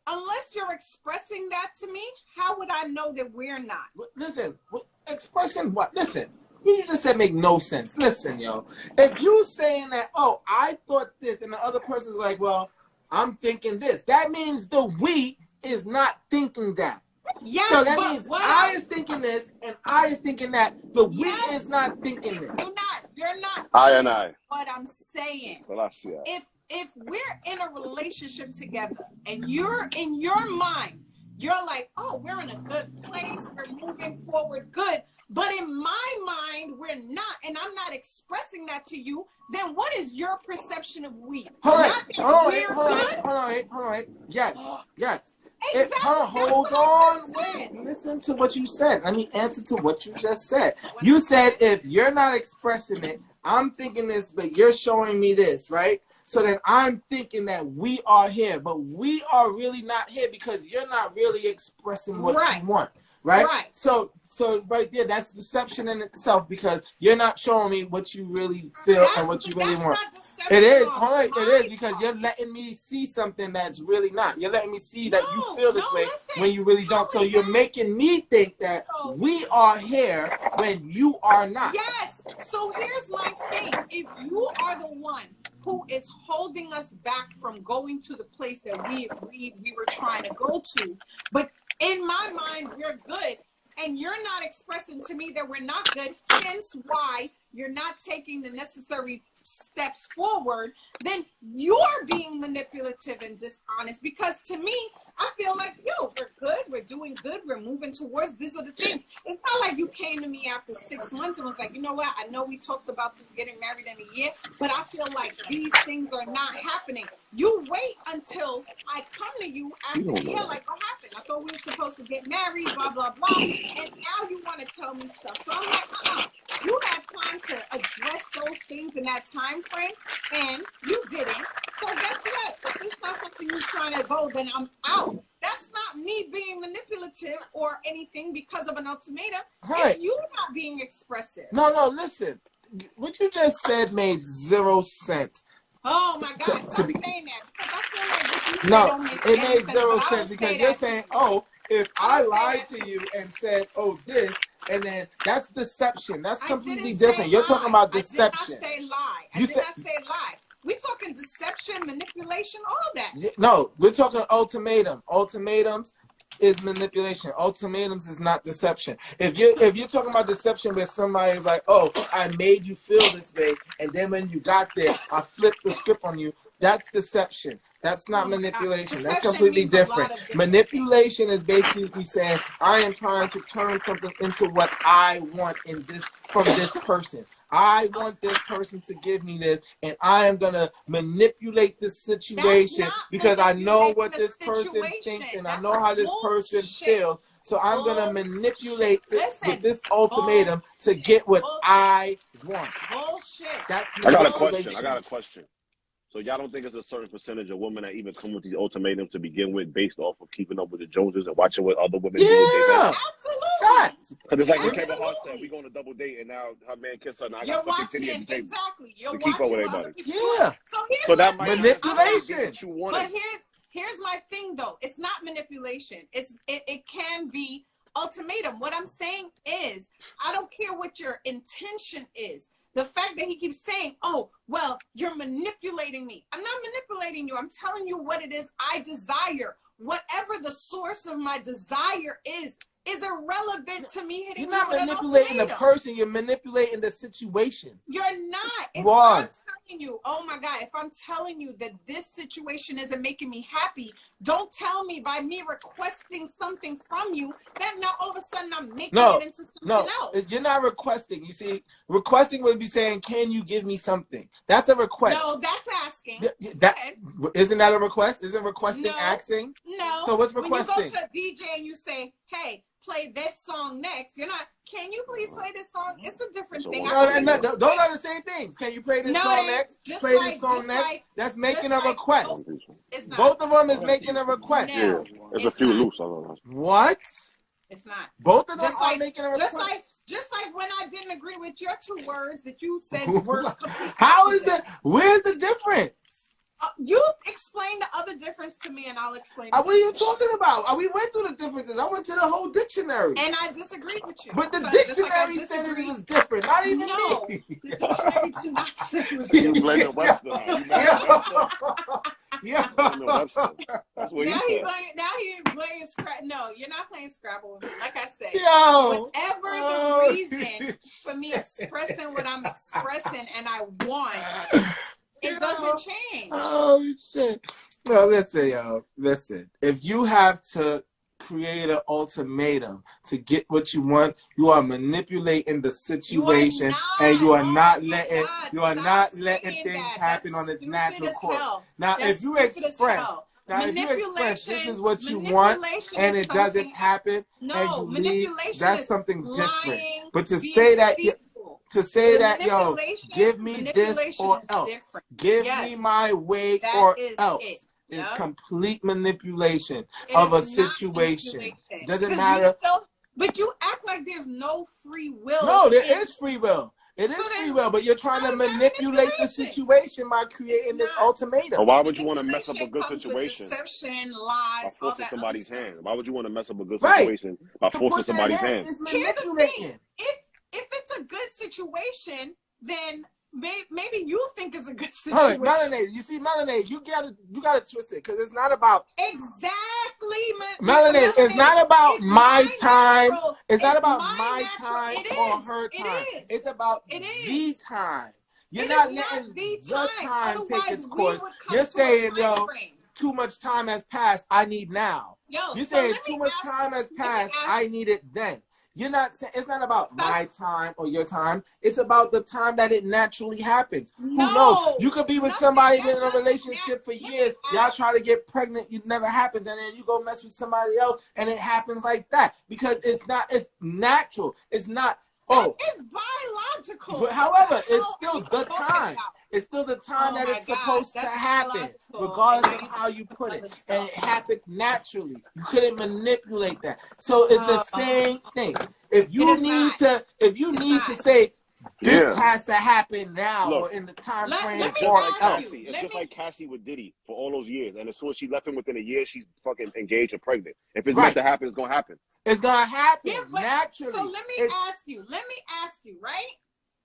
unless you're expressing that to me, how would I know that we're not? Listen, expressing what? Listen, what you just said make no sense. Listen, yo. If you saying that, oh, I thought this, and the other person's like, well, I'm thinking this, that means the we is not thinking that. Yes, so that means I is thinking this and I is thinking that. The we is not thinking this. You're not. I and I. What I'm saying. Well, I see that. If we're in a relationship together and you're in your mind, you're like, oh, we're in a good place, we're moving forward good. But in my mind, we're not, and I'm not expressing that to you, then what is your perception of we? Hold on. Yes. Exactly. Hold on. Wait. Listen to what you said. Let me answer to what you just said. You said if you're not expressing it, I'm thinking this, but you're showing me this, right? So then I'm thinking that we are here, but we are really not here because you're not really expressing what you want, right? So right there, that's deception in itself because you're not showing me what you really feel and what you really want. It is, it is because you're letting me see something that's really not. You're letting me see that you feel this way when you really don't. So you're making me think that we are here when you are not. Yes. So here's my thing. If you are the one who is holding us back from going to the place that we agreed we were trying to go to, but in my mind, we're good, and you're not expressing to me that we're not good, hence why you're not taking the necessary steps forward, then you're being manipulative and dishonest because to me, I feel like, yo, we're good, we're doing good, we're moving towards, these are the things. It's not like you came to me after 6 months and was like, you know what, I know we talked about this getting married in a year, but I feel like these things are not happening. You wait until I come to you after a year, like, what happened? I thought we were supposed to get married, blah, blah, blah, and now you want to tell me stuff. So I'm like, you had time to address those things in that time frame, and you didn't. So guess what? If it's not something you're trying to go, then I'm out. That's not me being manipulative or anything because of an ultimatum. It's you not being expressive. No, listen. What you just said made 0 sense. Oh my God, stop saying that. Because I feel like what you no, said it made 0 sense because you're saying, oh, if I lied to you and said, oh, this, and then that's deception. That's completely different. You're talking about deception. I did not say lie. I did not say lie. We're talking deception, manipulation, all that. No, we're talking ultimatum. Ultimatums is manipulation. Ultimatums is not deception. If you're talking about deception where somebody is like, oh, I made you feel this way, and then when you got there, I flipped the script on you, that's deception. That's not manipulation. That's completely different. Manipulation is basically saying, I am trying to turn something into what I want from this person. I want this person to give me this, and I am going to manipulate this situation because I know what this person thinks and I know how this person feels. So I'm going to manipulate this with this ultimatum to get what I want. I got a question. So y'all don't think it's a certain percentage of women that even come with these ultimatums to begin with based off of keeping up with the Joneses and watching what other women do with their men? Absolutely. Because it's like when Kevin Hart said, we going to double date, and now her man kissed her, and I got fucking titty at the table. Exactly. You're to keep up with everybody. Yeah. So that might manipulation. What you want. But here's my thing, though. It's not manipulation. It can be ultimatum. What I'm saying is, I don't care what your intention is. The fact that he keeps saying, oh, well, you're manipulating me. I'm not manipulating you. I'm telling you what it is I desire. Whatever the source of my desire is irrelevant to me hitting you. You're not manipulating the person. You're manipulating the situation. You're not. If I'm telling you, oh my God, if I'm telling you that this situation isn't making me happy, don't tell me by me requesting something from you that now all of a sudden I'm making it into something else. You're not requesting. You see, requesting would be saying, can you give me something? That's a request. No, that's asking. Isn't that a request? Isn't requesting asking? No. So what's requesting? When you go to a DJ and you say, hey, play this song next, you're not, can you please play this song? It's a different thing. No, those are the same things. Can you play this song next? Play this song next? That's making a request. Both of them is making a request. Yeah, there's a few loose. I don't know. What? It's not. Both of them are making a request. Just like when I didn't agree with your 2 words that you said were completely How is that? Where's the difference? You explain the other difference to me, and I'll explain. What are you talking about? We went through the differences. I went to the whole dictionary, and I disagreed with you. But the dictionary said it was different. Not even me. The dictionary did not say it was You different. blaming Webster now. You blaming Webster. Yeah. Webster. That's what now he said. Now he's playing Scrabble. No, you're not playing Scrabble with me. Like I said, whatever the reason for me expressing what I'm expressing and I want, it doesn't change. Oh, shit. No, listen, yo. Listen. If you have to create an ultimatum to get what you want, you are manipulating the situation, and you are not letting things happen on its natural course. Now, if you express, this is what you want, and it doesn't happen, and you leave, that's something different. But to say that, yo, give me this or else, give me my way or else. Is complete manipulation of a situation. Doesn't matter. But you act like there's no free will. No, there is free will. It is free will, but you're trying to manipulate the situation by creating this ultimatum. Or why would you want to mess up a good situation? Deception, lies, by forcing somebody's hand. Why would you want to mess up a good situation by forcing somebody's hand? Here's the thing. If it's a good situation, then maybe you think it's a good situation. Melanated, you see, Melanated, you gotta twist it, because it's not about exactly. Melanated, it's not about my time. It's not about my time or her time. It's about the time. You're not letting the time take its course. You're saying, yo, too much time has passed. I need now. You're saying too much time has passed. I need it then. You're not saying it's not about my time or your time. It's about the time that it naturally happens. No, who knows? You could be with somebody been in a relationship for years. Y'all try to get pregnant, it never happens, and then you go mess with somebody else, and it happens like that because it's natural. It's not. It's biological. But however, it's still the time. It's still the time that it's supposed to happen, regardless of how you put it. And it happened naturally. You couldn't manipulate that. So it's the same thing. If you need to say this has to happen now or in the time frame or else. It's just like Cassie with Diddy for all those years. And as soon as she left him within a year, she's fucking engaged and pregnant. If it's meant to happen, it's gonna happen. It's gonna happen naturally. So let me ask you, right?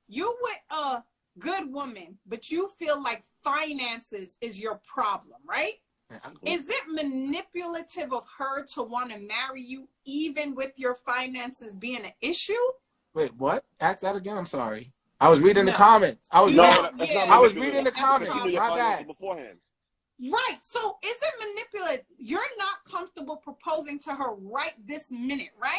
You with a good woman, but you feel like finances is your problem, right? Is it manipulative of her to want to marry you even with your finances being an issue? Wait, what? Ask that again. I'm sorry. I was reading the comments. I was reading the comments. My bad. Beforehand. Right. So is it manipulative? You're not comfortable proposing to her right this minute, right?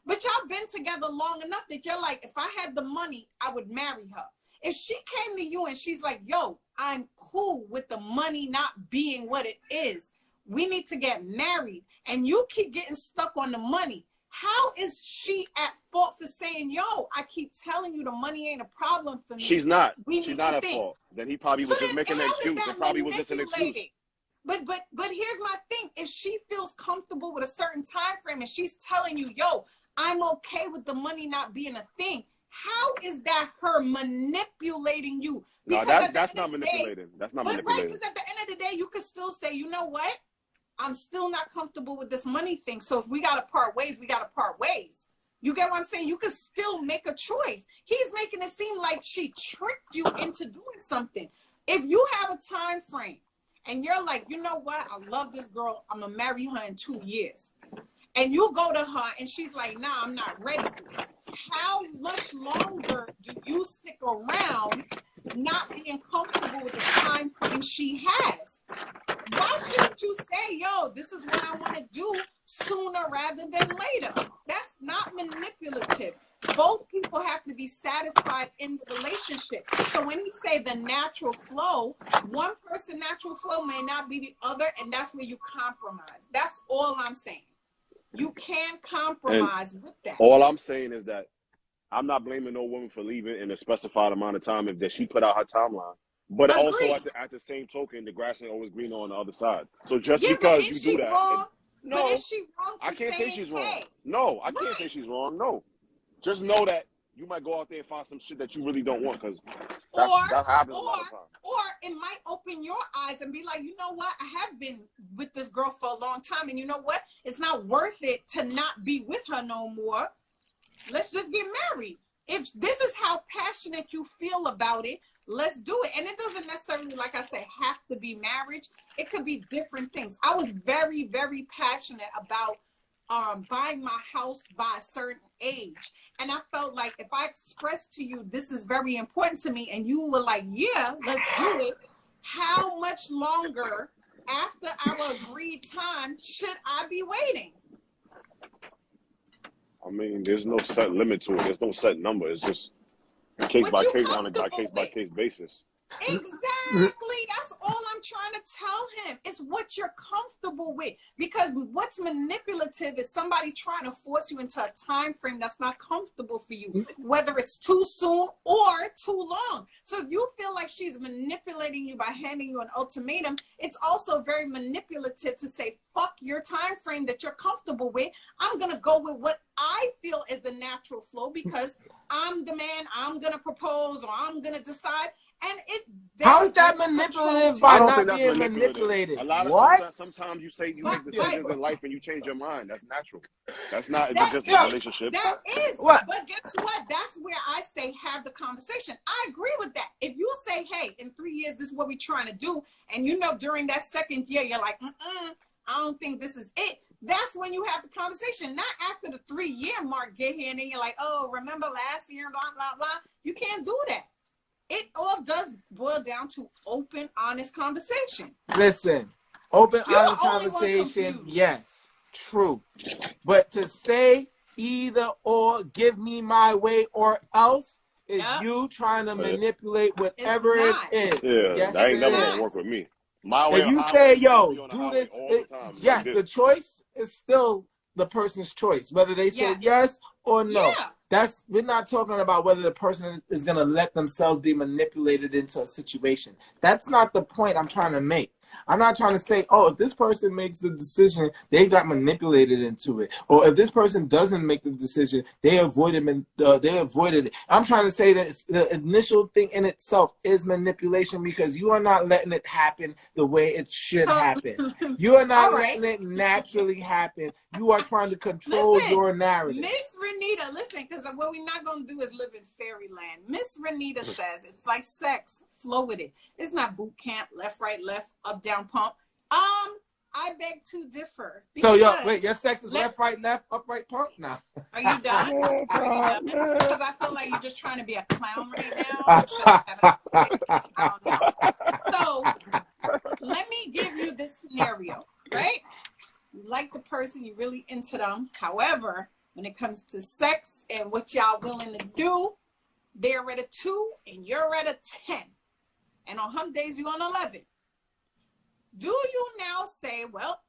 But y'all been together long enough that you're like, if I had the money, I would marry her. If she came to you and she's like, yo, I'm cool with the money not being what it is. We need to get married. And you keep getting stuck on the money. How is she at fault for saying, yo, I keep telling you the money ain't a problem for me? She's not. She's not at fault. Then he probably was just making an excuse. It probably was just an excuse. But here's my thing. If she feels comfortable with a certain time frame and she's telling you, yo, I'm okay with the money not being a thing, how is that her manipulating you? Because no, that's not manipulating. That's not manipulating. Right, because at the end of the day, you could still say, you know what? I'm still not comfortable with this money thing. So if we got to part ways, we got to part ways. You get what I'm saying? You could still make a choice. He's making it seem like she tricked you into doing something. If you have a time frame and you're like, you know what? I love this girl. I'm going to marry her in 2 years. And you go to her and she's like, nah, I'm not ready. How much longer do you stick around not being comfortable with the time frame she has? Why shouldn't you say, yo, this is what I want to do sooner rather than later? That's not manipulative. Both people have to be satisfied in the relationship. So when you say the natural flow, one person natural flow may not be the other, and that's where you compromise. That's all I'm saying. You can compromise with that. All I'm saying is that I'm not blaming no woman for leaving in a specified amount of time if that she put out her timeline. But also at the same token, the grass ain't always greener on the other side. So just because you do that, but is she wrong? I can't say she's wrong. No, I can't say she's wrong. No, just know that you might go out there and find some shit that you really don't want, because that happens a lot of times. Or it might open your eyes and be like, you know what? I have been with this girl for a long time, and you know what? It's not worth it to not be with her no more. Let's just get married. If this is how passionate you feel about it, let's do it. And it doesn't necessarily, like I said, have to be marriage. It could be different things. I was very, very passionate about buying my house by a certain age. And I felt like if I expressed to you, this is very important to me, and you were like, yeah, let's do it. How much longer after our agreed time should I be waiting? I mean, there's no set limit to it. There's no set number. It's just case by case on a case by case basis. Exactly. That's all I'm trying to tell him. It's what you're comfortable with. Because what's manipulative is somebody trying to force you into a time frame that's not comfortable for you, whether it's too soon or too long. So if you feel like she's manipulating you by handing you an ultimatum, it's also very manipulative to say, fuck your time frame that you're comfortable with. I'm going to go with what I feel is the natural flow because I'm the man. I'm going to propose, or I'm going to decide. And how is that manipulative by not being manipulated? A lot of sometimes you say you make decisions in life and you change your mind. That's natural. That's not just a relationship. That is. What? But guess what? That's where I say have the conversation. I agree with that. If you say, hey, in 3 years, this is what we're trying to do. And you know, during that second year, you're like, I don't think this is it. That's when you have the conversation, not after the 3-year mark get here and then you're like, oh, remember last year, blah, blah, blah. You can't do that. It all does boil down to open, honest conversation. Listen, open, honest conversation, yes, true. But to say either or, give me my way or else, is you trying to manipulate whatever it is. Yeah, yes, that ain't never going to work with me. My way. If you say, yo, do this, yes, the choice is still the person's choice, whether they say yes or no. Yeah. We're not talking about whether the person is going to let themselves be manipulated into a situation. That's not the point I'm trying to make. I'm not trying to say, oh, if this person makes the decision, they got manipulated into it. Or if this person doesn't make the decision, they avoided it. I'm trying to say that the initial thing in itself is manipulation because you are not letting it happen the way it should happen. You are not letting it naturally happen. You are trying to control your narrative. Miss Renita, listen, because what we're not going to do is live in fairyland. Miss Renita says it's like sex. Flow with it. It's not boot camp, left, right, left, up, down, pump. I beg to differ. So your sex is left, right, up, right, pump now. Are you done? Because I feel like you're just trying to be a clown right now. I don't know. So let me give you this scenario, right? You like the person, you're really into them. However, when it comes to sex and what y'all willing to do, they're at a 2 and you're at a 10. And on hump days, you're on 11. Do you now say, well,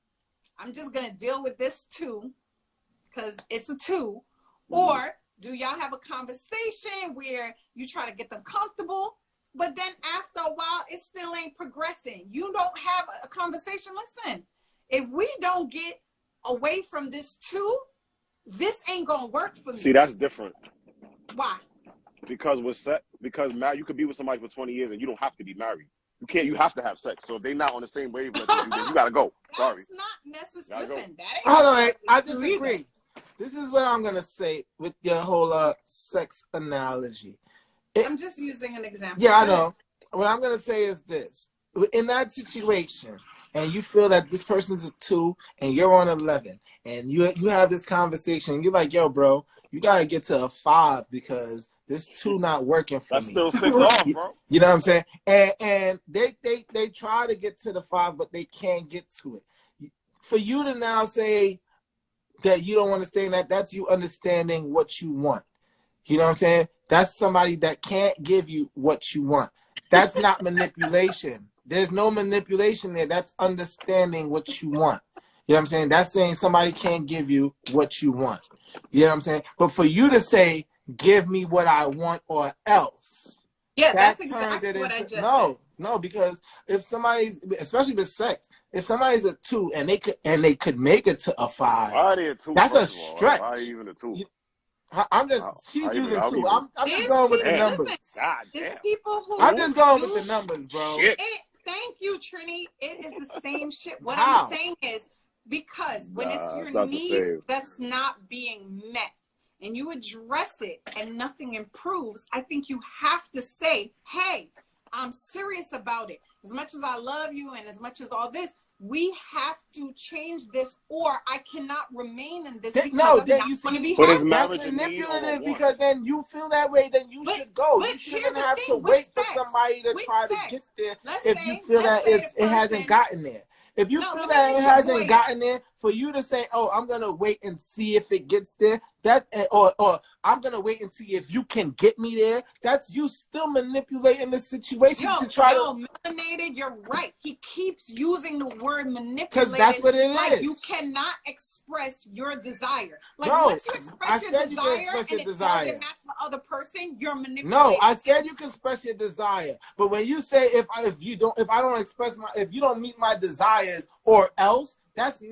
I'm just going to deal with this 2 because it's a 2? Or do y'all have a conversation where you try to get them comfortable, but then after a while, it still ain't progressing? You don't have a conversation. Listen, if we don't get away from this 2, this ain't going to work for me. See, that's different. Why? Because now you could be with somebody for 20 years and you don't have to be married. You have to have sex. So if they're not on the same wavelength as you, then you gotta go. Sorry. That's not necessary. Listen, that ain't hold on, I disagree. This is what I'm gonna say with your whole sex analogy. I'm just using an example. Yeah, I know. What I'm gonna say is this. In that situation, and you feel that this person's a 2 and you're on 11, and you have this conversation, you're like, yo, bro, you gotta get to a 5 because this 2 not working for me. That's still 6 off, bro. You know what I'm saying? And they try to get to the 5, but they can't get to it. For you to now say that you don't want to stay in that, that's you understanding what you want. You know what I'm saying? That's somebody that can't give you what you want. That's not manipulation. There's no manipulation there. That's understanding what you want. You know what I'm saying? That's saying somebody can't give you what you want. You know what I'm saying? But for you to say, give me what I want or else. Yeah, that's exactly what I just said. No, because if somebody, especially with sex, if somebody's a 2 and they could make it to a 5, why are they a 2? That's a stretch. Why even a 2? I'm just, she's using 2. I'm just going with the numbers. There's people who I'm just going with the numbers, bro. Thank you, Trini. It is the same shit. What I'm saying is, because when it's your need that's not being met and you address it and nothing improves, I think you have to say, hey, I'm serious about it. As much as I love you and as much as all this, we have to change this, or I cannot remain in this. No, then you see, but is marriage that's manipulative because then you feel that way, then you should go. You shouldn't have to wait for somebody to try to get there if you feel that it hasn't gotten there. If you feel that it hasn't gotten there, for you to say, "Oh, I'm gonna wait and see if it gets there," or I'm gonna wait and see if you can get me there. That's you still manipulating the situation to try to. Melanated, you're right. He keeps using the word manipulated because that's what it is. You cannot express your desire. Like no, once you express your desire and it doesn't match the other person, you're manipulating. No, I said you can express your desire, but when you say if you don't meet my desires or else. That's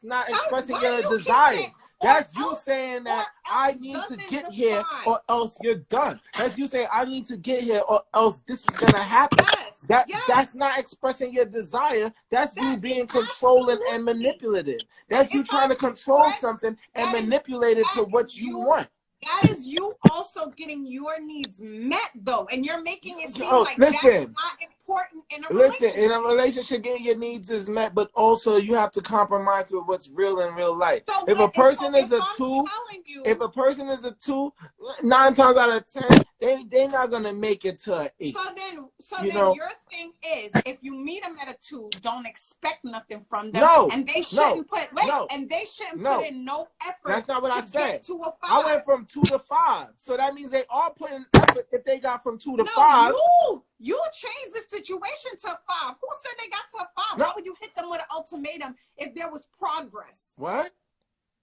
not expressing your desire. That's you saying that I need to get here or else you're done. That's you saying I need to get here or else this is gonna happen. That's not expressing your desire. That's you being controlling and manipulative. That's you trying to control something and manipulate it to what you want. That is you also getting your needs met, though, and you're making it seem like that's not important in a relationship. Listen, in a relationship, getting your needs is met, but also you have to compromise with what's real in real life. So if a person is a 2, 9 times out of 10, they're not gonna make it to an 8. So then your thing is, if you meet them at a 2, don't expect nothing from them. And they shouldn't put in no effort. That's not what I said. To a 5. I went from 2 to 5, so that means they are putting effort. If they got from 2 to 5, you changed the situation to a 5. Who said they got to a 5? Why would you hit them with an ultimatum if there was progress? What?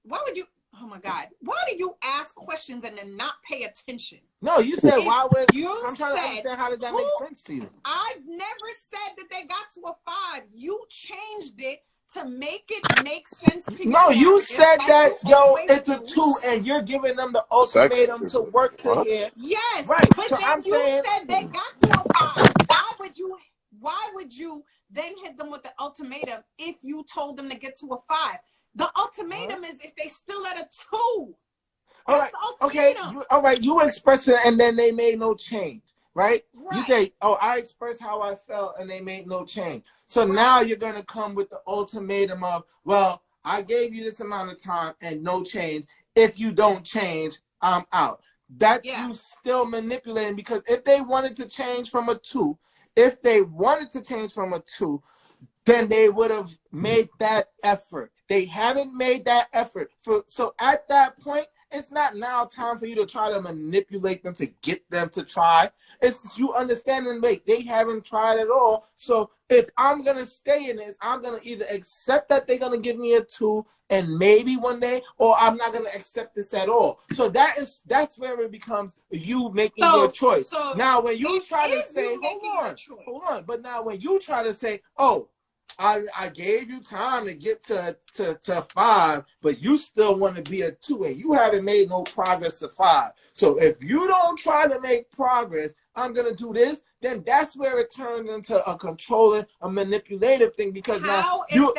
Why would you? Oh my God! Why do you ask questions and then not pay attention? No, you said why would I'm trying to understand how does that make sense to you? I've never said that they got to a 5. You changed it to make it make sense to you. No, you said that, it's a 2, and you're giving them the ultimatum to work to here. Yes, right. But so then I'm saying, said they got to a 5. Why would you then hit them with the ultimatum if you told them to get to a 5? The ultimatum is if they still at a 2. All right. Okay. All right. You expressed it, and then they made no change. Right? You say, "Oh, I expressed how I felt, and they made no change." So now you're gonna come with the ultimatum of, "Well, I gave you this amount of time and no change. If you don't change, I'm out." That's you still manipulating, because if they wanted to change from a 2, then they would have made that effort. They haven't made that effort. So at that point, it's not now time for you to try to manipulate them to get them to try. It's you understanding, wait, they haven't tried at all. So if I'm going to stay in this, I'm going to either accept that they're going to give me a 2 and maybe one day, or I'm not going to accept this at all. So that's where it becomes you making your choice. So now when you try to say, hold on. But now when you try to say, "Oh, I gave you time to get to 5, but you still want to be a 2, and you haven't made no progress to 5. So if you don't try to make progress, I'm going to do this," then that's where it turns into a controlling, a manipulative thing, because you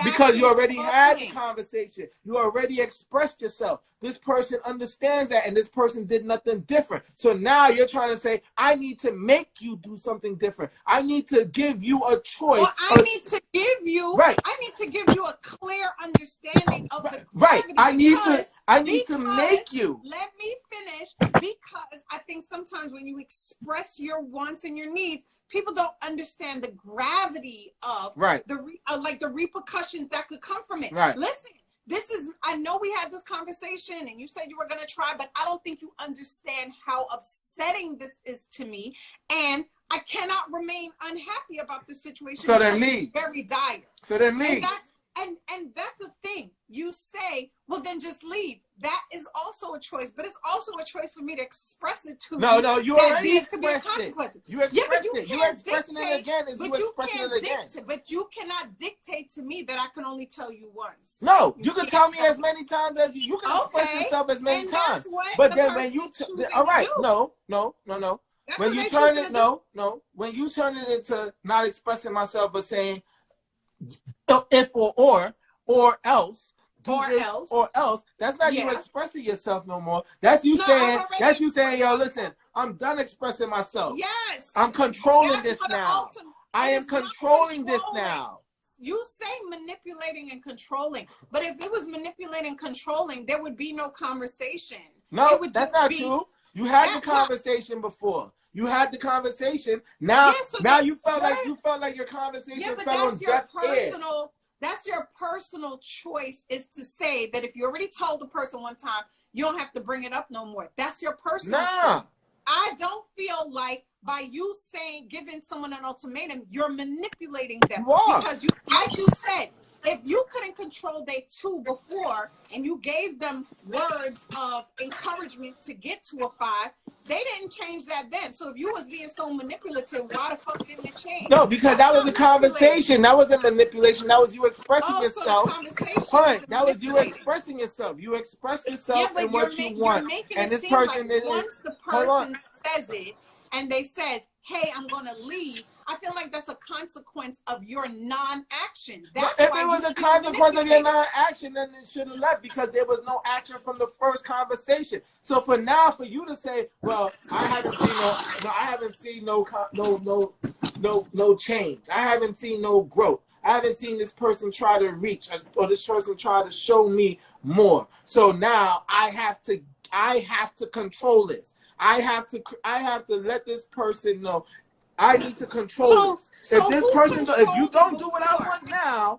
already had the conversation. You already expressed yourself. This person understands that, and this person did nothing different. So now you're trying to say, "I need to make you do something different. I need to give you a choice." Well, I need to give you a clear understanding of the gravity. I need to make you. Let me finish, because I think sometimes when you express your wants and your needs, people don't understand the gravity of the repercussions that could come from it. Right. Listen, I know we had this conversation and you said you were going to try, but I don't think you understand how upsetting this is to me. And I cannot remain unhappy about this situation. So then leave. Very dire. So then leave. And that's the thing. you say, well, then just leave. That is also a choice, but it's also a choice for me to express it to you. No, you already these could be expressed consequences. it. You expressed it. You expressing dictate, it again is you expressing it again. But you cannot dictate to me that I can only tell you once. No, you can tell me as many times as you can express yourself as many times. But then when you all right, no. When you turn it when you turn it into not expressing myself but saying if or else. Or else. That's not you expressing yourself no more. That's you saying. That's you saying, yo, listen, I'm done expressing myself. Yes. I'm controlling this now. I am controlling this now. You say manipulating and controlling, but if it was manipulating and controlling, there would be no conversation. No, that's not true. You had the conversation before. You had the conversation. Now, now you felt like your conversation fell on deaf ears. That's your personal choice, is to say that if you already told the person one time, you don't have to bring it up no more. That's your personal choice. I don't feel like by you saying, giving someone an ultimatum, you're manipulating them. Because you, like you said, if you couldn't control day 2 before and you gave them words of encouragement to get to a 5, they didn't change that then. So if you was being so manipulative, why the fuck didn't it change? No, because that was a conversation. That wasn't manipulation. That was you expressing yourself. That was you expressing yourself. You express yourself in what you want. And this person, like once the person says it and they says, hey, I'm going to leave, I feel like that's a consequence of your non-action. If it was a consequence of your non-action, then it should have left, because there was no action from the first conversation. So for now, for you to say, well, I haven't seen no change. I haven't seen no growth. I haven't seen this person try to reach, or this person try to show me more. So now I have to control this. I have to let this person know. I need to control it. If this person, if you don't do what I want now.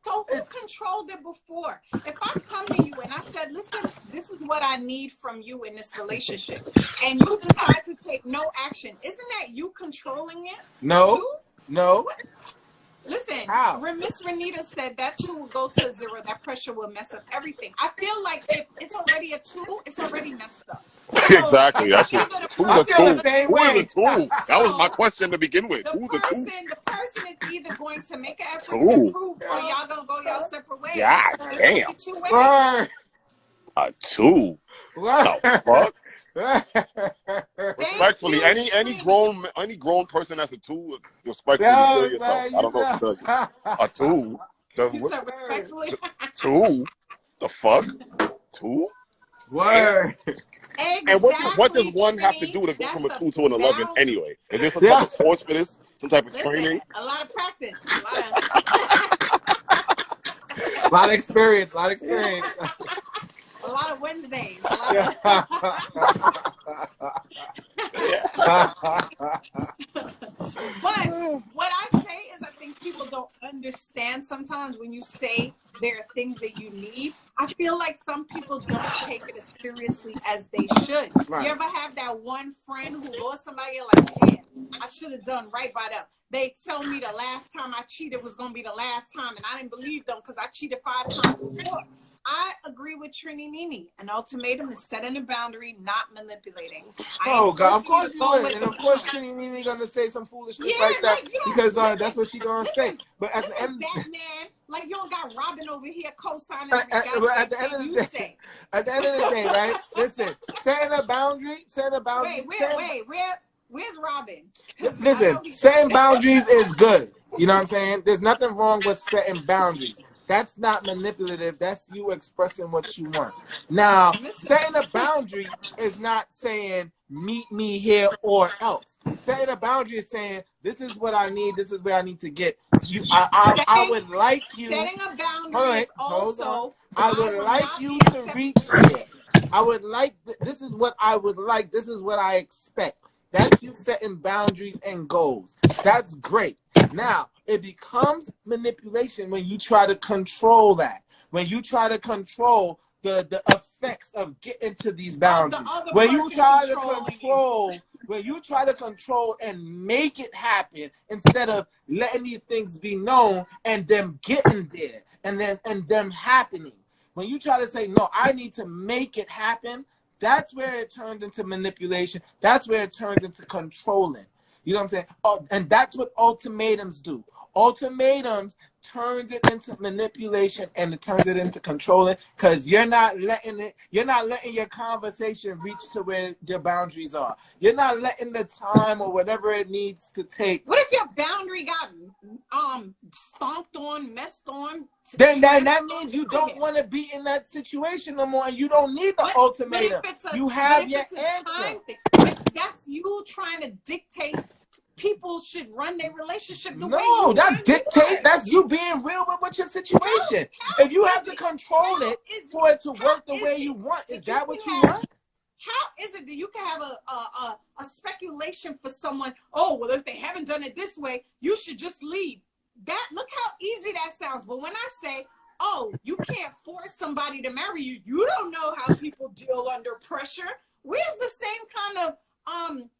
So who controlled it before? If I come to you and I said, listen, this is what I need from you in this relationship, and you decide to take no action, isn't that you controlling it? No. Too? No. What? Listen, Miss Renita said that 2 will go to 0. That pressure will mess up everything. I feel like if it's already a 2, it's already messed up. So exactly. That's it. Who's a 2? Who is a 2? That was my question to begin with. Who's a 2? The person is either going to make an effort to improve, or y'all gonna go y'all separate ways. God damn. A 2. What the fuck? Respectfully, any grown person that's a 2, respectfully kill yourself. I don't know what to tell you. A 2. You said respectfully. 2. The fuck? 2. Word. Exactly, and what does one have to do to go from a 2 to an 11 anyway? Is there some type of course for this? Some type of training? A lot of practice. A lot of experience. A lot of Wednesdays. But what I say is, I think people don't understand sometimes when you say there are things that you need. I feel like some people don't take it as seriously as they should. Right. You ever have that one friend who lost somebody, you're like, damn, I should have done right by them. They told me the last time I cheated was going to be the last time, and I didn't believe them because I cheated 5 times before. I agree with Trini Nini. An ultimatum is setting a boundary, not manipulating. God, of course you would. And of course Trini Nini gonna say some foolishness like that, because that's what she gonna say. But at the end, Batman, like you don't got Robin over here co-signing. At the end of the day, right? Listen, setting a boundary. Wait, where's Robin? Listen, setting boundaries is good. You know what I'm saying? There's nothing wrong with setting boundaries. That's not manipulative. That's you expressing what you want. Now, setting a boundary is not saying meet me here or else. Setting a boundary is saying this is what I need. This is where I need to get. I would like you. Setting a boundary is also. I would like you to reach here. I would like. This is what I would like. This is what I expect. That's you setting boundaries and goals. That's great. Now, it becomes manipulation when you try to control that. When you try to control the effects of getting to these boundaries. When you try to control and make it happen instead of letting these things be known and them getting there and them happening. When you try to say, no, I need to make it happen, that's where it turns into manipulation. That's where it turns into controlling. You know what I'm saying? Oh, and that's what ultimatums do. Ultimatums turns it into manipulation and it turns it into controlling because you're not letting your conversation reach to where your boundaries are. You're not letting the time or whatever it needs to take. What if your boundary got stomped on, messed on? Then that means you don't want to be in that situation no more and you don't need the ultimatum. You have your answer. That's you trying to dictate people should run their relationship the way No, that dictate. That's you being real with your situation. If you have to control it for it to work the way you want, is that what you want? How is it that you can have a speculation for someone? Oh, well, if they haven't done it this way, you should just leave. Look how easy that sounds. But when I say, oh, you can't force somebody to marry you, you don't know how people deal under pressure. Where's the same kind of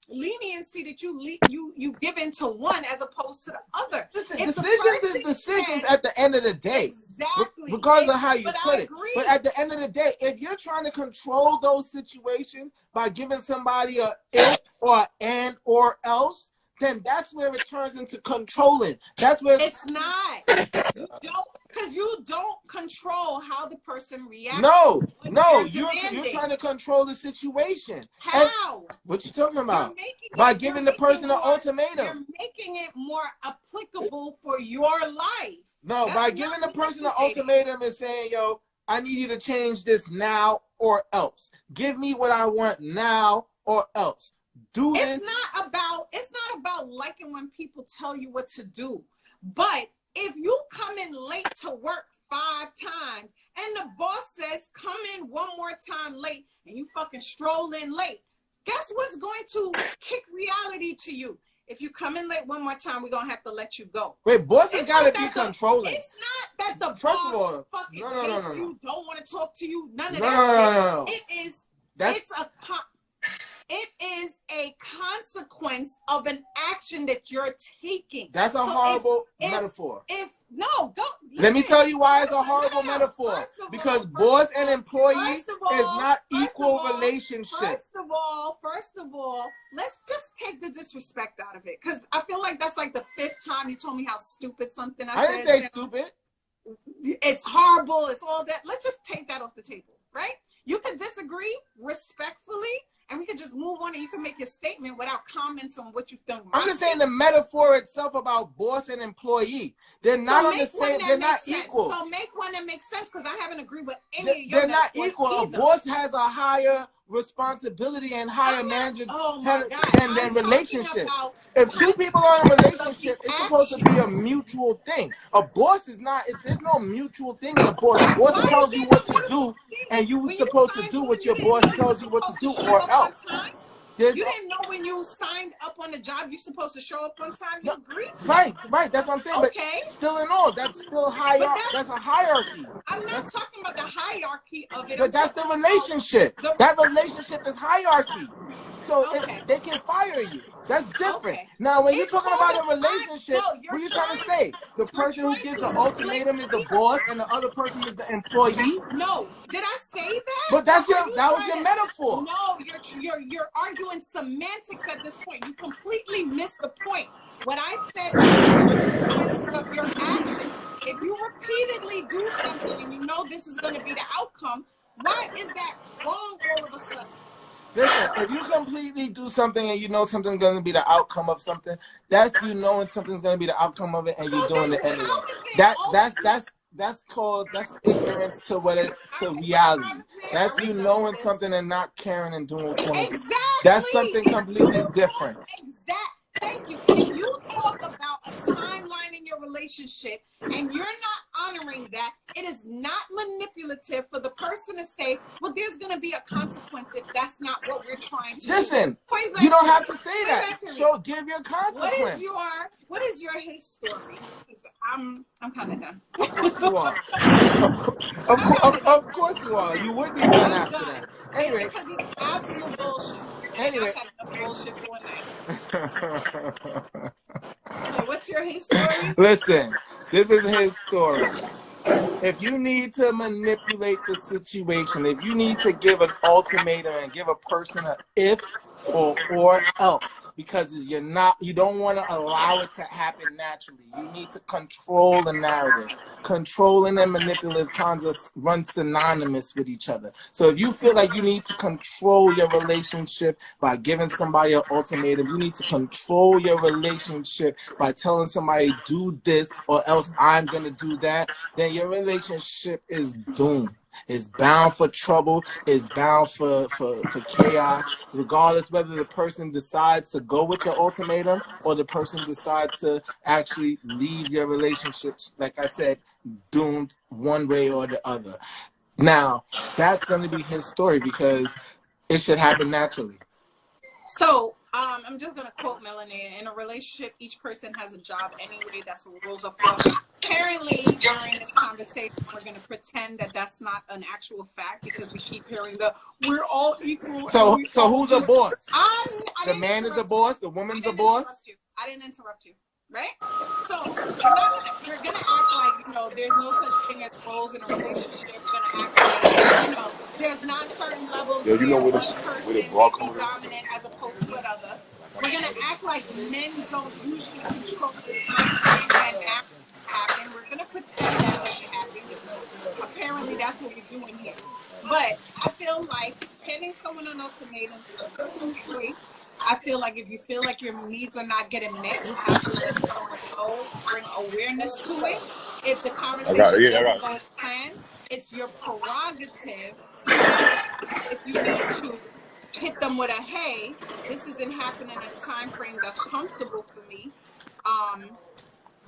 leniency that you give into one as opposed to the other? Listen, decisions is decisions at the end of the day. Exactly. Regardless of how you put it. But at the end of the day, if you're trying to control those situations by giving somebody a if or an or else, then that's where it turns into controlling. That's where it's not. You don't control how the person reacts. No, you're trying to control the situation. How? And what you talking about? By giving the person an ultimatum. You're making it more applicable for your life. No, by giving the person an ultimatum and saying, yo, I need you to change this now or else. Give me what I want now or else. Do this. It's not about liking when people tell you what to do. But if you come in late to work 5 times and the boss says come in one more time late and you fucking stroll in late, guess what's going to kick reality to you? If you come in late one more time, we're going to have to let you go. Wait, bosses got to be controlling. It's not that the boss fucking hates you, don't want to talk to you, none of that shit. No. It is a consequence of an action that you're taking. That's a horrible metaphor. Let me tell you why it's a horrible metaphor. Because boss and employee is not equal relationship. First of all, let's just take the disrespect out of it. Because I feel like that's like the 5th time you told me how stupid something I said. I didn't say stupid. It's horrible. It's all that. Let's just take that off the table, right? You can disagree respectfully. And we could just move on and you can make your statement without comments on what you think. I'm just saying the metaphor itself about boss and employee. They're not on the same, they're not equal. So make one that makes sense because I haven't agreed with any of your They're not equal. Either. A boss has a higher responsibility and higher management than relationship. If 2 people are in a relationship, it's supposed to be a mutual thing. A boss is not, there's no mutual thing in a boss. A boss tells you what to do and you're supposed to do what your boss tells you what to do or else. You didn't know when you signed up on the job you're supposed to show up on time. You agreed. Right. That's what I'm saying. Okay. But still in all, that's still hierarchy. That's a hierarchy. I'm not talking about the hierarchy of it. But that's the relationship. That relationship is hierarchy. So they can fire you. That's different. Okay. Now, when you're talking about a relationship, what are you trying to say? The person who gives the ultimatum is the boss and the other person is the employee? No. Did I say that? But that was your metaphor. No, you're arguing semantics at this point. You completely missed the point. What I said was the consequences of your action. If you repeatedly do something and you know this is going to be the outcome, why is that wrong all of a sudden? Listen, if you completely do something and you know something's going to be the outcome of something, that's you knowing something's going to be the outcome of it and you're doing it anyway. That's ignorance to reality. That's you knowing something and not caring and doing what you want. Exactly. That's something completely different. Exactly. Thank you. If you talk about a timeline in your relationship and you're not honoring that, it is not manipulative for the person to say, well, there's going to be a consequence if that's not what we're trying to do. Listen, you don't have to say that. Give your consequence. What is your his story? I'm kind of done. Of course you are. Of course you are. You would be done after that. Anyway. Because it's absolute bullshit. Anyway. Bullshit for that. Okay, what's your his story? Listen, this is his story. if you need to manipulate the situation, if you need to give an ultimatum and give a person an if or else, because you don't want to allow it to happen naturally. You need to control the narrative. Controlling and manipulative times run synonymous with each other. So if you feel like you need to control your relationship by giving somebody an ultimatum, you need to control your relationship by telling somebody do this or else I'm going to do that, then your relationship is doomed. It's bound for trouble. It's bound for chaos, regardless whether the person decides to go with your ultimatum or the person decides to actually leave your relationships, like I said, doomed one way or the other. Now, that's going to be his story because it should happen naturally. So, I'm just going to quote Melanie. In a relationship, each person has a job anyway. That's what rules are for. Apparently, during this conversation, we're going to pretend that that's not an actual fact because we keep hearing we're all equal. So who's the boss? The man is the boss? The woman's the boss? I didn't interrupt you. Right? So, we're going to act like, there's no such thing as roles in a relationship. We're going to act like, there's not certain levels where one person may be dominant as opposed to another. We're going to act like men don't usually control the time frame when marriage happen. We're going to pretend that doesn't happen because apparently that's what we're doing here. But I feel like handing someone an ultimatum is a personal choice. I feel like if you feel like your needs are not getting met, you have to let someone know, bring awareness to it. If the conversation doesn't go as planned, it's your prerogative to decide if you need to hit them with a, hey, this isn't happening in a time frame that's comfortable for me.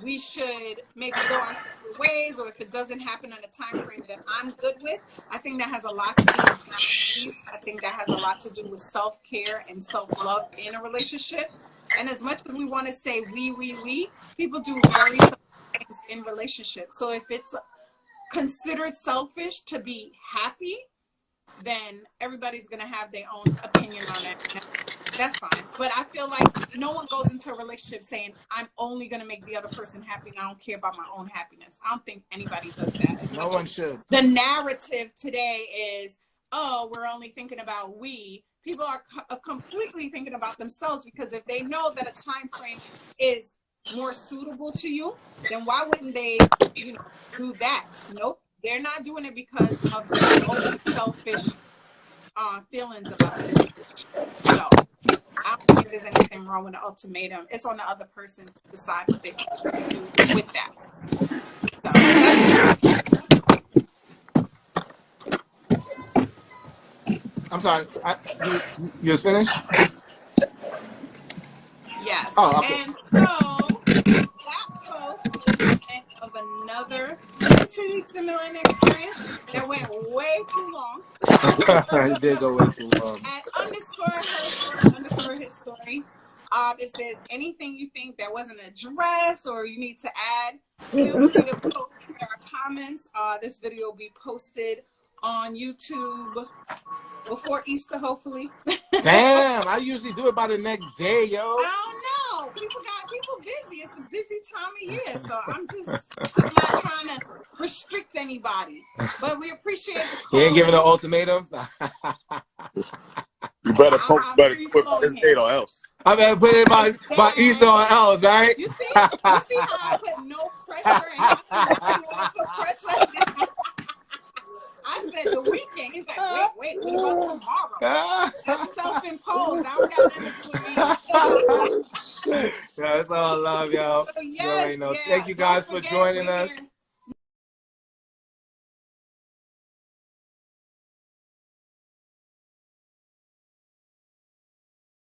We should maybe go our separate ways, or if it doesn't happen in a time frame that I'm good with, I think that has a lot to do with boundaries. I think that has a lot to do with self-care and self-love in a relationship. And as much as we want to say we, people do very selfish things in relationships. So if it's considered selfish to be happy, then everybody's going to have their own opinion on it. That's fine. But I feel like no one goes into a relationship saying, I'm only going to make the other person happy and I don't care about my own happiness. I don't think anybody does that. No one should. The narrative today is, oh, we're only thinking about we. People are completely thinking about themselves, because if they know that a time frame is more suitable to you, then why wouldn't they, do that? Nope. They're not doing it because of their own selfish feelings about the situation. So I don't think there's anything wrong with an ultimatum. It's on the other person to decide what they can do with that. So. I'm sorry. You was finished? Yes. Oh, okay. And so that folks is the end of another similar experience that went way too long. It did go way too long. At _her story, if there's anything you think that wasn't addressed or you need to add, feel free to post in our comments. This video will be posted on YouTube before Easter, hopefully. Damn, I usually do it by the next day, yo. I don't know. People busy. It's a busy time of year, so I'm not trying to restrict anybody. But we appreciate the call. You ain't giving no ultimatums? You better put this date or else. I better put it by Easter or else, right? You see how I put no pressure and I put pressure? I said the weekend. He's like, wait, what about tomorrow? That's self-imposed. I don't got nothing to do with Yeah, it's all love, yo. So yes, Thank you guys for joining us.